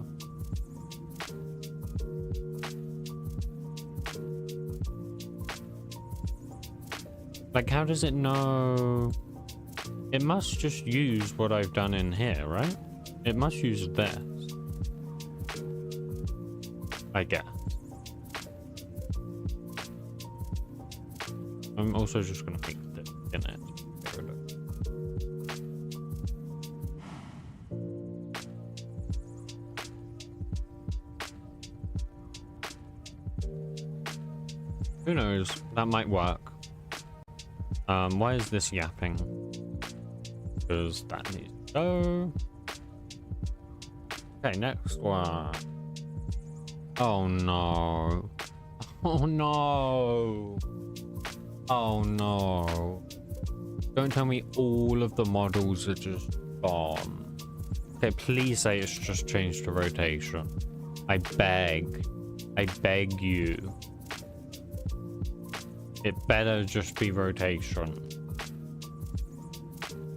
Like, how does it know? It must just use what I've done in here, right? It must use this. I guess. I'm also just gonna make the in it. Who knows? That might work. Why is this yapping? Because that needs to go. Okay, next one. Oh no. Oh no. Oh no. Don't tell me all of the models are just gone. Okay, please say it's just changed to rotation. I beg. I beg you. It better just be rotation.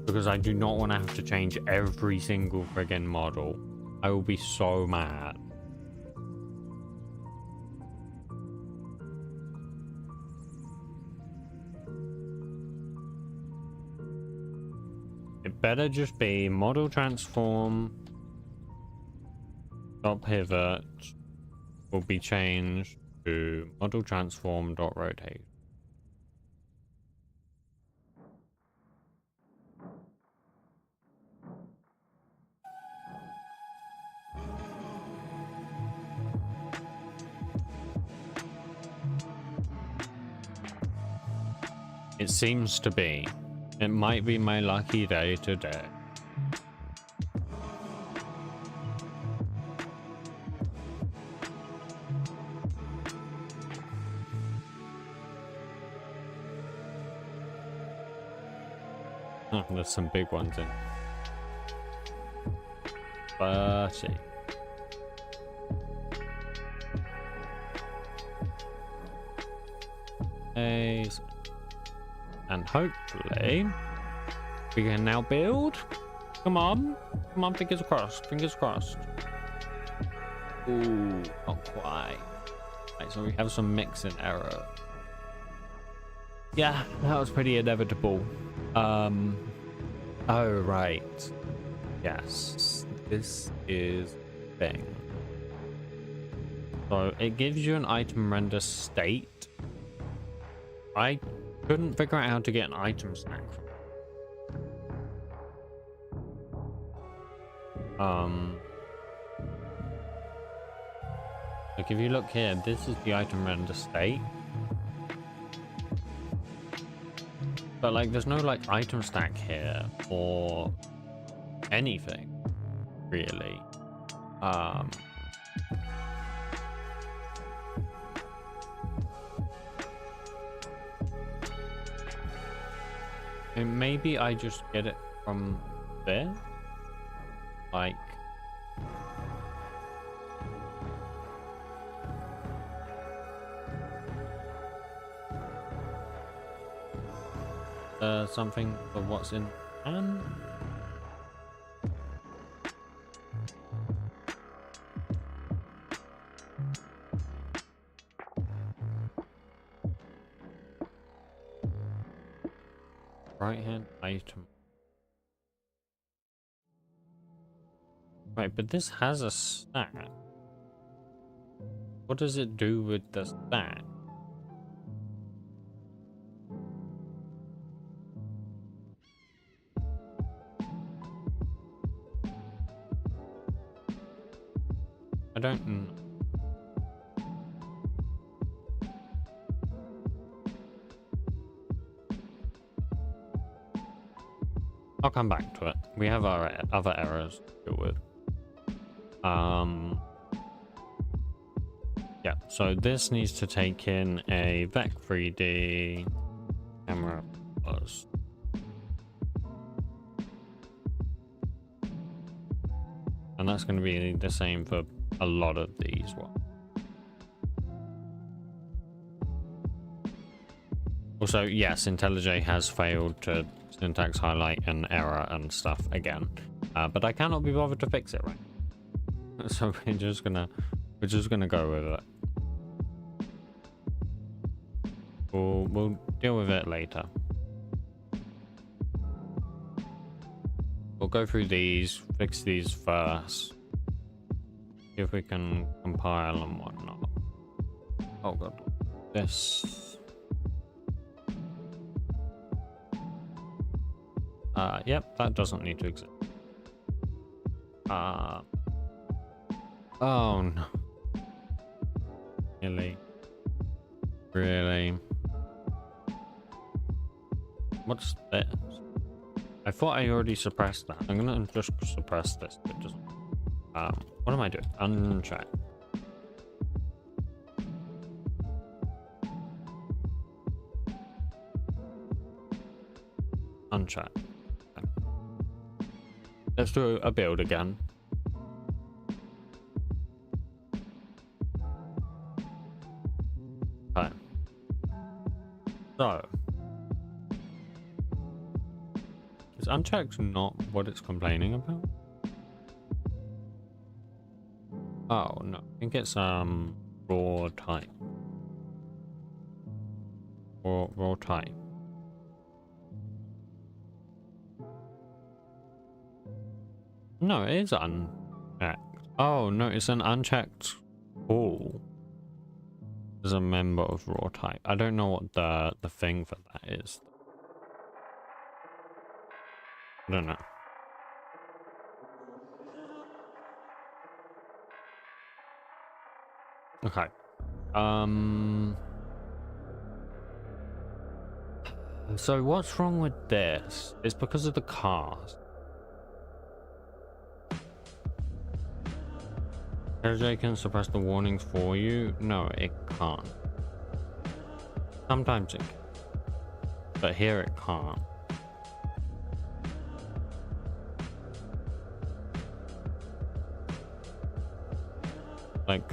Because I do not want to have to change every single friggin' model. I will be so mad. It better just be model transform. Dot pivot will be changed to model transform dot rotate. It seems to be. It might be my lucky day today. Oh, there's some big ones in. 30. And hopefully we can now build. Come on. Come on, fingers crossed. Fingers crossed. Ooh, not quite. Right, so we have some mixing error. Yeah, that was pretty inevitable. Oh, right. Yes, this is the thing. So it gives you an item render state. I couldn't figure out how to get an item stack. Like if you look here, this is the item render state. But like there's no like item stack here or anything really. And maybe I just get it from there, like something for what's in hand. Right hand item. Right, but this has a stack. What does it do with the stack? I don't know. I'll come back to it. We have our other errors to deal with. Yeah, so this needs to take in a Vec 3D camera plus. And that's going to be the same for a lot of these ones. Also, yes, IntelliJ has failed to syntax highlight an error and stuff again, but I cannot be bothered to fix it right. So we're just gonna go with it. We'll deal with it later. We'll go through these, fix these first, see if we can compile and whatnot. Oh god, this. Yep, that doesn't need to exist. Oh no. Really? Really? What's this? I thought I already suppressed that. I'm gonna just suppress this. It doesn't. What am I doing? Uncheck. Uncheck. Okay. Let's do a build again. Okay. So. Is unchecked not what it's complaining about? Oh no, I think it's raw type. Raw type. No, it is unchecked. Oh no, it's an unchecked all as a member of raw type. I don't know what the thing for that is. I don't know. Okay. So what's wrong with this? It's because of the cars. LJ can suppress the warnings for you? No, it can't. Sometimes it can. But here it can't. Like,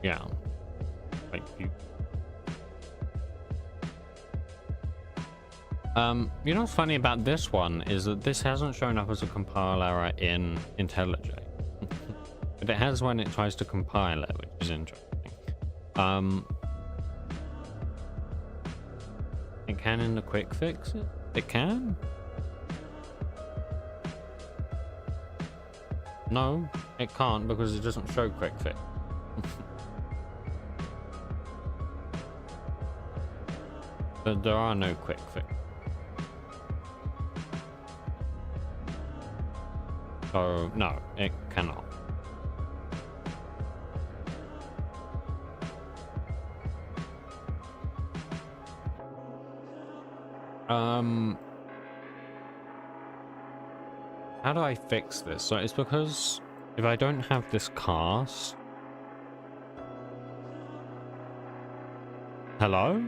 yeah. Like you. You know what's funny about this one is that this hasn't shown up as a compile error in IntelliJ. But it has when it tries to compile it, which is interesting. It can in the quick fix it? It can? No, it can't because it doesn't show quick fix. But there are no quick fix. So no, it cannot. How do I fix this? So it's because if I don't have this cast. Hello?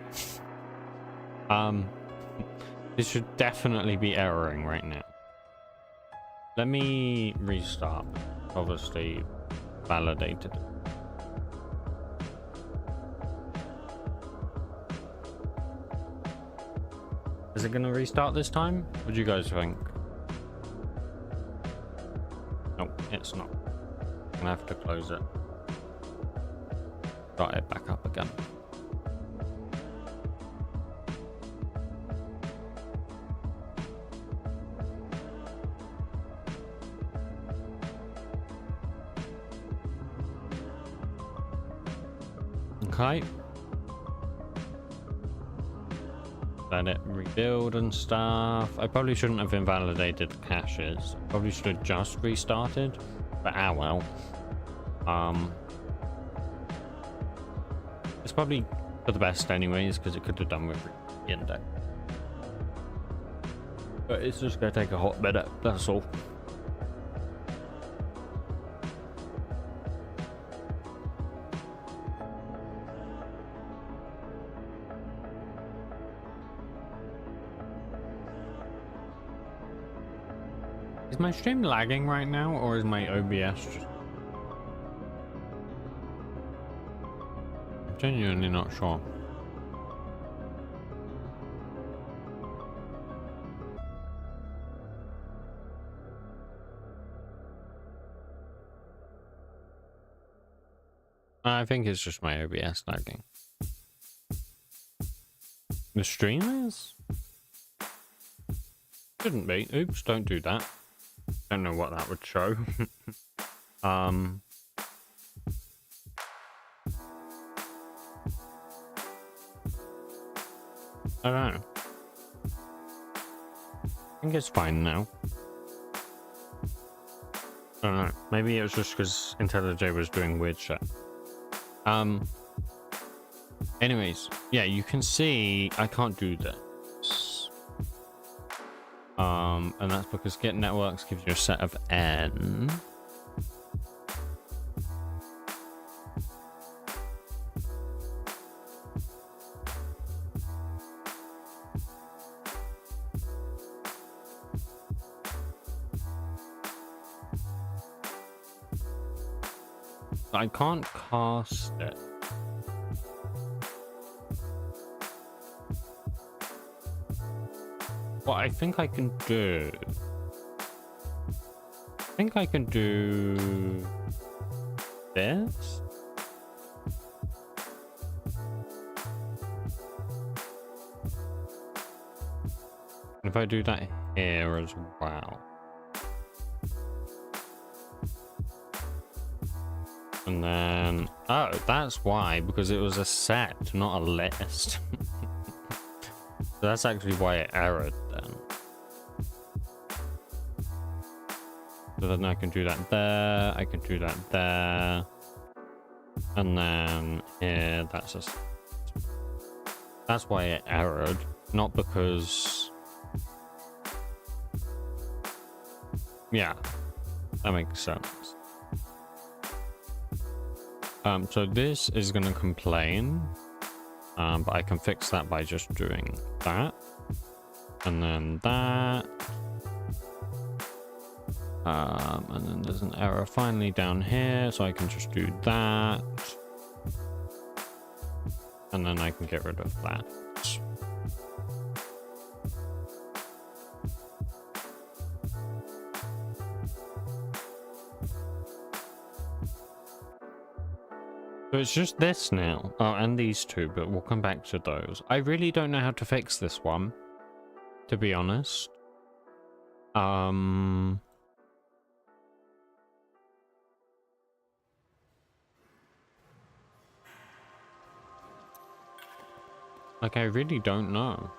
This should definitely be erroring right now. Let me restart. Obviously validated. Is it gonna restart this time? What do you guys think? Nope, it's not. I'm gonna have to close it. Start it back up again. Okay. Let it rebuild and stuff. I probably shouldn't have invalidated caches. I probably should have just restarted. But ah well. It's probably for the best anyways, because it could have done with the index. But it's just gonna take a hot minute, that's all. Is my stream lagging right now, or is my OBS just... I'm genuinely not sure. I think it's just my OBS lagging. The stream is? Shouldn't be. Oops, don't do that. Don't know what that would show. I don't know. I think it's fine now. I don't know. Maybe it was just because IntelliJ was doing weird shit. Anyways, yeah, you can see I can't do this. And that's because get networks gives you a set of n. I can't cast it. What I think I can do... I think I can do... this? If I do that here as well. And then... oh, that's why, because it was a set, not a list. So that's actually why it errored then. So then I can do that there, I can do that there. And then here, that's just... that's why it errored, not because... yeah, that makes sense. So this is going to complain, but I can fix that by just doing that, and then that, and then there's an error finally down here, so I can just do that, and then I can get rid of that. So it's just this now. Oh, and these two, but we'll come back to those. I really don't know how to fix this one, to be honest. Like, I really don't know.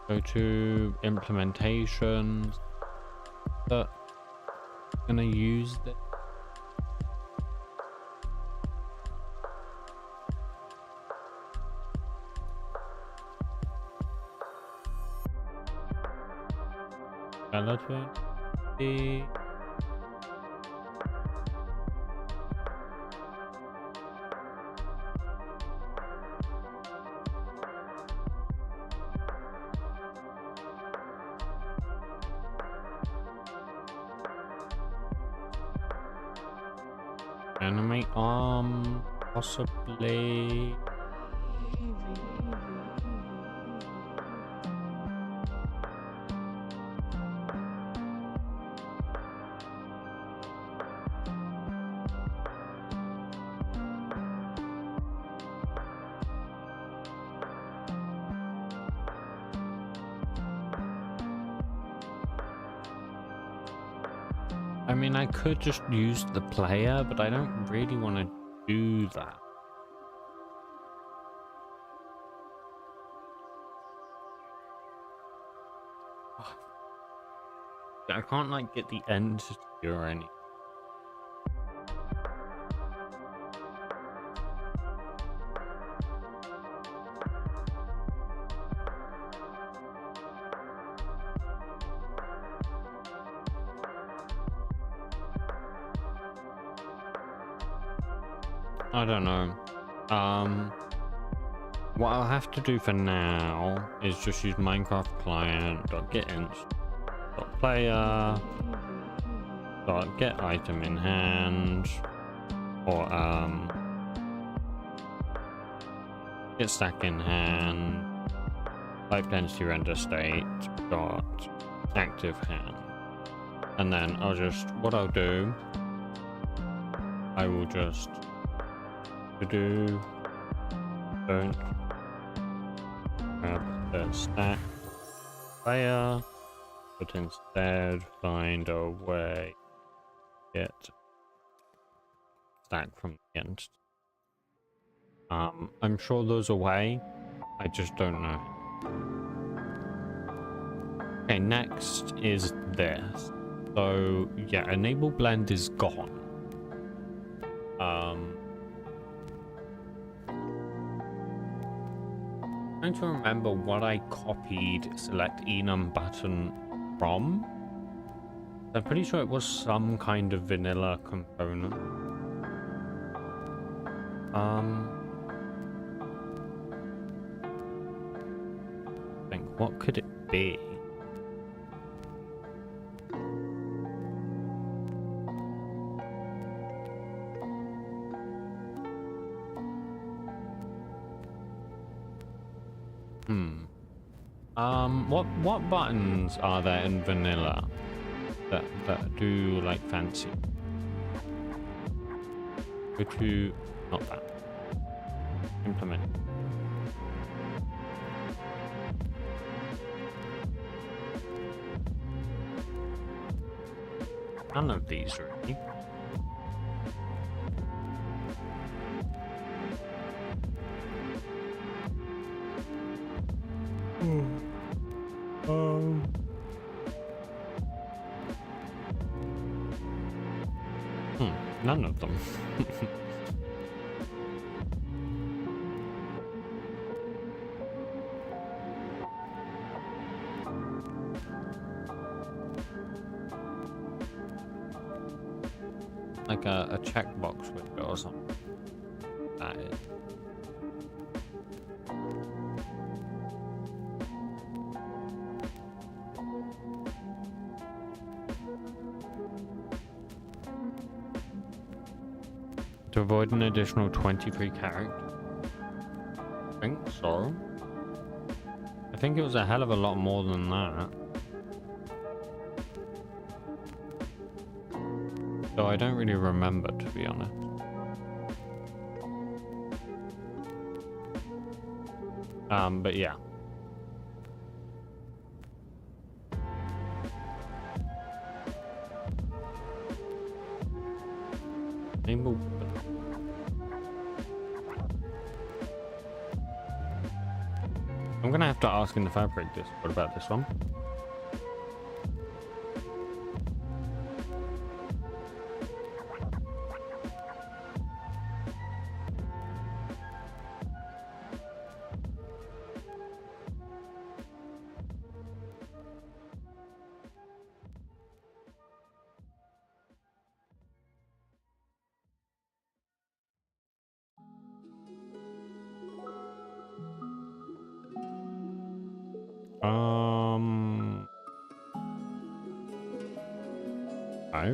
Go to implementations. But gonna use the skeleton. Animate arm, possibly. I mean, I could just use the player, but I don't really want to do that. I can't, like, get the entity or anything. I don't know. What I'll have to do for now is just use Minecraft client.getInst.player .get item in hand, or get stack in hand, type density render state dot active hand, and then I'll just, what I'll do, I will just do don't grab the stack player, but instead find a way to get stack from the end. I'm sure there's a way. I just don't know. Okay, next is this. So yeah, enable blend is gone. Trying to remember what I copied select enum button from. I'm pretty sure it was some kind of vanilla component. I think, what could it be? What buttons are there in vanilla that do like fancy? Go to, not that. Implement. None of these really. None of them. Like a checkbox window or something. That is. To avoid an additional 23 characters. I think so. I think it was a hell of a lot more than that. So I don't really remember, to be honest. But yeah. Enable. I'm gonna have to ask in the fabric this. What about this one?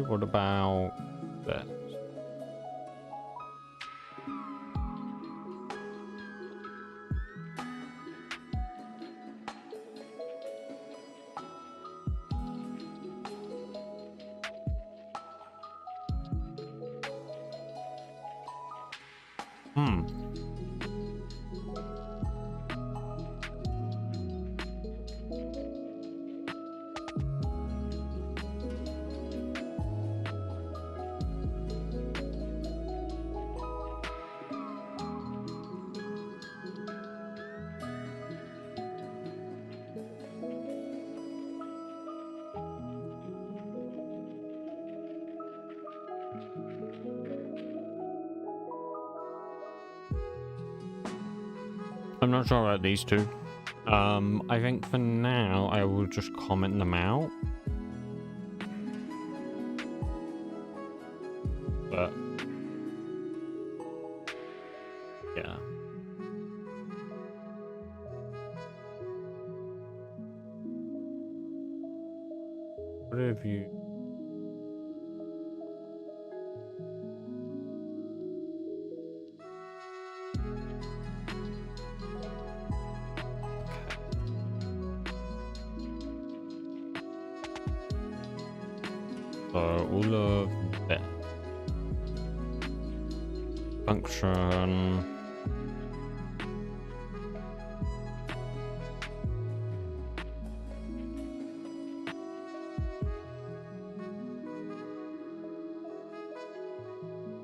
What about this? I'm not sure about these two. I think for now I will just comment them out. But yeah. What have you? So all of that function.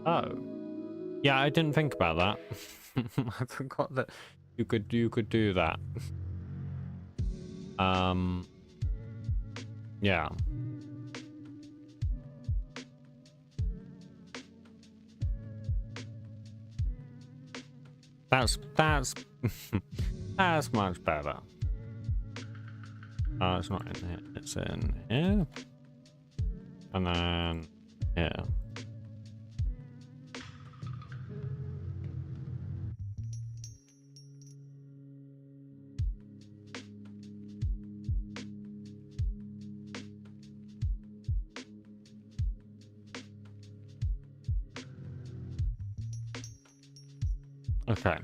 Oh, yeah, I didn't think about that. I forgot that you could do that. Yeah. That's that's much better. It's not in here. It's in here. And then here. Okay.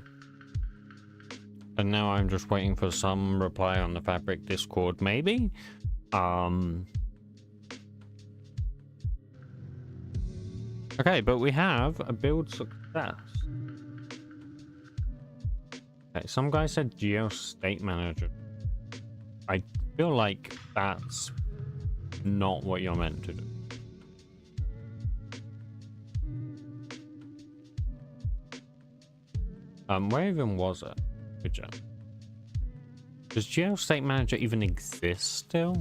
And now I'm just waiting for some reply on the Fabric Discord, maybe? Okay, but we have a build success. Okay, some guy said Geo State Manager. I feel like that's not what you're meant to do. Where even was it? Good job. Does Geo State Manager even exist still?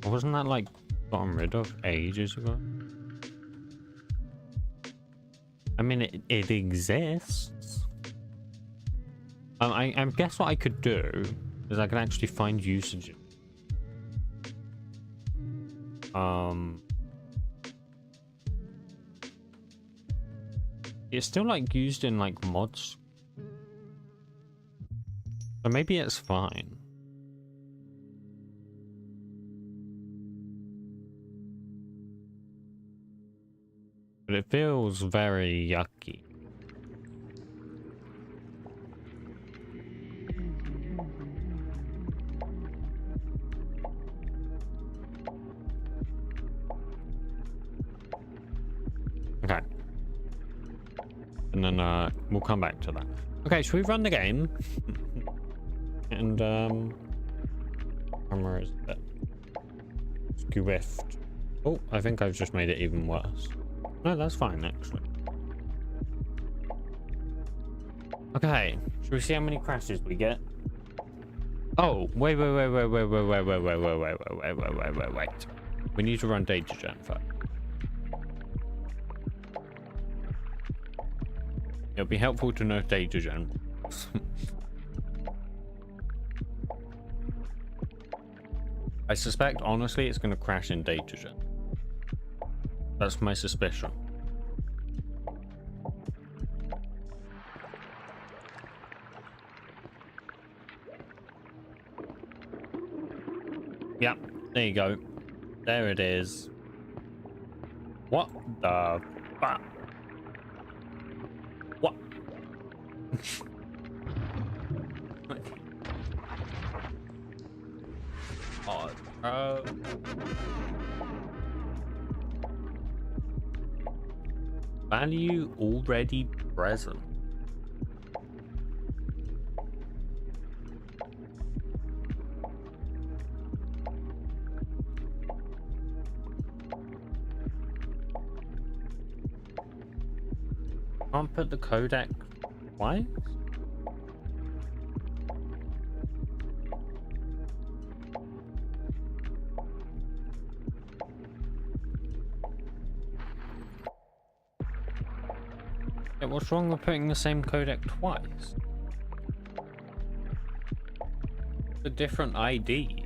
Or wasn't that like gotten rid of ages ago? I mean, it exists. I guess what I could do is I can actually find usage. It's still like used in like mods. So maybe it's fine. But it feels very yucky. Okay. And then we'll come back to that. Okay, should we run the game? And where is it? Swift. Oh, I think I've just made it even worse. No, that's fine actually. Okay, should we see how many crashes we get? Oh, wait. We need to run data gen first. It'll be helpful to know data gen. I suspect, honestly, it's going to crash in data gen. That's my suspicion. Yep, there you go. There it is. What the fuck? What? Oh, value already present. Can't put the codec twice? Yeah, what's wrong with putting the same codec twice? It's a different ID.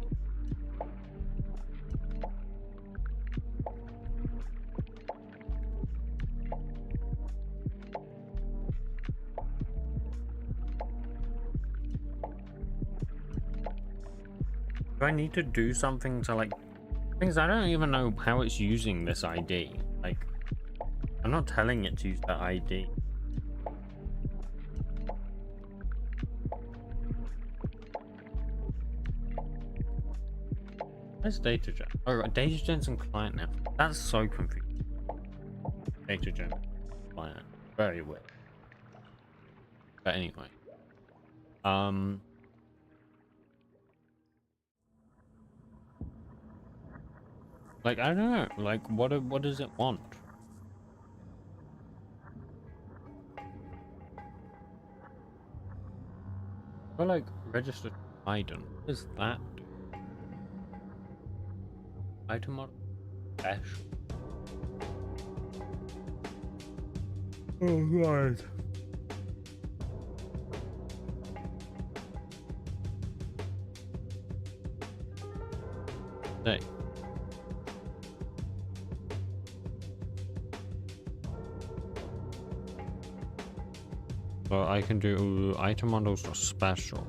Do I need to do something to like things? I don't even know how it's using this ID. Like, I'm not telling it to use that ID. Where's data gen? Oh, right, data gen's in client now. That's so confusing. Data gen client, very weird. But anyway, like, I don't know, like, what does it want? I like registered item. What does that do? Item model special. Oh god. Hey. So I can do item models are special.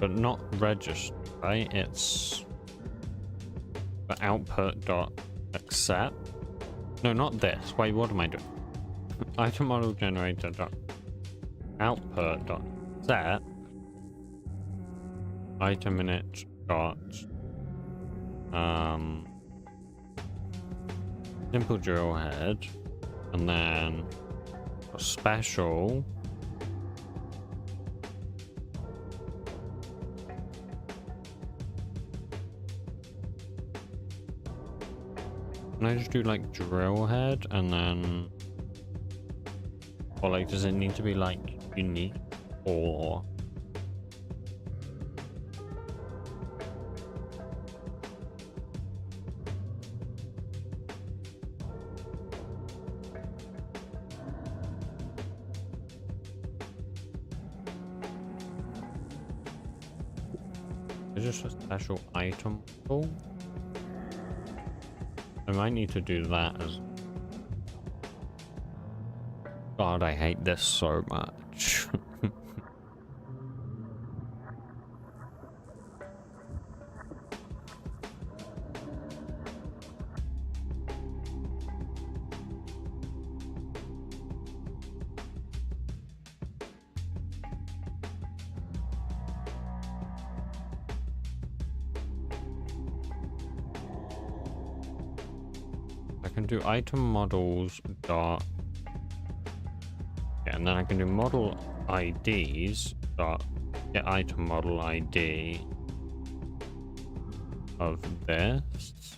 But not registered, right? It's the output dot accept. No, not this. Wait, what am I doing? Item model generator dot output dot set item init dot simple drill head, and then a special can I just do like drill head and then, or like does it need to be like unique or just a special item pool? I might need to do that as... God, I hate this so much. I can do item models dot, yeah, and then I can do model IDs dot get item model ID of this,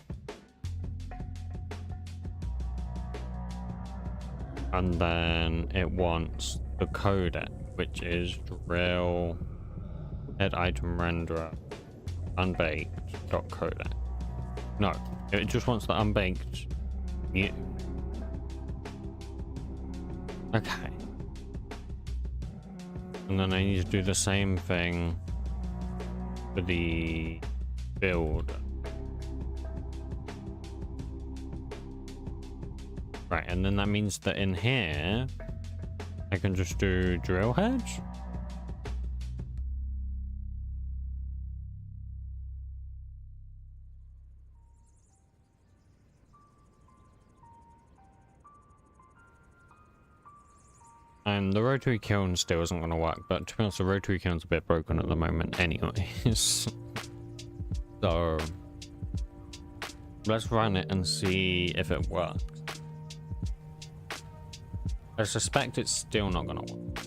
and then it wants the codec, which is drill head item renderer unbaked dot codec. No, it just wants the unbaked. Yeah. Okay. And then I need to do the same thing for the build. Right, and then that means that in here I can just do drill heads. And the rotary kiln still isn't going to work, but to be honest, the rotary kiln's a bit broken at the moment anyways. So let's run it and see if it works. I suspect it's still not going to work.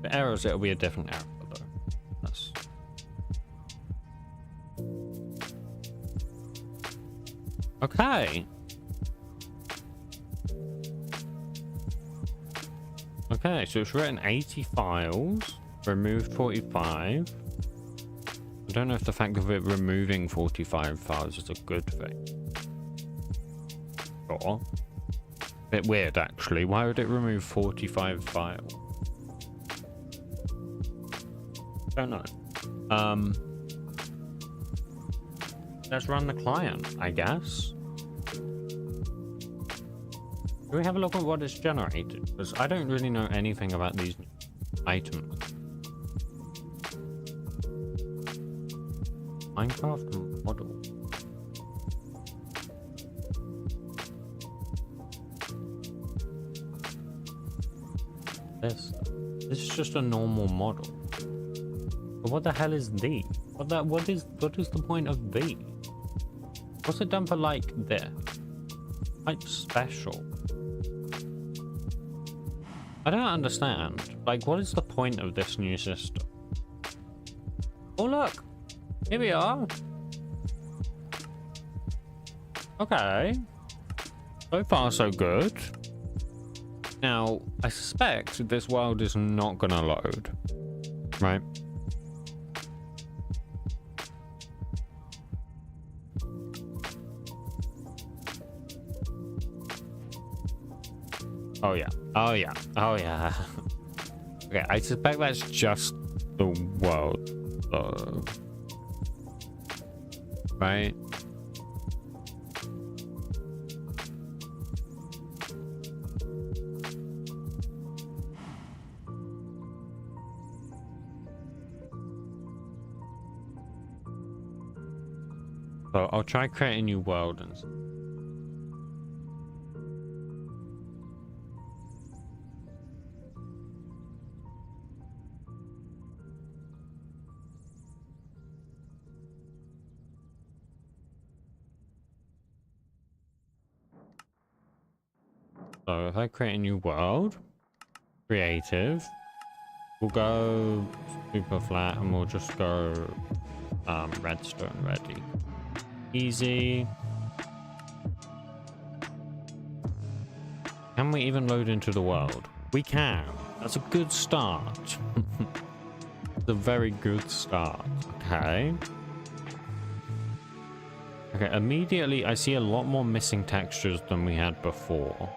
For errors, it'll be a different error though. That's... Okay. Okay, so it's written 80 files, removed 45. I don't know if the fact of it removing 45 files is a good thing. Or a bit weird actually. Why would it remove 45 files? Don't know. Let's run the client, I guess. Do we have a look at what it's generated? Because I don't really know anything about these items. Minecraft model. This is just a normal model. But what the hell is these? What is the point of these? What's it done for like this? Like special. I don't understand. Like, what is the point of this new system? Oh, look. Here we are. Okay. So far, so good. Now, I suspect this world is not gonna load. Right? Oh, yeah. Oh, yeah. Oh, yeah. Okay, I suspect that's just the world, though. Right? So I'll try create a new world and so if I create a new world, creative, we'll go super flat and we'll just go redstone ready. Easy. Can we even load into the world? We can. That's a good start. It's a very good start. Okay. Okay, immediately I see a lot more missing textures than we had before.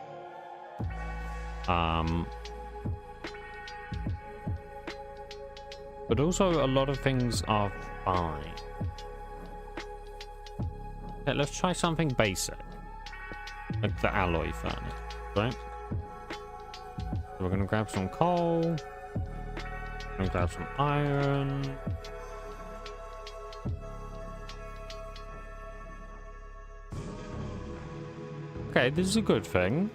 But also a lot of things are fine. Okay, let's try something basic. Like the alloy furnace, right? So we're gonna grab some coal. Gonna grab some iron. Okay, this is a good thing.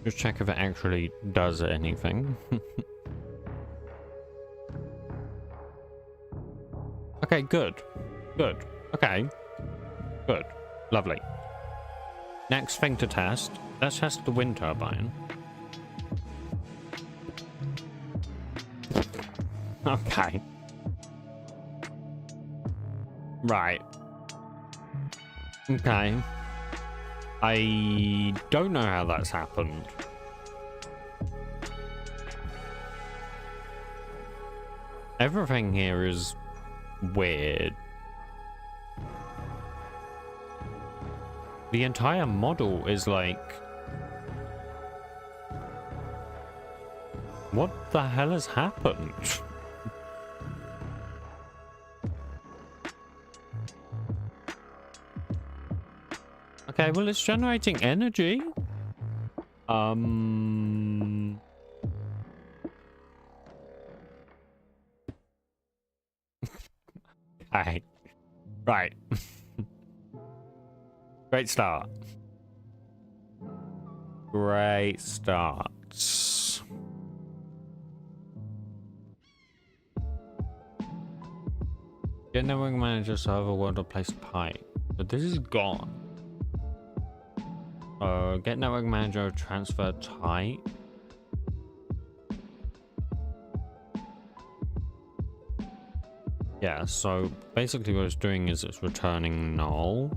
Just check if it actually does anything. Okay, good. Good. Okay. Good. Lovely. Next thing to test. Let's test the wind turbine. Okay. Right. Okay. I don't know how that's happened. Everything here is weird. The entire model is like... What the hell has happened? Okay, well, it's generating energy. Okay. Right. Great start. Great start. Get network manager server word to place pipe. But this is gone. Get network manager transfer type. Yeah, so basically what it's doing is it's returning null.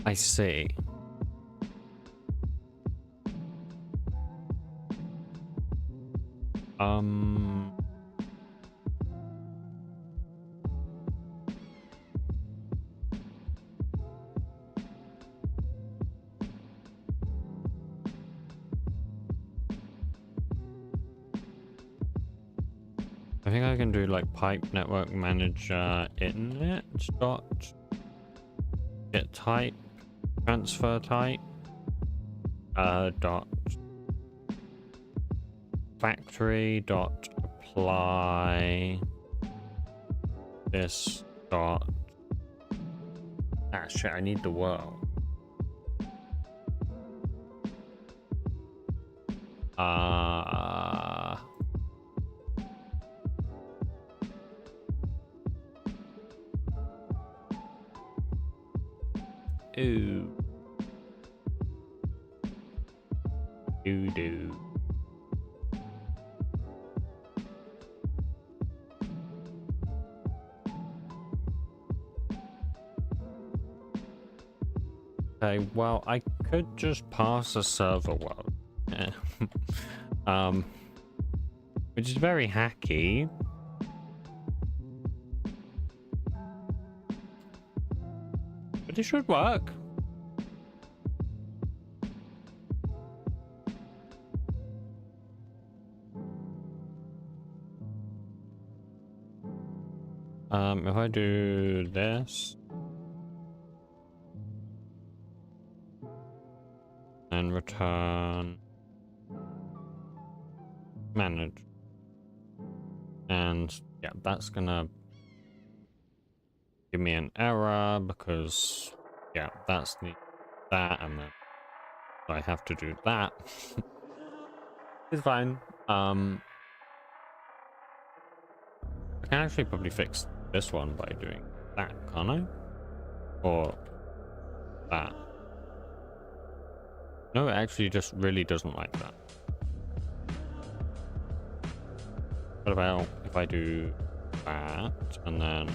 I see. I think I can do like pipe network manager internet dot get type transfer type dot factory dot apply this dot shit, I need the world. Ooh. Do. Okay, well, I could just pass a server world. Yeah. Which is very hacky. But it should work. If I do this and return manage, and yeah, that's gonna give me an error because yeah, that's that, and then I have to do that. It's fine. I can actually probably fix this one by doing that, can't I? Or that. No, it actually just really doesn't like that. What about if I do that and then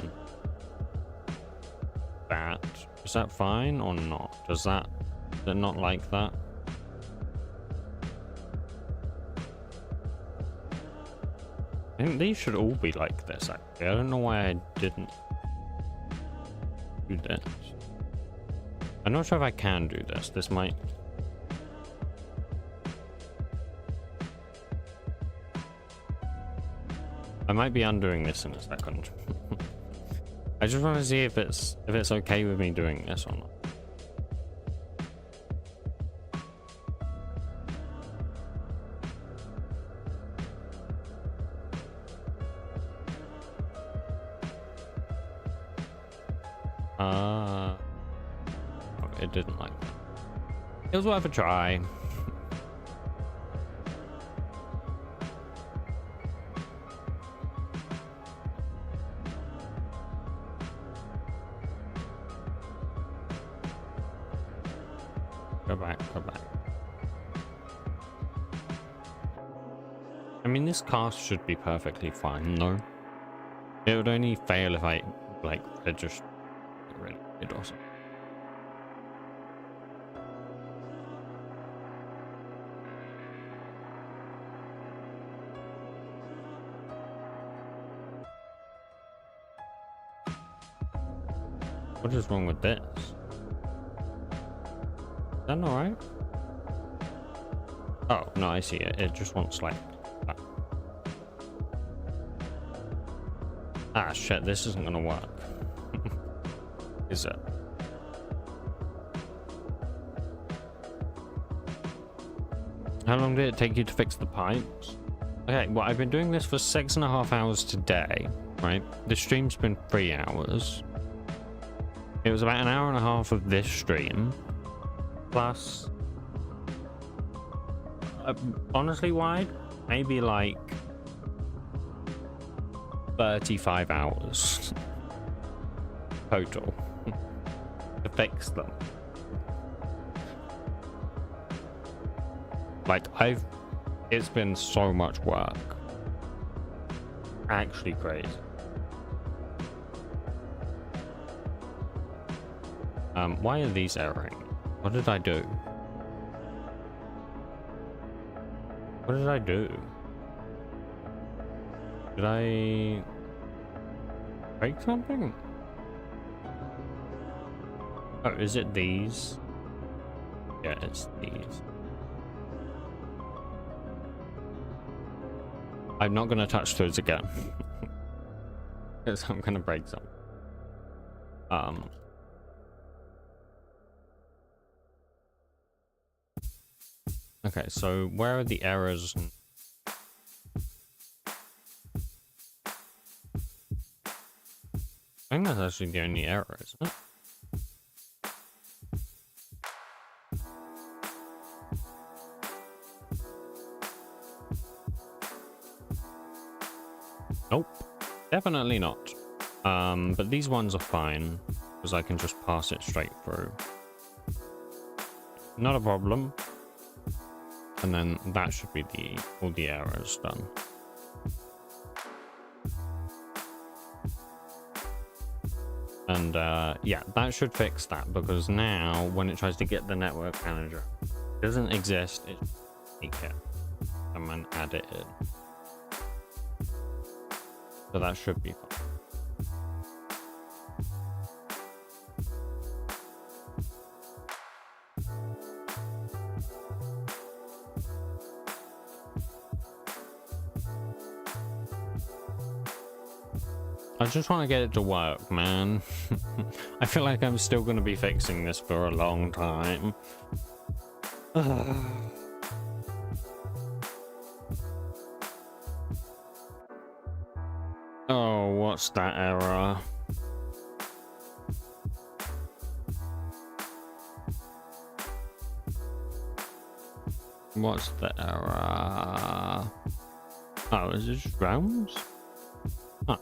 that? Is that fine or not? Does it not like that? I think these should all be like this, actually. I don't know why I didn't do this. I'm not sure if I can do this. This might... I might be undoing this in a second. I just want to see if it's okay with me doing this or not. It didn't like that. It was worth a try. Go back. I mean, this cast should be perfectly fine, though. It would only fail if I, like, just get rid of it or something. What is wrong with this? Is that alright? Oh, no, I see it. It just wants like that. Ah, shit, this isn't gonna work. Is it? How long did it take you to fix the pipes? Okay, well, I've been doing this for 6.5 hours today, right? The stream's been 3 hours. It was about 1.5 hours of this stream. Plus, honestly, wide, maybe like 35 hours total to fix them. Like, it's been so much work. Actually crazy. Why are these erroring? What did I do? What did I do? Did I break something? Oh, is it these? Yeah, it's these. I'm not gonna touch those again. Because I'm gonna break some. Okay, so where are the errors? I think that's actually the only error, isn't it? Nope, definitely not. But these ones are fine because I can just pass it straight through. not a problem. And then that should be all the errors done. And yeah, that should fix that, because now when it tries to get the network manager, it doesn't exist. It take it and then add it in. So that should be fine. I just want to get it to work, man. I feel like I'm still going to be fixing this for a long time. Oh, what's that error? What's the error? Oh, is it just realms? Huh.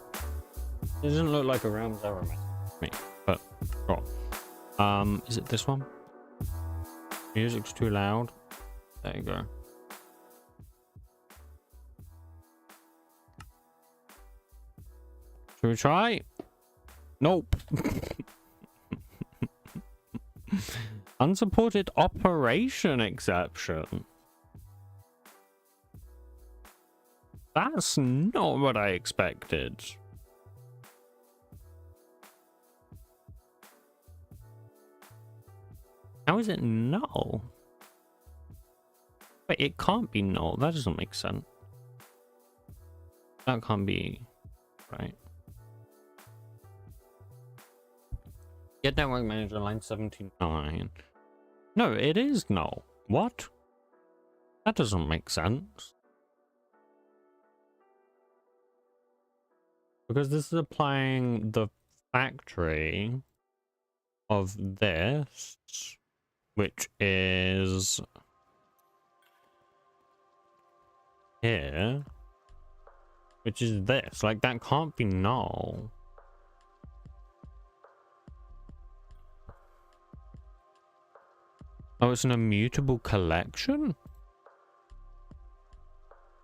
It doesn't look like a realms error to me, but sure. Is it this one? Music's too loud. There you go. Should we try? Nope. Unsupported operation exception. That's not what I expected. How is it null? Wait, it can't be null. That doesn't make sense. That can't be right. Get network manager line 79. No, it is null. What? That doesn't make sense. Because this is applying the factory of this, which is here, which is this. Like, that can't be null. Oh, it's an immutable collection?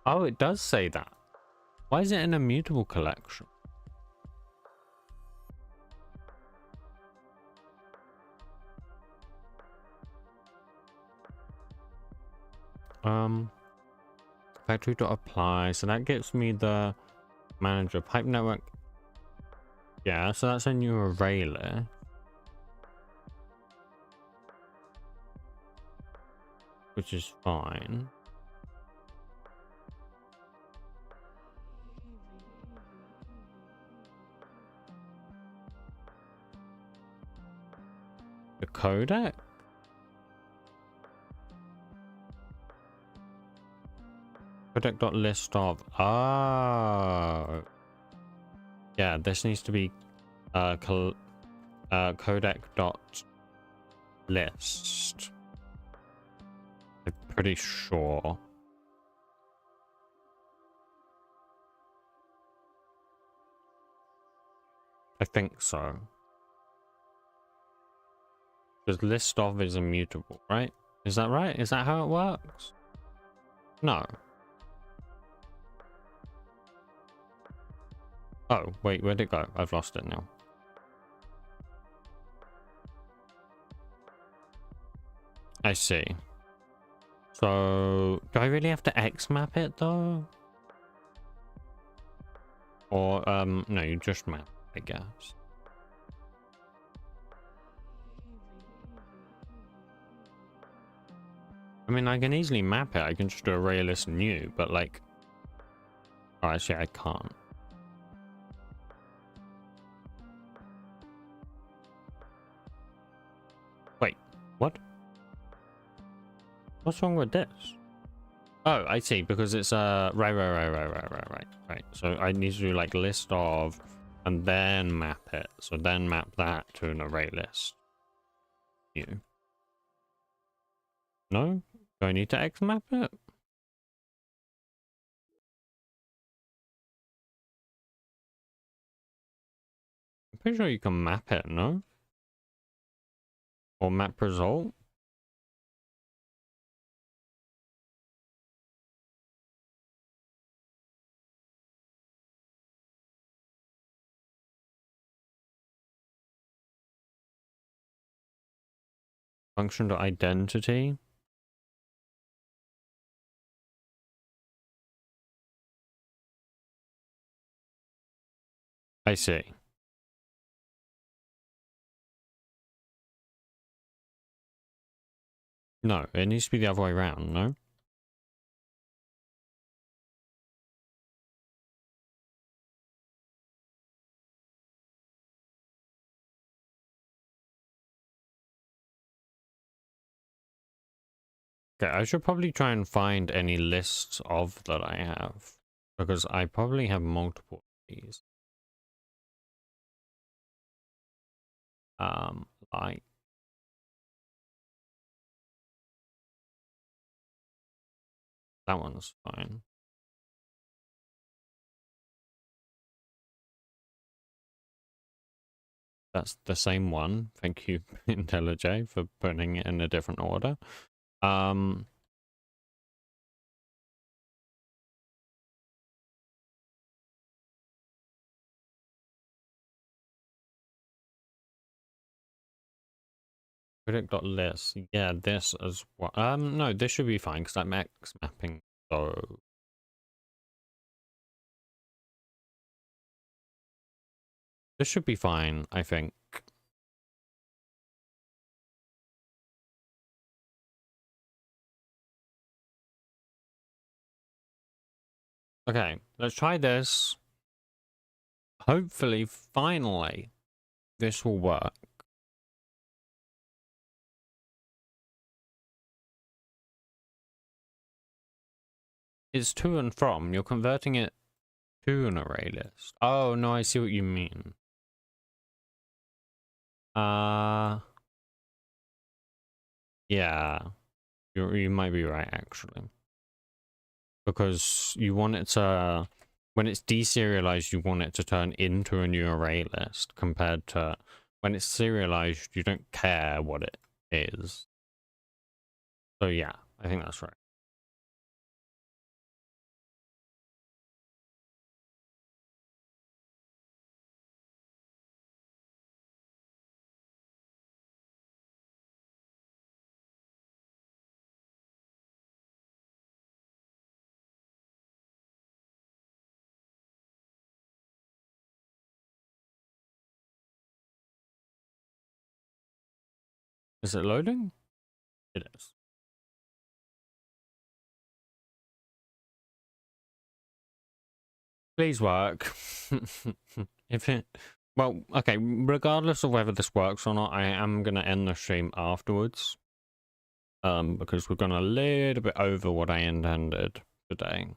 Oh, it does say that. Why is it an immutable collection? Factory dot apply. So that gives me the manager pipe network. Yeah, so that's a new array list. Which is fine. The codec? Codec.list of. Oh. Yeah, this needs to be codec.list. I'm pretty sure. I think so. Because list of is immutable, right? Is that right? Is that how it works? No. Oh, wait, where'd it go? I've lost it now. I see. So, do I really have to X map it though? Or, no, you just map, I guess. I mean, I can easily map it. I can just do array list new, but like... Oh, actually, I can't. Wait, what? What's wrong with this? Oh, I see, because it's right. So I need to do like list of and then map it. So then map that to an array list. New. No? Do I need to X map it? I'm pretty sure you can map it, no? Or map result? Function.identity. I see. No, it needs to be the other way around, no? Okay, I should probably try and find any lists of that I have, because I probably have multiple of these. Like that one's fine. That's the same one. Thank you, IntelliJ, for putting it in a different order. Predict.list. Yeah, this as well. No, this should be fine because I'm X mapping. So this should be fine, I think. Okay, let's try this. Hopefully, finally, this will work. It's to and from. You're converting it to an array list. Oh, no, I see what you mean. Yeah. You might be right, actually. Because you want it to... When it's deserialized, you want it to turn into a new array list, compared to... When it's serialized, you don't care what it is. So yeah, I think that's right. Is it loading? It is. Please work. If it... Well, okay, regardless of whether this works or not, I am going to end the stream afterwards. Because we've gone a little bit over what I intended today.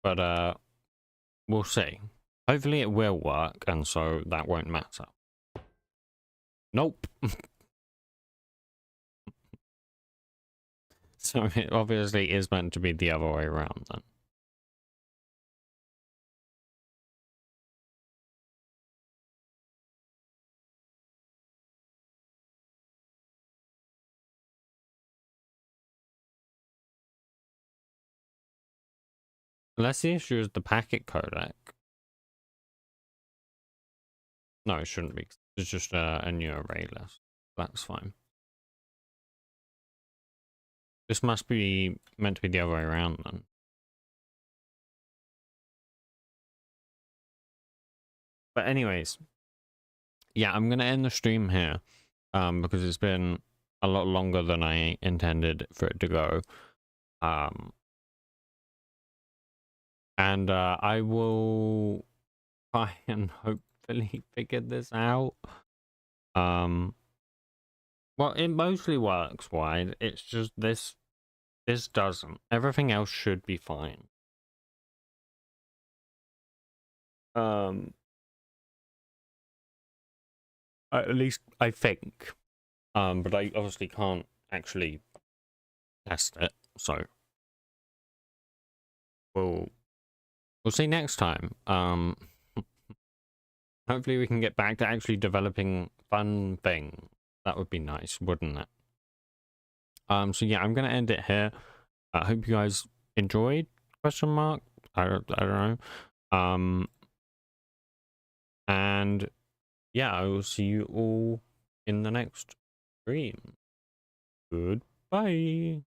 But, we'll see. Hopefully it will work, and so that won't matter. Nope. So it obviously is meant to be the other way around then. Unless the issue is the packet codec. No, it shouldn't be. It's just a new array list. That's fine. This must be meant to be the other way around then. But anyways, yeah, I'm gonna end the stream here, because it's been a lot longer than I intended for it to go. And I will try and hopefully figure this out. Well, it mostly works wide. It's just this doesn't. Everything else should be fine. At least I think. But I obviously can't actually test it, so we'll see next time. Hopefully we can get back to actually developing fun things. That would be nice, wouldn't it? So yeah, I'm gonna end it here. I hope you guys enjoyed, question mark. I don't know. And yeah, I will see you all in the next stream. Goodbye.